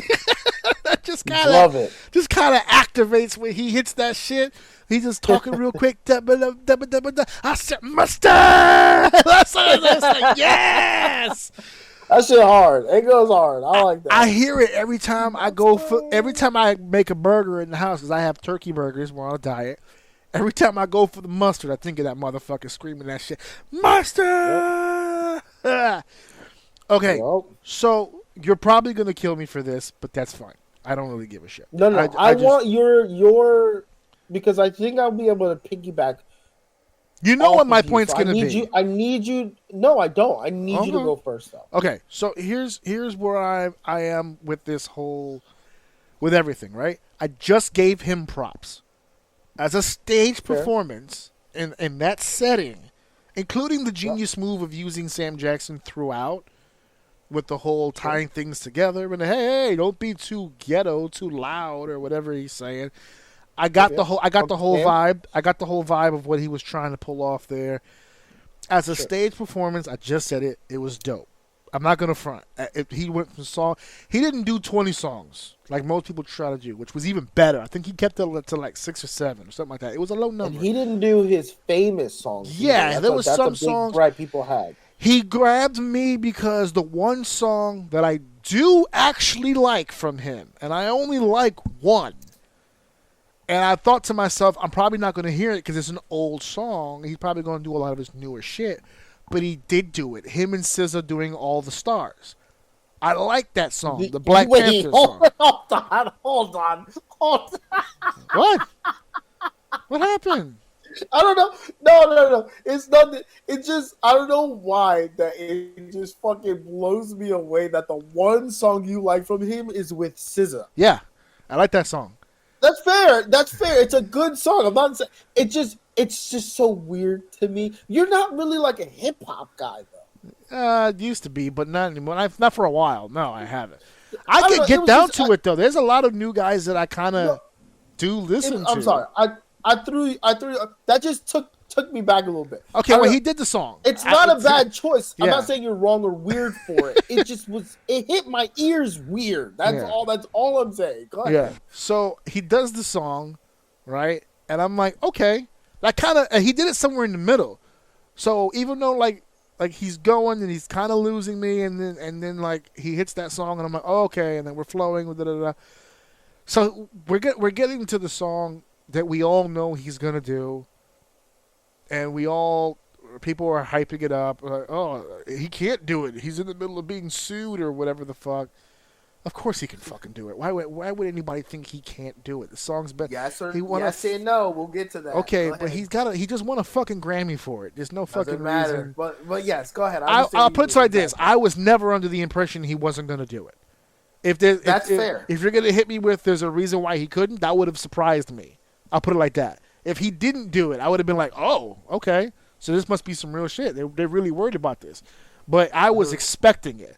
That just kind of activates when he hits that shit. He's just talking real quick. I said mustard. That's like, yes. That shit hard. It goes hard. I like that. I hear it every time every time I make a burger in the house because I have turkey burgers. We're on a diet. Every time I go for the mustard, I think of that motherfucker screaming that shit. Mustard! Yep. Okay, so you're probably going to kill me for this, but that's fine. I don't really give a shit. No. I want your because I think I'll be able to piggyback. You know what my point's going to be. I need you. No, I don't. I need you to go first, though. Okay, so here's where I am with this with everything, right? I just gave him props. As a stage performance in that setting, including the genius move of using Sam Jackson throughout with the whole tying things together and hey, don't be too ghetto, too loud or whatever he's saying. I got the whole vibe. I got the whole vibe of what he was trying to pull off there. As a stage performance, I just said it. It was dope. I'm not gonna front. He went from song. He didn't do 20 songs like most people try to do, which was even better. I think he kept it to like 6 or 7 or something like that. It was a low number. And he didn't do his famous songs. Yeah, there was some songs. Right, people had. He grabbed me because the one song that I do actually like from him, and I only like one. And I thought to myself, I'm probably not going to hear it because it's an old song. He's probably going to do a lot of his newer shit. But he did do it. Him and SZA doing All the Stars. I like that song, the Black Panther song. Hold on. What? What happened? I don't know. No. It's nothing. It just, I don't know why that it just fucking blows me away that the one song you like from him is with SZA. Yeah, I like that song. That's fair. It's a good song. I'm not saying it's just so weird to me. You're not really like a hip hop guy though. It used to be, but not anymore. Not for a while. No, I haven't. I can get down to it though. There's a lot of new guys that I kind of do listen to. I'm sorry. I threw that just took me back a little bit. Okay, well he did the song. It's not a bad choice. Yeah. I'm not saying you're wrong or weird for it. It just was. It hit my ears weird. That's all I'm saying. Go ahead. Yeah. So he does the song, right? And I'm like, okay. That kind of he did it somewhere in the middle. So even though like he's going and he's kind of losing me, and then like he hits that song, and I'm like, oh, okay, and then we're flowing with da. So we're getting to the song that we all know he's gonna do. And people are hyping it up. Like, oh, he can't do it. He's in the middle of being sued or whatever the fuck. Of course he can fucking do it. Why would anybody think he can't do it? The song's better. Yes or he won yes and no. We'll get to that. Okay, Go but ahead. he just won a fucking Grammy for it. There's no fucking Doesn't matter. reason. But yes, go ahead. I'll put it like this. I was never under the impression he wasn't going to do it. That's fair. If you're going to hit me with there's a reason why he couldn't, that would have surprised me. I'll put it like that. If he didn't do it, I would have been like, oh, okay. So this must be some real shit. They're really worried about this. But I was expecting it.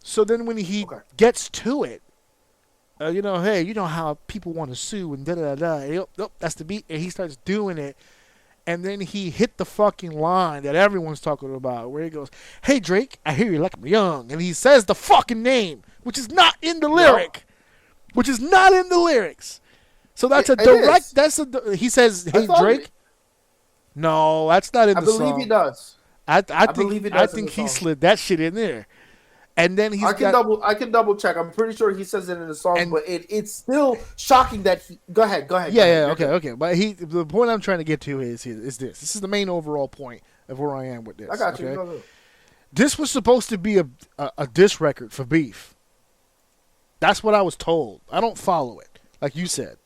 So then when he gets to it, hey, you know how people want to sue and da-da-da-da. Yep, that's the beat. And he starts doing it. And then he hit the fucking line that everyone's talking about where he goes, hey, Drake, I hear you like I'm young. And he says the fucking name, which is not in the lyric. Which is not in the lyrics. So that's a direct, he says, hey, Drake. No, that's not in the song. I believe he does. I think he slid that shit in there. And then I can double check. I'm pretty sure he says it in the song, but it's still shocking that he. Go ahead. Yeah, okay. But the point I'm trying to get to is this. This is the main overall point of where I am with this. I got you. Okay? This was supposed to be a diss record for Beef. That's what I was told. I don't follow it, like you said.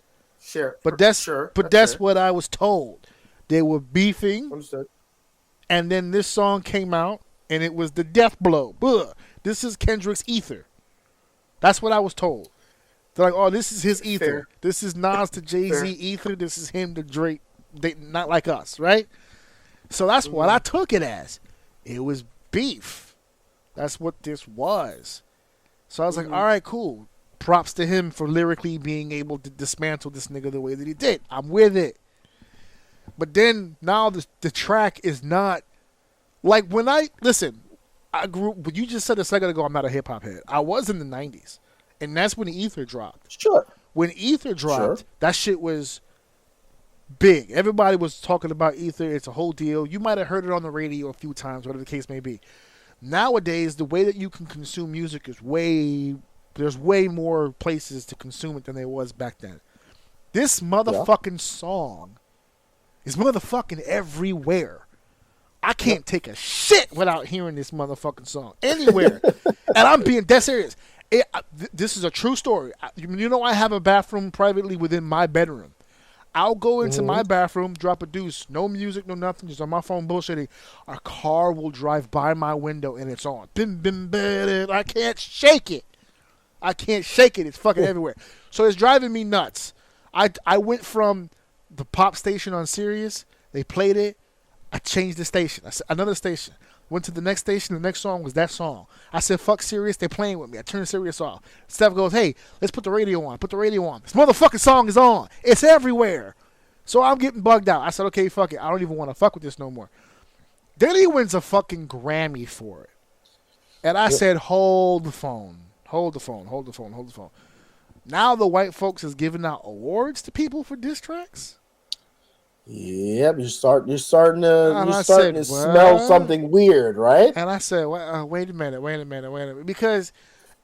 Sure. But that's what I was told. They were beefing. Understood. And then this song came out, and it was the death blow. Ugh. This is Kendrick's Ether. That's what I was told. They're like, oh, this is his Ether. Fair. This is Nas to Jay-Z Ether. This is him to Drake. They, not like us, right? So that's what I took it as. It was beef. That's what this was. So I was like, all right, cool. Props to him for lyrically being able to dismantle this nigga the way that he did. I'm with it. But then now the track is not like when I listen. I grew. But you just said a second ago, I'm not a hip hop head. I was in the '90s, and that's when Ether dropped. Sure. When Ether dropped, that shit was big. Everybody was talking about Ether. It's a whole deal. You might have heard it on the radio a few times, whatever the case may be. Nowadays, the way that you can consume music is there's way more places to consume it than there was back then. This motherfucking song is motherfucking everywhere. I can't take a shit without hearing this motherfucking song anywhere. And I'm being dead serious. This is a true story. You know I have a bathroom privately within my bedroom. I'll go into my bathroom, drop a deuce, no music, no nothing, just on my phone bullshitting. A car will drive by my window and it's on. Bim, bim, bim, I can't shake it. It's fucking everywhere. So it's driving me nuts. I went from the pop station on Sirius. They played it. I changed the station. Another station. Went to the next station. The next song was that song. I said, fuck Sirius. They're playing with me. I turned Sirius off. Steph goes, hey, let's put the radio on. Put the radio on. This motherfucking song is on. It's everywhere. So I'm getting bugged out. I said, okay, fuck it. I don't even want to fuck with this no more. Then he wins a fucking Grammy for it. And I said, hold the phone. Hold the phone. Hold the phone. Hold the phone. Now the white folks is giving out awards to people for diss tracks? Yep, you're starting to smell something weird, right? And I said, wait a minute, because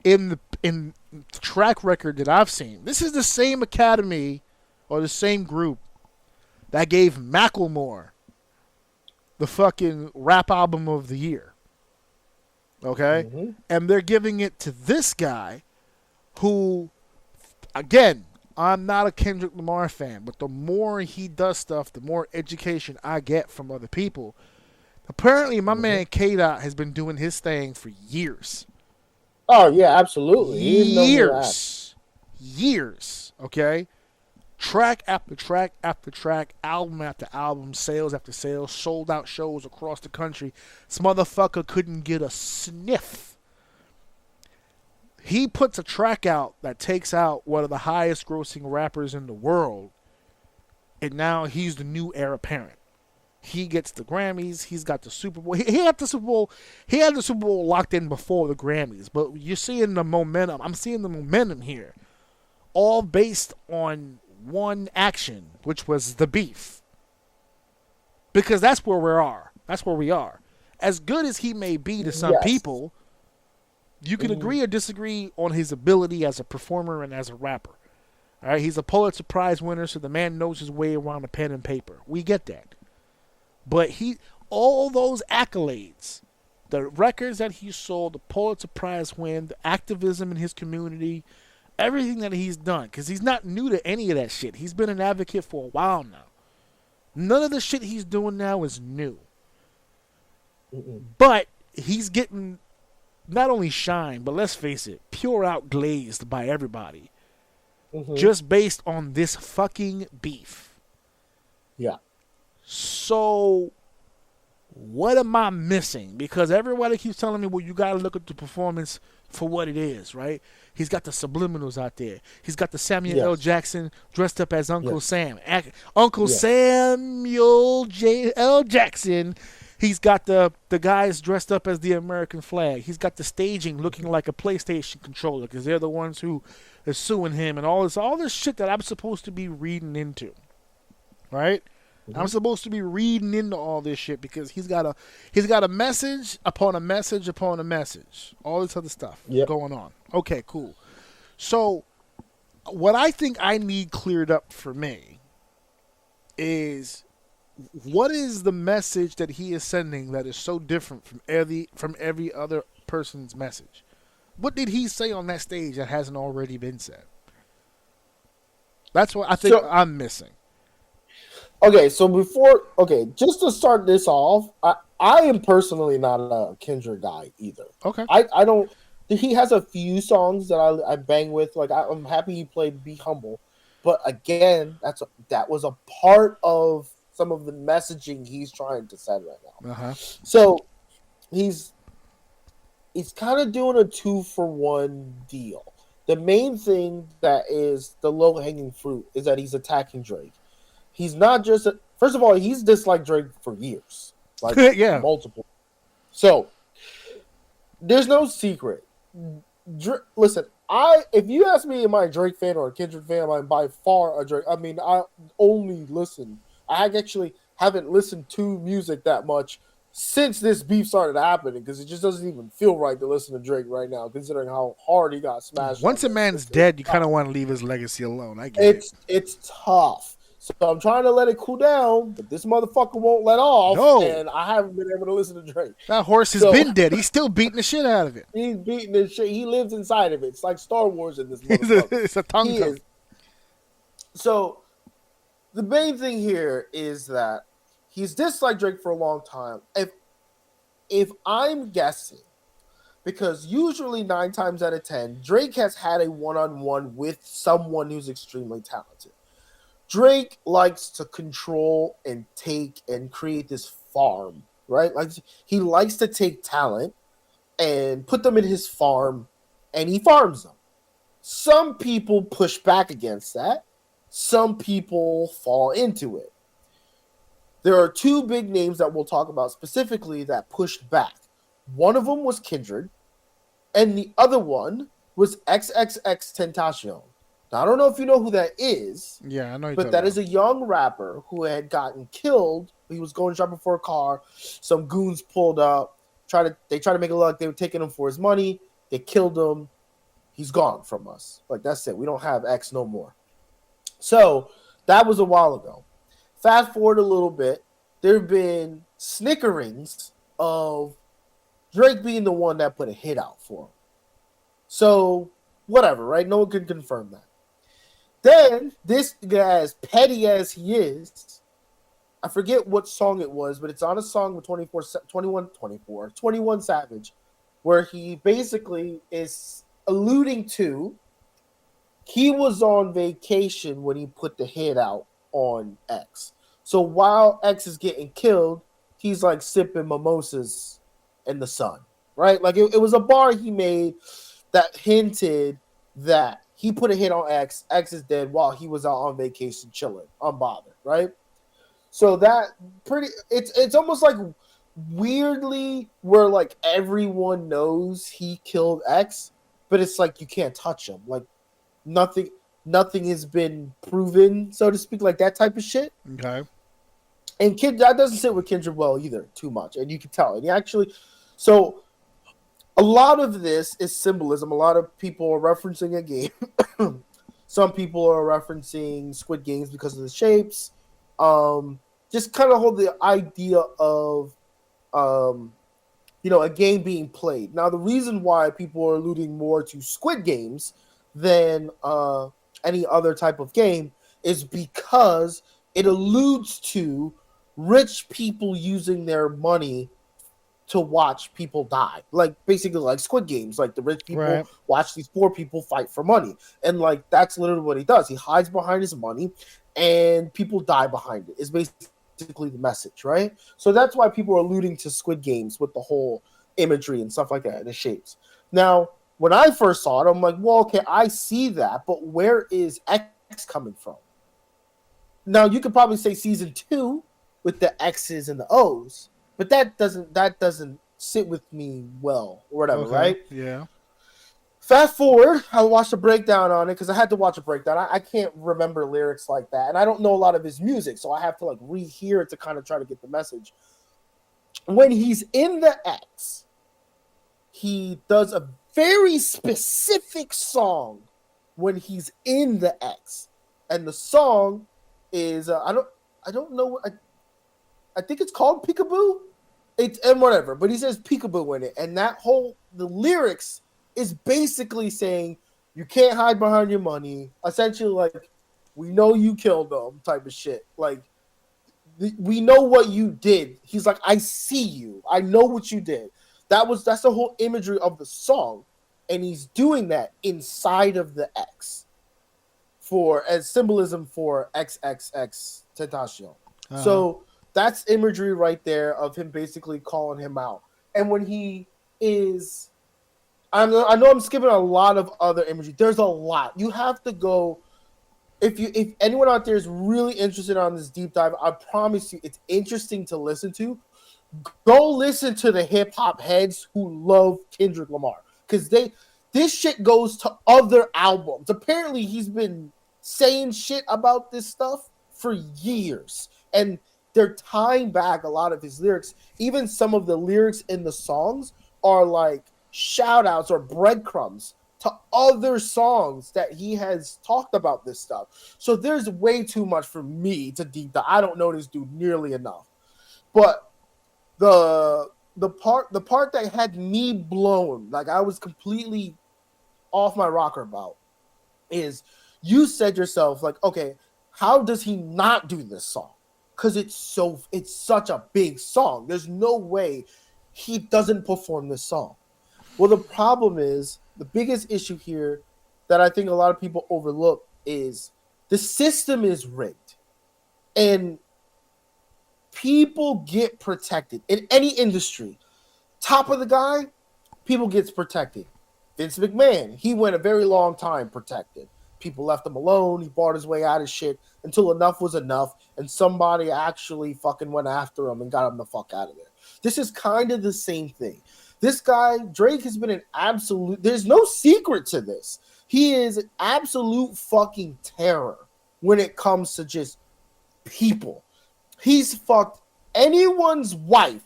in the track record that I've seen, this is the same academy or the same group that gave Macklemore the fucking rap album of the year. Okay, and they're giving it to this guy, who, again, I'm not a Kendrick Lamar fan, but the more he does stuff, the more education I get from other people. Apparently, my man K-Dot has been doing his thing for years. Oh, yeah, absolutely. Years, okay? Track after track after track, album after album, sales after sales, sold out shows across the country. This motherfucker couldn't get a sniff. He puts a track out that takes out one of the highest grossing rappers in the world, and now he's the new heir apparent. He gets the Grammys. He's got the Super Bowl. He had the Super Bowl. He had the Super Bowl locked in before the Grammys, but you're seeing the momentum. I'm seeing the momentum here, all based on one action, which was the beef. Because that's where we are. That's where we are. As good as he may be to some people, you can agree or disagree on his ability as a performer and as a rapper. All right, he's a Pulitzer Prize winner, so the man knows his way around a pen and paper. We get that. But all those accolades the records that he sold, the Pulitzer Prize win, the activism in his community, everything that he's done. Because he's not new to any of that shit. He's been an advocate for a while now. None of the shit he's doing now is new. But he's getting not only shine, but let's face it, pure out glazed by everybody. Just based on this fucking beef. Yeah. So, what am I missing? Because everybody keeps telling me, well, you got to look at the performance for what it is, right? He's got the subliminals out there. He's got the Samuel L. Jackson dressed up as Uncle Sam. Uncle Samuel L. Jackson. He's got the guys dressed up as the American flag. He's got the staging looking like a PlayStation controller because they're the ones who are suing him and all this shit that I'm supposed to be reading into, right? I'm supposed to be reading into all this shit because he's got a message upon a message upon a message, all this other stuff going on. Okay, cool. So, what I think I need cleared up for me is, what is the message that he is sending that is so different from every other person's message? What did he say on that stage that hasn't already been said? That's what I think I'm missing. Okay, so just to start this off, I am personally not a Kendrick guy either. Okay. I don't. He has a few songs that I bang with. Like I'm happy he played "Be Humble," but again, that was a part of some of the messaging he's trying to send right now. So he's kind of doing a 2-for-1 deal. The main thing that is the low hanging fruit is that he's attacking Drake. He's not just first of all, he's disliked Drake for years, like multiple. So there's no secret. Listen, if you ask me, am I a Drake fan or a Kendrick fan? I'm by far a Drake. I mean, I only listen. I actually haven't listened to music that much since this beef started happening because it just doesn't even feel right to listen to Drake right now, considering how hard he got smashed. Once a man's dead, you kind of want to leave his legacy alone. I get it. It's tough. So I'm trying to let it cool down, but this motherfucker won't let off, and I haven't been able to listen to Drake. That horse has been dead. He's still beating the shit out of it. He's beating the shit. He lives inside of it. It's like Star Wars in this motherfucker. It's a tongue. So the main thing here is that he's disliked Drake for a long time. If I'm guessing, because usually 9 times out of 10, Drake has had a one-on-one with someone who's extremely talented. Drake likes to control and take and create this farm, right? Like he likes to take talent and put them in his farm, and he farms them. Some people push back against that. Some people fall into it. There are 2 big names that we'll talk about specifically that pushed back. One of them was Kendrick, and the other one was XXXTentacion. Now, I don't know if you know who that is. Yeah, I know. But that is a young rapper who had gotten killed. He was going shopping for a car. Some goons pulled up. They tried to make it look like they were taking him for his money. They killed him. He's gone from us. Like, that's it. We don't have X no more. So that was a while ago. Fast forward a little bit. There have been snickerings of Drake being the one that put a hit out for him. So whatever, right? No one can confirm that. Then, this guy, as petty as he is, I forget what song it was, but it's on a song with 21 Savage, where he basically is alluding to he was on vacation when he put the hit out on X. So while X is getting killed, he's like sipping mimosas in the sun, right? Like it was a bar he made that hinted that he put a hit on X. X is dead while he was out on vacation chilling, unbothered, right? So that it's almost like weirdly where like everyone knows he killed X, but it's like you can't touch him. Like nothing has been proven, so to speak, like that type of shit. Okay. And that doesn't sit with Kendrick well either too much, and you can tell. And he actually, so a lot of this is symbolism. A lot of people are referencing a game. Some people are referencing Squid Games because of the shapes. Just kind of hold the idea of a game being played. Now, the reason why people are alluding more to Squid Games than any other type of game is because it alludes to rich people using their money to watch people die. Like, basically, like Squid Games. Like, the rich people watch these poor people fight for money. And, like, that's literally what he does. He hides behind his money, and people die behind it. It's basically the message, right? So that's why people are alluding to Squid Games with the whole imagery and stuff like that, and the shapes. Now, when I first saw it, I'm like, well, okay, I see that, but where is X coming from? Now, you could probably say season 2 with the X's and the O's, but that doesn't sit with me well, or whatever, right? Yeah. Fast forward, I watched a breakdown on it because I had to watch a breakdown. I can't remember lyrics like that, and I don't know a lot of his music, so I have to like rehear it to kind of try to get the message. When he's in the X, he does a very specific song when he's in the X, and the song is I don't know. I think it's called Peekaboo. And whatever, but he says Peekaboo in it, and the lyrics is basically saying you can't hide behind your money. Essentially, like, we know you killed them type of shit. Like, we know what you did. He's like, I see you. I know what you did. That's the whole imagery of the song, and he's doing that inside of the X as symbolism for XXX Tentacion. So that's imagery right there of him basically calling him out. And when he is, I know I'm skipping a lot of other imagery. There's a lot. You have to go. If anyone out there is really interested on this deep dive, I promise you it's interesting to listen to. Go listen to the hip hop heads who love Kendrick Lamar, because this shit goes to other albums. Apparently, he's been saying shit about this stuff for years, and they're tying back a lot of his lyrics. Even some of the lyrics in the songs are like shout outs or breadcrumbs to other songs that he has talked about this stuff. So there's way too much for me to deep dive. I don't know this dude nearly enough. But the part that had me blown, like I was completely off my rocker about, is you said yourself, like, okay, how does he not do this song? Because it's such a big song. There's no way he doesn't perform this song. Well, the problem is, the biggest issue here that I think a lot of people overlook is the system is rigged. And people get protected in any industry. Top of the guy, people gets protected. Vince McMahon, he went a very long time protected. People left him alone. He bought his way out of shit until enough was enough, and somebody actually fucking went after him and got him the fuck out of there. This is kind of the same thing. This guy, Drake, has been an absolute... There's no secret to this. He is an absolute fucking terror when it comes to just people. He's fucked anyone's wife.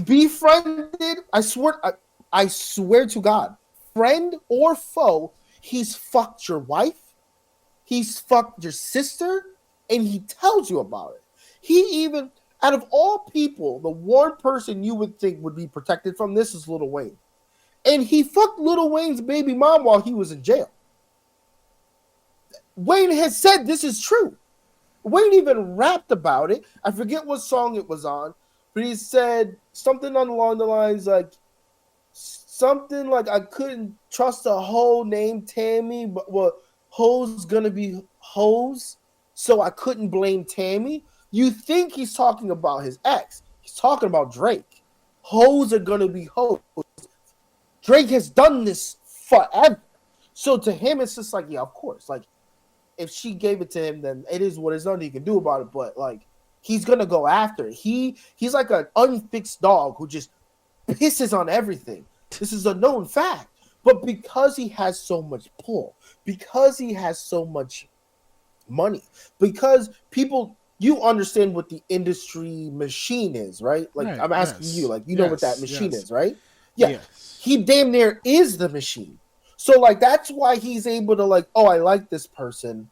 Befriended, I swear to God, friend or foe, he's fucked your wife, he's fucked your sister, and he tells you about it. He even, out of all people, the one person you would think would be protected from this is Lil Wayne. And he fucked Lil Wayne's baby mom while he was in jail. Wayne has said this is true. Wayne even rapped about it. I forget what song it was on, but he said something along the lines like, something like, I couldn't trust a hoe named Tammy, but hoes gonna be hoes, so I couldn't blame Tammy. You think he's talking about his ex. He's talking about Drake. Hoes are gonna be hoes. Drake has done this forever. So to him, it's just like, yeah, of course. Like, if she gave it to him, then it is what it's nothing he can do about it. But like, he's gonna go after it. He's like an unfixed dog who just pisses on everything. This is a known fact. But because he has so much pull, because he has so much money, because people, you understand what the industry machine is, right? Like, right, I'm asking you, like, you know what that machine is, right? Yeah. Yes. He damn near is the machine. So, like, that's why he's able to, like, oh, I like this person.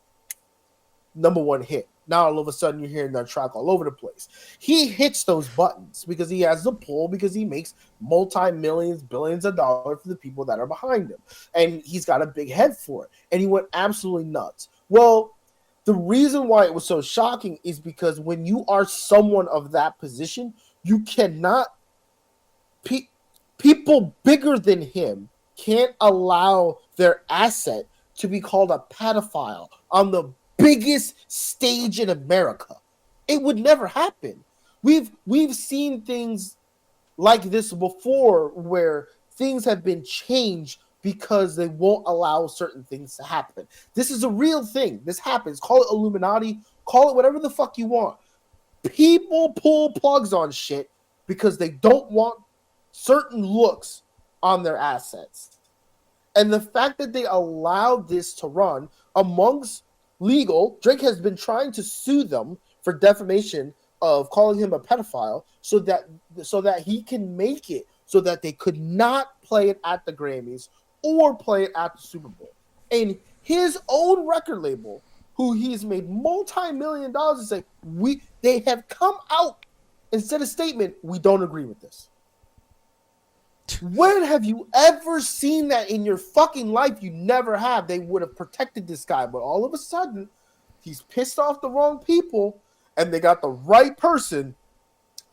Number one hit. Now all of a sudden you're hearing that track all over the place. He hits those buttons because he has the pull, because he makes multi-millions, billions of dollars for the people that are behind him. And he's got a big head for it. And he went absolutely nuts. Well, the reason why it was so shocking is because when you are someone of that position, you cannot... people bigger than him can't allow their asset to be called a pedophile on the biggest stage in America. It would never happen. We've seen things like this before where things have been changed because they won't allow certain things to happen. This is a real thing. This happens. Call it Illuminati. Call it whatever the fuck you want. People pull plugs on shit because they don't want certain looks on their assets. And the fact that they allowed this to run amongst legal, Drake has been trying to sue them for defamation of calling him a pedophile so that he can make it so that they could not play it at the Grammys or play it at the Super Bowl. And his own record label, who he's made multi-million dollars, say they have come out and said a statement, we don't agree with this. When have you ever seen that in your fucking life? You never have. They would have protected this guy, but all of a sudden, he's pissed off the wrong people, and they got the right person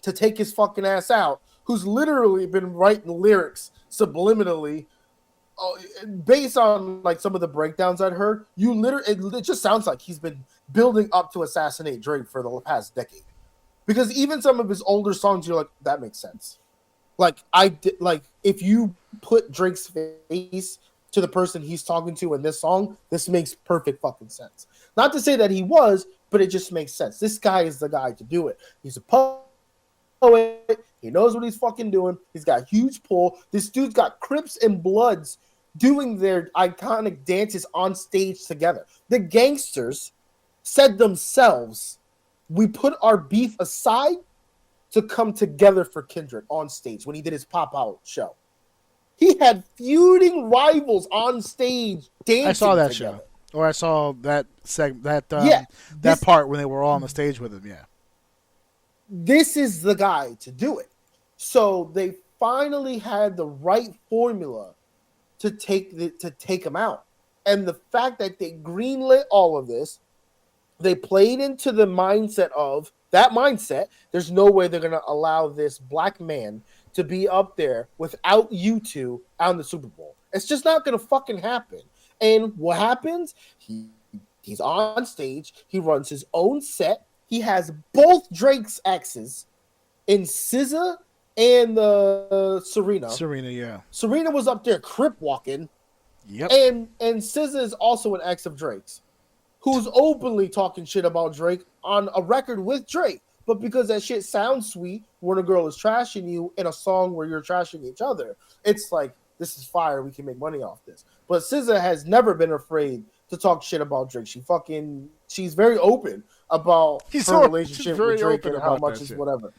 to take his fucking ass out, who's literally been writing lyrics subliminally, based on like some of the breakdowns I'd heard. It just sounds like he's been building up to assassinate Drake for the past decade, because even some of his older songs, you're like, that makes sense. Like if you put Drake's face to the person he's talking to in this song, this makes perfect fucking sense. Not to say that he was, but it just makes sense. This guy is the guy to do it. He's a poet. He knows what he's fucking doing. He's got huge pull. This dude's got Crips and Bloods doing their iconic dances on stage together. The gangsters said themselves, we put our beef aside to come together for Kendrick on stage when he did his pop-out show. He had feuding rivals on stage dancing. I saw that together. show, or I saw that that part when they were all on the stage with him. Yeah, this is the guy to do it. So they finally had the right formula to take him out, and the fact that they greenlit all of this, they played into the mindset of that mindset. There's no way they're going to allow this black man to be up there without you two on the Super Bowl. It's just not going to fucking happen. And what happens? He's on stage. He runs his own set. He has both Drake's exes in SZA and Serena. Serena, yeah. Serena was up there crip walking. Yep. And SZA is also an ex of Drake's, who's openly talking shit about Drake on a record with Drake. But because that shit sounds sweet when a girl is trashing you in a song where you're trashing each other, it's like, this is fire. We can make money off this. But SZA has never been afraid to talk shit about Drake. She's very open about her relationship with Drake and how much is whatever.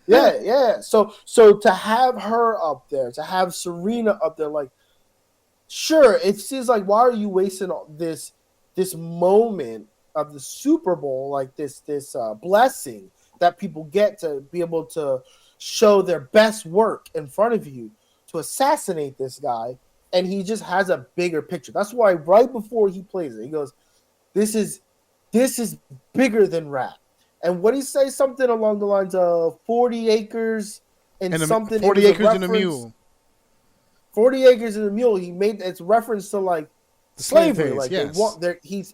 Yeah. So to have her up there, to have Serena up there, like, sure, it seems like, why are you wasting all this moment of the Super Bowl, like this blessing that people get to be able to show their best work in front of you, to assassinate this guy? And he just has a bigger picture. That's why right before he plays it, he goes, this is bigger than rap. And what he says, something along the lines of 40 acres and something. 40 acres and a mule. 40 acres and a mule. He made it's reference to like slavery. Like yes.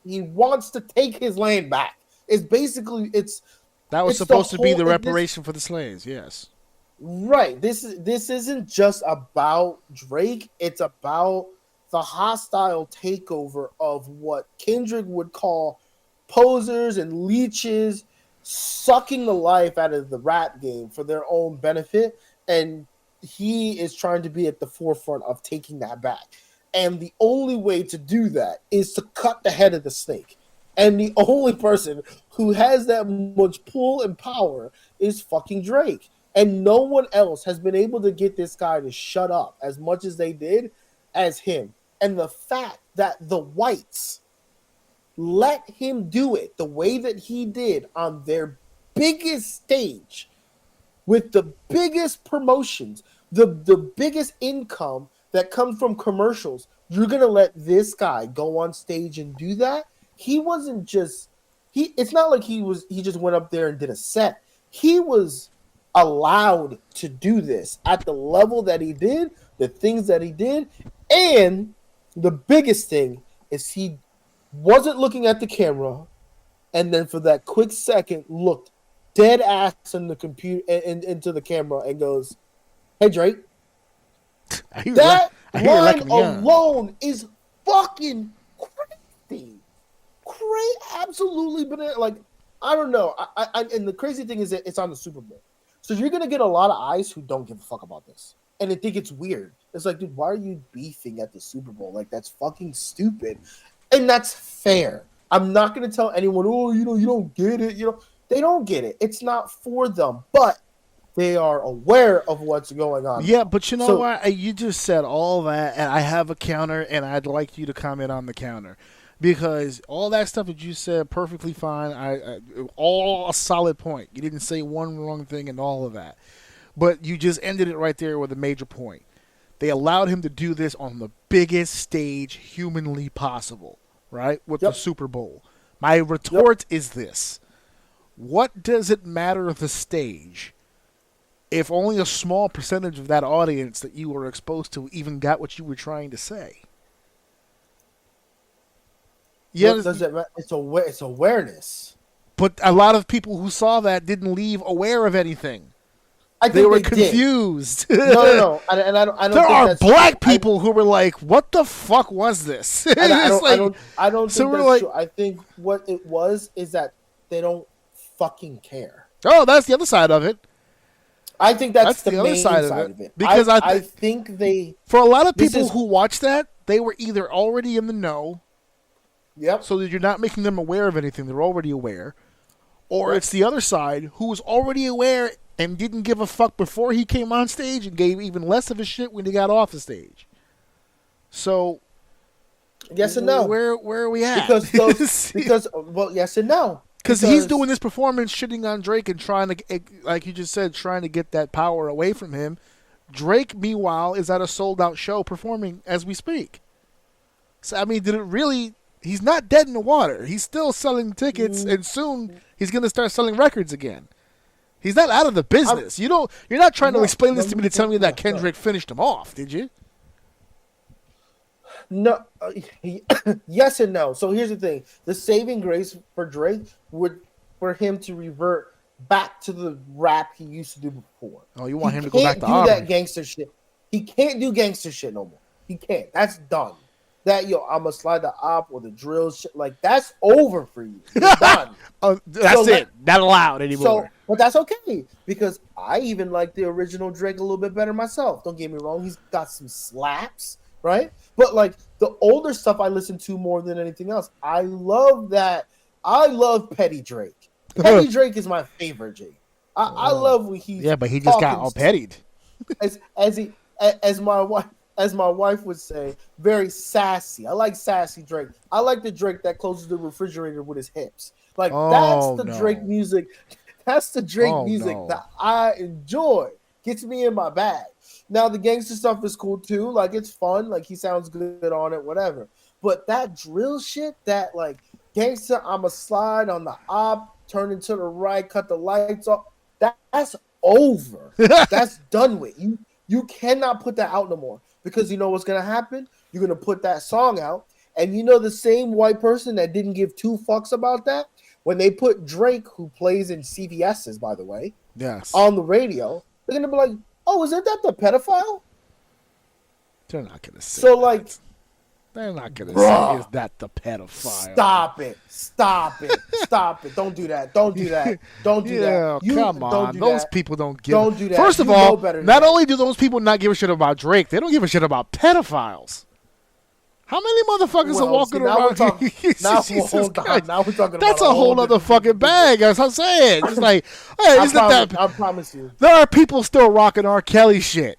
He wants to take his land back. It's basically that was supposed to be the reparation for the slaves. Yes. Right. This isn't just about Drake. It's about the hostile takeover of what Kendrick would call posers and leeches, sucking the life out of the rap game for their own benefit. And he is trying to be at the forefront of taking that back. And the only way to do that is to cut the head of the snake. And the only person who has that much pull and power is fucking Drake. And no one else has been able to get this guy to shut up as much as they did as him. And the fact that the whites let him do it the way that he did on their biggest stage with the biggest promotions, the biggest income that comes from commercials, you're going to let this guy go on stage and do that? He wasn't just it's not like he just went up there and did a set. He was allowed to do this at the level that he did, the things that he did, and the biggest thing is he wasn't looking at the camera, and then for that quick second looked dead ass in the computer and into the camera and goes, "Hey Drake." That line alone is fucking crazy. Absolutely banana. Like, I don't know. And the crazy thing is that it's on the Super Bowl. So you're going to get a lot of eyes who don't give a fuck about this. And they think it's weird. It's like, dude, why are you beefing at the Super Bowl? Like, that's fucking stupid. And that's fair. I'm not going to tell anyone, oh, you don't get it. They don't get it. It's not for them. But they are aware of what's going on. Yeah, but you know what? You just said all that, and I have a counter, and I'd like you to comment on the counter. Because all that stuff that you said, perfectly fine. All a solid point. You didn't say one wrong thing and all of that. But you just ended it right there with a major point. They allowed him to do this on the biggest stage humanly possible, right? With the Super Bowl. My retort is this. What does it matter the stage if only a small percentage of that audience that you were exposed to even got what you were trying to say? Yeah, it's awareness. But a lot of people who saw that didn't leave aware of anything. They were confused. No. I don't there think are that's black people who were like, "What the fuck was this?" I don't think that's true. I think what it was is that they don't fucking care. Oh, that's the other side of it. I think that's the other side of it. Because I think for a lot of people who watch that, they were either already in the know. Yep. So that you're not making them aware of anything. They're already aware. Or it's the other side who was already aware and didn't give a fuck before he came on stage and gave even less of a shit when he got off the stage. So, yes and no. Where are we at? Well, yes and no. Because he's doing this performance shitting on Drake and trying to, like you just said, trying to get that power away from him. Drake, meanwhile, is at a sold-out show performing as we speak. So, I mean, did it really... He's not dead in the water. He's still selling tickets, and soon he's going to start selling records again. He's not out of the business. You're not trying to explain this to me to tell me that Kendrick finished him off, did you? No. Yes and no. So here's the thing: the saving grace for Drake would for him to revert back to the rap he used to do before. Oh, you want him to go back to Auburn? He can't do that gangster shit. He can't do gangster shit no more. He can't. That's done. That I'm gonna slide the op or the drill shit, like that's over for you. You're done. That's it. Not allowed anymore. But that's okay because I even like the original Drake a little bit better myself. Don't get me wrong; he's got some slaps, right? But like the older stuff, I listen to more than anything else. I love that. I love Petty Drake. Petty Drake is my favorite Drake. I love when he's but he just got all pettied. As my wife would say, very sassy. I like sassy Drake. I like the Drake that closes the refrigerator with his hips. Like that's the Drake music. That's the Drake music that I enjoy. Gets me in my bag. Now the gangster stuff is cool too. Like it's fun. Like he sounds good on it, whatever. But that drill shit, that like gangster, I'ma slide on the op, turn into the right, cut the lights off. That's over. That's done with. You cannot put that out no more. Because you know what's going to happen? You're going to put that song out. And you know the same white person that didn't give two fucks about that? When they put Drake, who plays in CVS's, by the way, on the radio, they're going to be like, oh, isn't that the pedophile? They're not going to say so, like, they're not going to say, is that the pedophile? Stop it. Don't do that. Don't do that. Come on. Those people don't give Don't do that. First of all, not only do those people not give a shit about Drake, they don't give a shit about pedophiles. How many motherfuckers are walking around? Now we're talking about that's a whole other fucking bag. As I'm saying. It's like, hey, I promise you. There are people still rocking R. Kelly shit.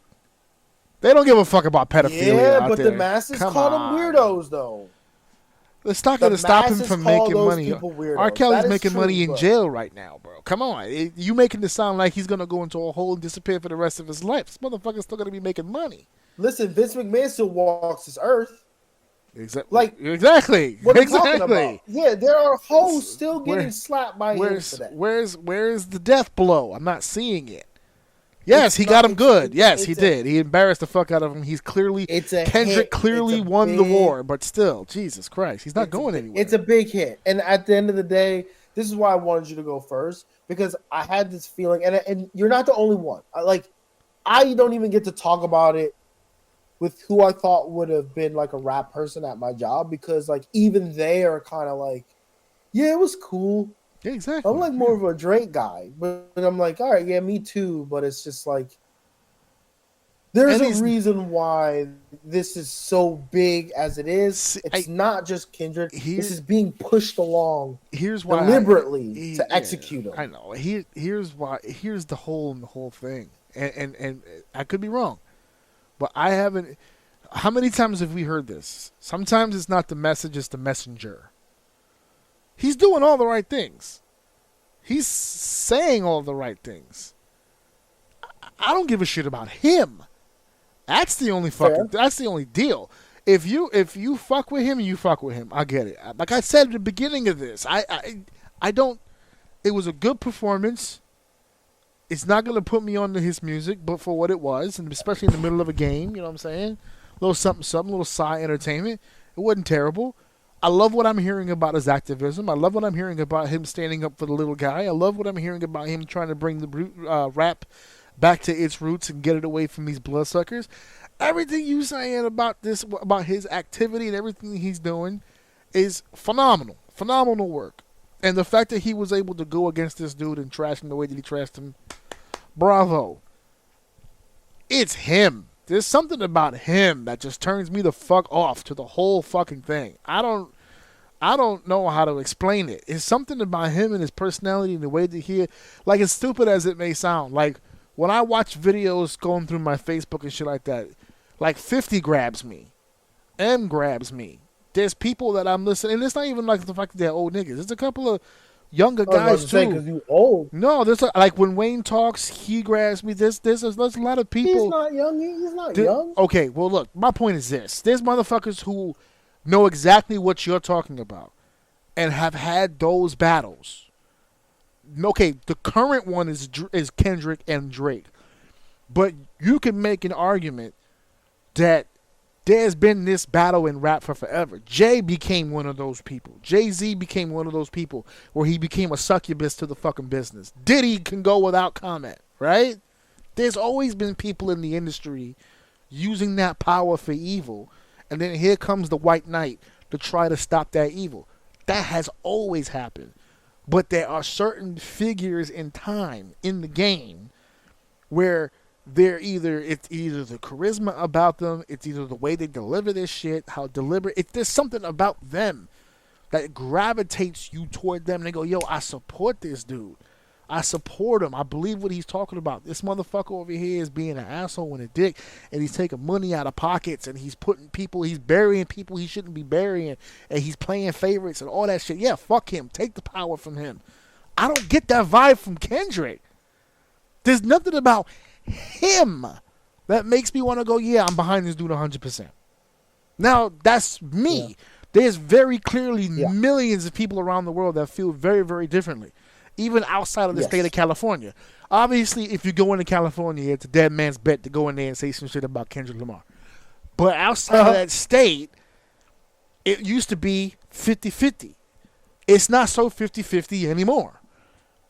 They don't give a fuck about pedophilia. Yeah, but the masses call them weirdos, though. It's not The going to stop him masses from call making those money. people weirdos. R. Kelly's That is making true, money in but- jail right now, bro. Come on. You making it sound like he's going to go into a hole and disappear for the rest of his life. This motherfucker's still going to be making money. Listen, Vince McMahon still walks this earth. Exactly. What are you talking about? Yeah, there are hoes still getting Where- slapped by him for that. Where's the death blow? I'm not seeing it. Yes, he It's got not- him good. it's- Yes, it's he a- did. He embarrassed the fuck out of him. He's clearly It's a Kendrick hit. clearly It's a won the big- war, but still, Jesus Christ, he's not going anywhere. It's a big hit, and at the end of the day, this is why I wanted you to go first, because I had this feeling, and you're not the only one. I don't even get to talk about it with who I thought would have been like a rap person at my job, because like even they are kind of like, yeah, it was cool. Yeah, exactly. I'm like more of a Drake guy, but I'm like, all right, yeah, me too. But it's just like, there's And a reason why this is so big as it is. It's not just Kendrick. This is being pushed along. Here's why deliberately to execute him. I know. Here's why. Here's the whole thing. And I could be wrong, but I haven't. How many times have we heard this? Sometimes it's not the message; it's the messenger. He's doing all the right things. He's saying all the right things. I don't give a shit about him. That's the only that's the only deal. If you fuck with him, you fuck with him. I get it. Like I said at the beginning of this, I don't. It was a good performance. It's not gonna put me onto his music, but for what it was, and especially in the middle of a game, you know what I'm saying? A little something, little side entertainment. It wasn't terrible. I love what I'm hearing about his activism. I love what I'm hearing about him standing up for the little guy. I love what I'm hearing about him trying to bring the rap back to its roots and get it away from these bloodsuckers. Everything you saying about this, about his activity and everything he's doing, is phenomenal. Phenomenal work. And the fact that he was able to go against this dude and trash him the way that he trashed him, bravo. It's him. There's something about him that just turns me the fuck off to the whole fucking thing. I don't know how to explain it. It's something about him and his personality and the way that he, like, as stupid as it may sound, like, when I watch videos going through my Facebook and shit like that, like 50 grabs me. M grabs me. There's people that I'm listening, and it's not even like the fact that they're old niggas. There's a couple of younger guys too. Because you old. No, there's like when Wayne talks, he grabs me. There's a lot of people. He's not young. He's not young. Okay, well look, my point is this: there's motherfuckers who know exactly what you're talking about and have had those battles. Okay, the current one is Kendrick and Drake, but you can make an argument that there's been this battle in rap for forever. Jay became one of those people. Jay-Z became one of those people where he became a succubus to the fucking business. Diddy can go without comment, right? There's always been people in the industry using that power for evil, and then here comes the white knight to try to stop that evil. That has always happened. But there are certain figures in time in the game where it's either the charisma about them, it's either the way they deliver this shit, how deliberate. There's something about them that gravitates you toward them. And they go, yo, I support this dude. I support him. I believe what he's talking about. This motherfucker over here is being an asshole and a dick, and he's taking money out of pockets, and he's burying people he shouldn't be burying, and he's playing favorites and all that shit. Yeah, fuck him. Take the power from him. I don't get that vibe from Kendrick. There's nothing about him that makes me want to go, yeah, I'm behind this dude 100%. Now, that's me. Yeah. There's very clearly millions of people around the world that feel very, very differently, even outside of the state of California. Obviously, if you go into California, it's a dead man's bet to go in there and say some shit about Kendrick Lamar. But outside of that state, it used to be 50-50. It's not so 50-50 anymore.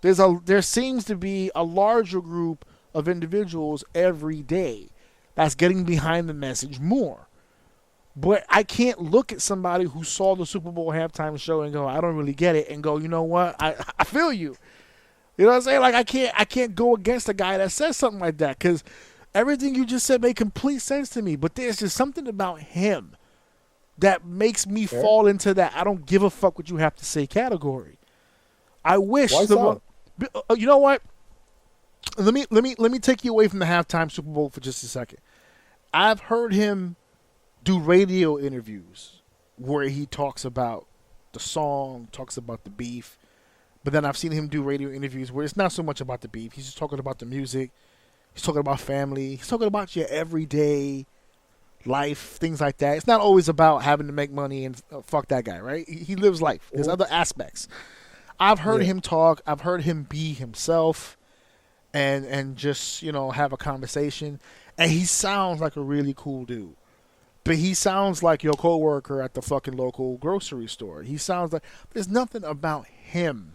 There seems to be a larger group of individuals every day that's getting behind the message more. But I can't look at somebody who saw the Super Bowl halftime show and go, I don't really get it, and go, you know what? I feel you. You know what I'm saying? Like, I can't go against a guy that says something like that, because everything you just said made complete sense to me. But there's just something about him that makes me fall into that I don't give a fuck what you have to say category. I wish you know what? Let me take you away from the halftime Super Bowl for just a second. I've heard him do radio interviews where he talks about the song, talks about the beef. But then I've seen him do radio interviews where it's not so much about the beef. He's just talking about the music. He's talking about family. He's talking about your everyday life, things like that. It's not always about having to make money and fuck that guy, right? He lives life. There's other aspects. I've heard him talk. I've heard him be himself and just, have a conversation. And he sounds like a really cool dude. But he sounds like your coworker at the fucking local grocery store. He sounds like there's nothing about him.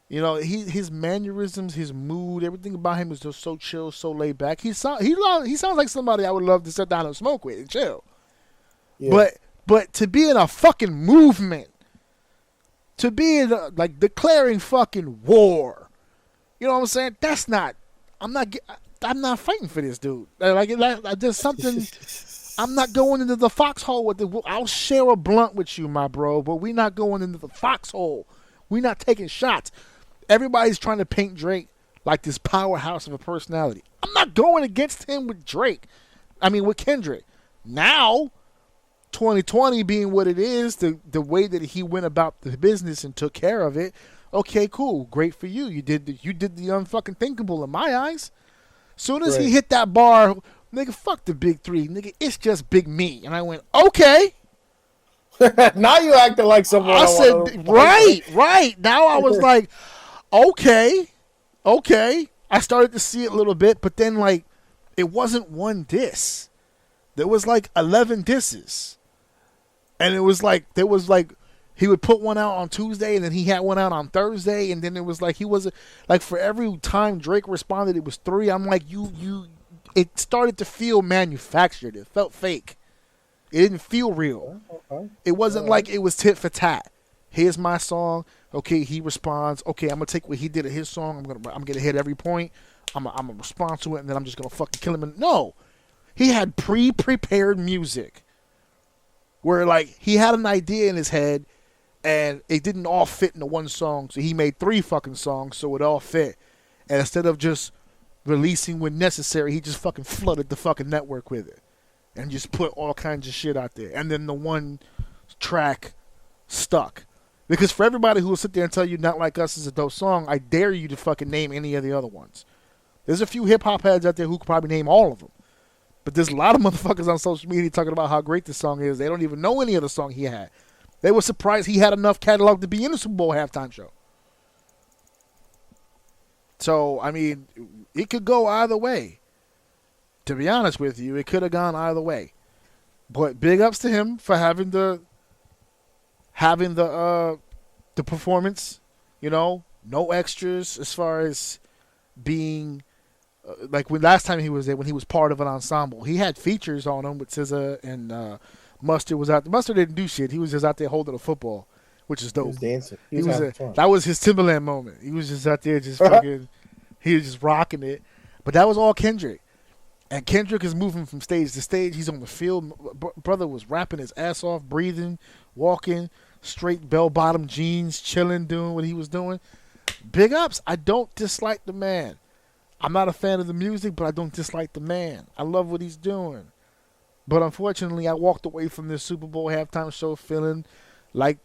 His mannerisms, his mood, everything about him is just so chill, so laid back. He sounds like somebody I would love to sit down and smoke with and chill. Yeah. But to be in a fucking movement, to be in declaring fucking war, you know what I'm saying? That's not. I'm not fighting for this dude. There's something. I'm not going into the foxhole with it. I'll share a blunt with you, my bro, but we're not going into the foxhole. We're not taking shots. Everybody's trying to paint Drake like this powerhouse of a personality. I'm not going against him with Kendrick. Now, 2020 being what it is, the way that he went about the business and took care of it, okay, cool, great for you. You did the unfucking thinkable in my eyes. Soon as he hit that bar, nigga, fuck the big three, nigga, it's just big me. And I went, okay. Now you acting like someone. I said, right. Now I was like, okay. I started to see it a little bit, but then it wasn't one diss. There was 11 disses, and it was he would put one out on Tuesday, and then he had one out on Thursday, and then it was he was for every time Drake responded, it was 3. I'm like, you. It started to feel manufactured. It felt fake. It didn't feel real. Okay. It wasn't like it was tit for tat. Here's my song. Okay, he responds. Okay, I'm gonna take what he did at his song. I'm gonna hit every point. I'm gonna respond to it, and then I'm just gonna fucking kill him. No, he had pre-prepared music where he had an idea in his head, and it didn't all fit into one song. So he made 3 fucking songs so it all fit. And instead of just releasing when necessary, he just fucking flooded the fucking network with it. And just put all kinds of shit out there. And then the one track stuck. Because for everybody who will sit there and tell you Not Like Us is a dope song, I dare you to fucking name any of the other ones. There's a few hip-hop heads out there who could probably name all of them. But there's a lot of motherfuckers on social media talking about how great this song is. They don't even know any other song he had. They were surprised he had enough catalog to be in the Super Bowl halftime show. So, it could go either way. To be honest with you, it could have gone either way. But big ups to him for having the performance, no extras as far as being when last time he was there, when he was part of an ensemble. He had features on him with SZA and Mustard was out. Mustard didn't do shit. He was just out there holding a football, which is dope. He was dancing. That was his Timberland moment. He was just out there just fucking, he was just rocking it. But that was all Kendrick. And Kendrick is moving from stage to stage. He's on the field. Brother was rapping his ass off, breathing, walking, straight bell-bottom jeans, chilling, doing what he was doing. Big ups. I don't dislike the man. I'm not a fan of the music, but I don't dislike the man. I love what he's doing. But unfortunately, I walked away from this Super Bowl halftime show feeling like,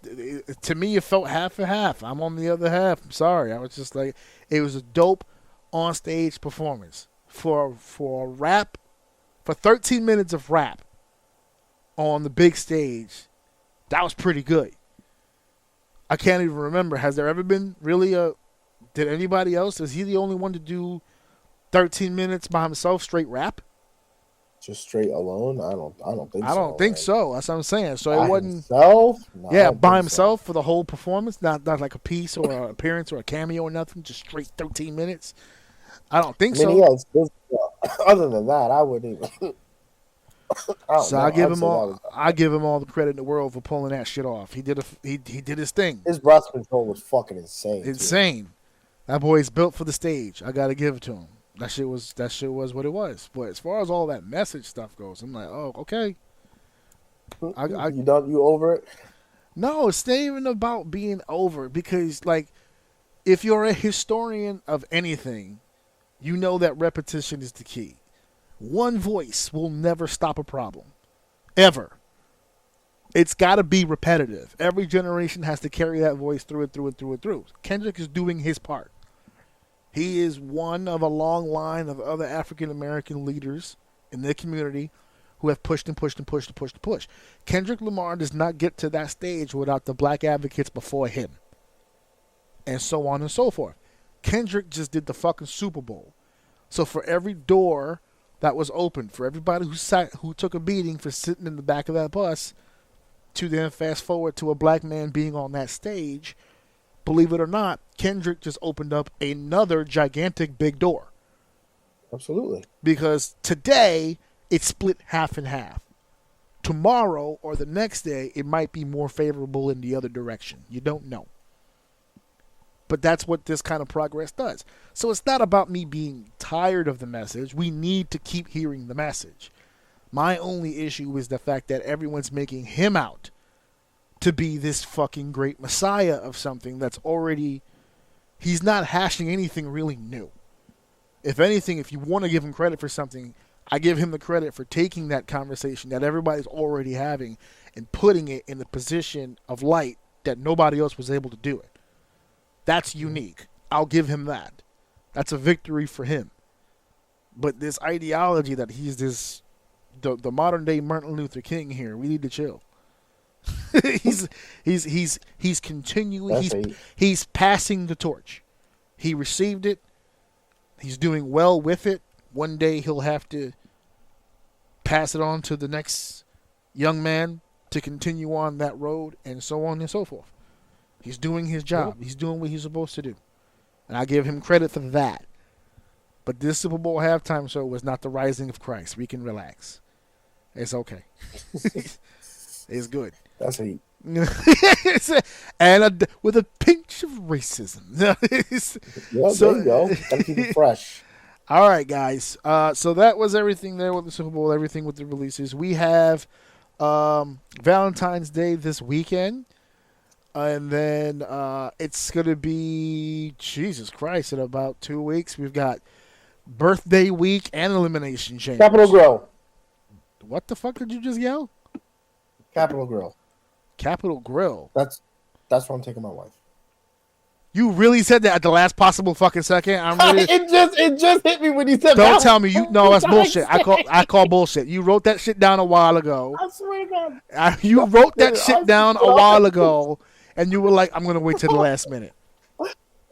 to me, it felt half and half. I'm on the other half. I'm sorry. I was just like, it was a dope on-stage performance. For rap, for 13 minutes of rap on the big stage, that was pretty good. I can't even remember. Has there ever been really did anybody else? Is he the only one to do 13 minutes by himself straight rap? Just straight alone? I don't think so. I don't think so. That's what I'm saying. So by it wasn't himself? No, by himself for the whole performance, not like a piece or an appearance or a cameo or nothing, just straight 13 minutes. I don't think so. Yeah, other than that, I wouldn't even. I give him all the credit in the world for pulling that shit off. He did his thing. His breath control was fucking insane. Insane. Too. That boy's built for the stage. I gotta give it to him. That shit was what it was. But as far as all that message stuff goes, I'm like, oh, okay. You over it? No, it's not even about being over, because if you're a historian of anything, you know that repetition is the key. One voice will never stop a problem. Ever. It's got to be repetitive. Every generation has to carry that voice through and through and through and through. Kendrick is doing his part. He is one of a long line of other African American leaders in the community who have pushed and pushed and pushed and pushed and pushed. Kendrick Lamar does not get to that stage without the black advocates before him. And so on and so forth. Kendrick just did the fucking Super Bowl. So for every door that was open, for everybody who took a beating for sitting in the back of that bus, to then fast forward to a black man being on that stage, believe it or not, Kendrick just opened up another gigantic big door. Absolutely. Because today, it's split half and half. Tomorrow or the next day, it might be more favorable in the other direction. You don't know. But that's what this kind of progress does. So it's not about me being tired of the message. We need to keep hearing the message. My only issue is the fact that everyone's making him out to be this fucking great messiah of something that's already... He's not hashing anything really new. If anything, if you want to give him credit for something, I give him the credit for taking that conversation that everybody's already having and putting it in the position of light that nobody else was able to do it. That's unique. I'll give him that. That's a victory for him. But this ideology that he's this... The modern day Martin Luther King here, we need to chill. he's continuing. He's passing the torch. He received it. He's doing well with it. One day he'll have to pass it on to the next young man to continue on that road, and so on and so forth. He's doing his job. He's doing what he's supposed to do, and I give him credit for that. But this Super Bowl halftime show was not the rising of Christ. We can relax. It's okay. It's good. That's heat. And with a pinch of racism. Yeah, so, there you go. Gotta keep it fresh. All right, guys. So that was everything there with the Super Bowl, everything with the releases. We have Valentine's Day this weekend. And then it's going to be, Jesus Christ, in about 2 weeks. We've got Birthday Week and Elimination Chamber. Capitol Grill. What the fuck did you just yell? Capitol Grill. Capitol Grill. That's where I'm taking my wife. You really said that at the last possible fucking second? I'm really... It just hit me when you said that. Don't tell me you no, that's bullshit. I call bullshit. You wrote that shit down a while ago. I swear to God. You wrote that shit down a while ago, and you were like, I'm gonna wait till the last minute.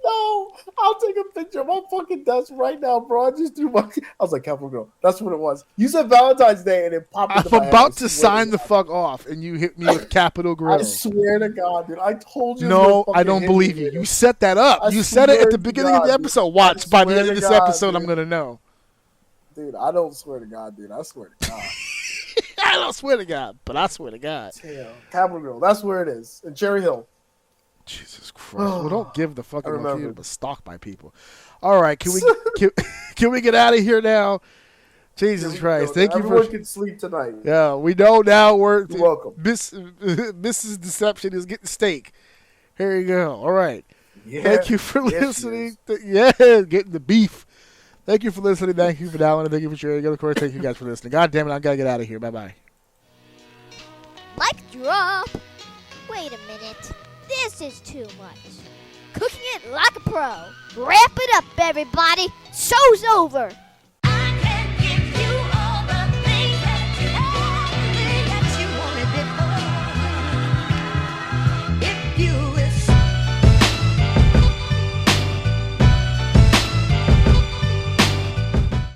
No, I'll take a picture of my fucking desk right now, bro. I just threw I was like, Capitol Grill. That's what it was. You said Valentine's Day, and it popped into my head. I'm about to sign the fuck off, and you hit me with Capitol Grill. I swear to God, dude. I told you. No, I don't believe you. You set that up. You said it at the beginning of the episode. Watch, by the end of this episode, dude. I'm going to know. Dude, I don't swear to God, dude. I swear to God. I don't swear to God, but I swear to God. Yeah, Capitol Grill. That's where it is. In Cherry Hill. Jesus Christ! Well, don't give the fucking location but stalked by people. All right, can we get out of here now? Jesus Christ! Thank you for. Everyone can sleep tonight. Yeah, we know now. You're welcome. Mrs. Deception is getting steak. Here you go. All right. Yeah, thank you for listening. Getting the beef. Thank you for listening. Thank you for downloading. Thank you for sharing. Of course, thank you guys for listening. God damn it! I gotta get out of here. Bye bye. Mic drop. Wait a minute. This is too much. Cooking it like a pro. Wrap it up, everybody. Show's over.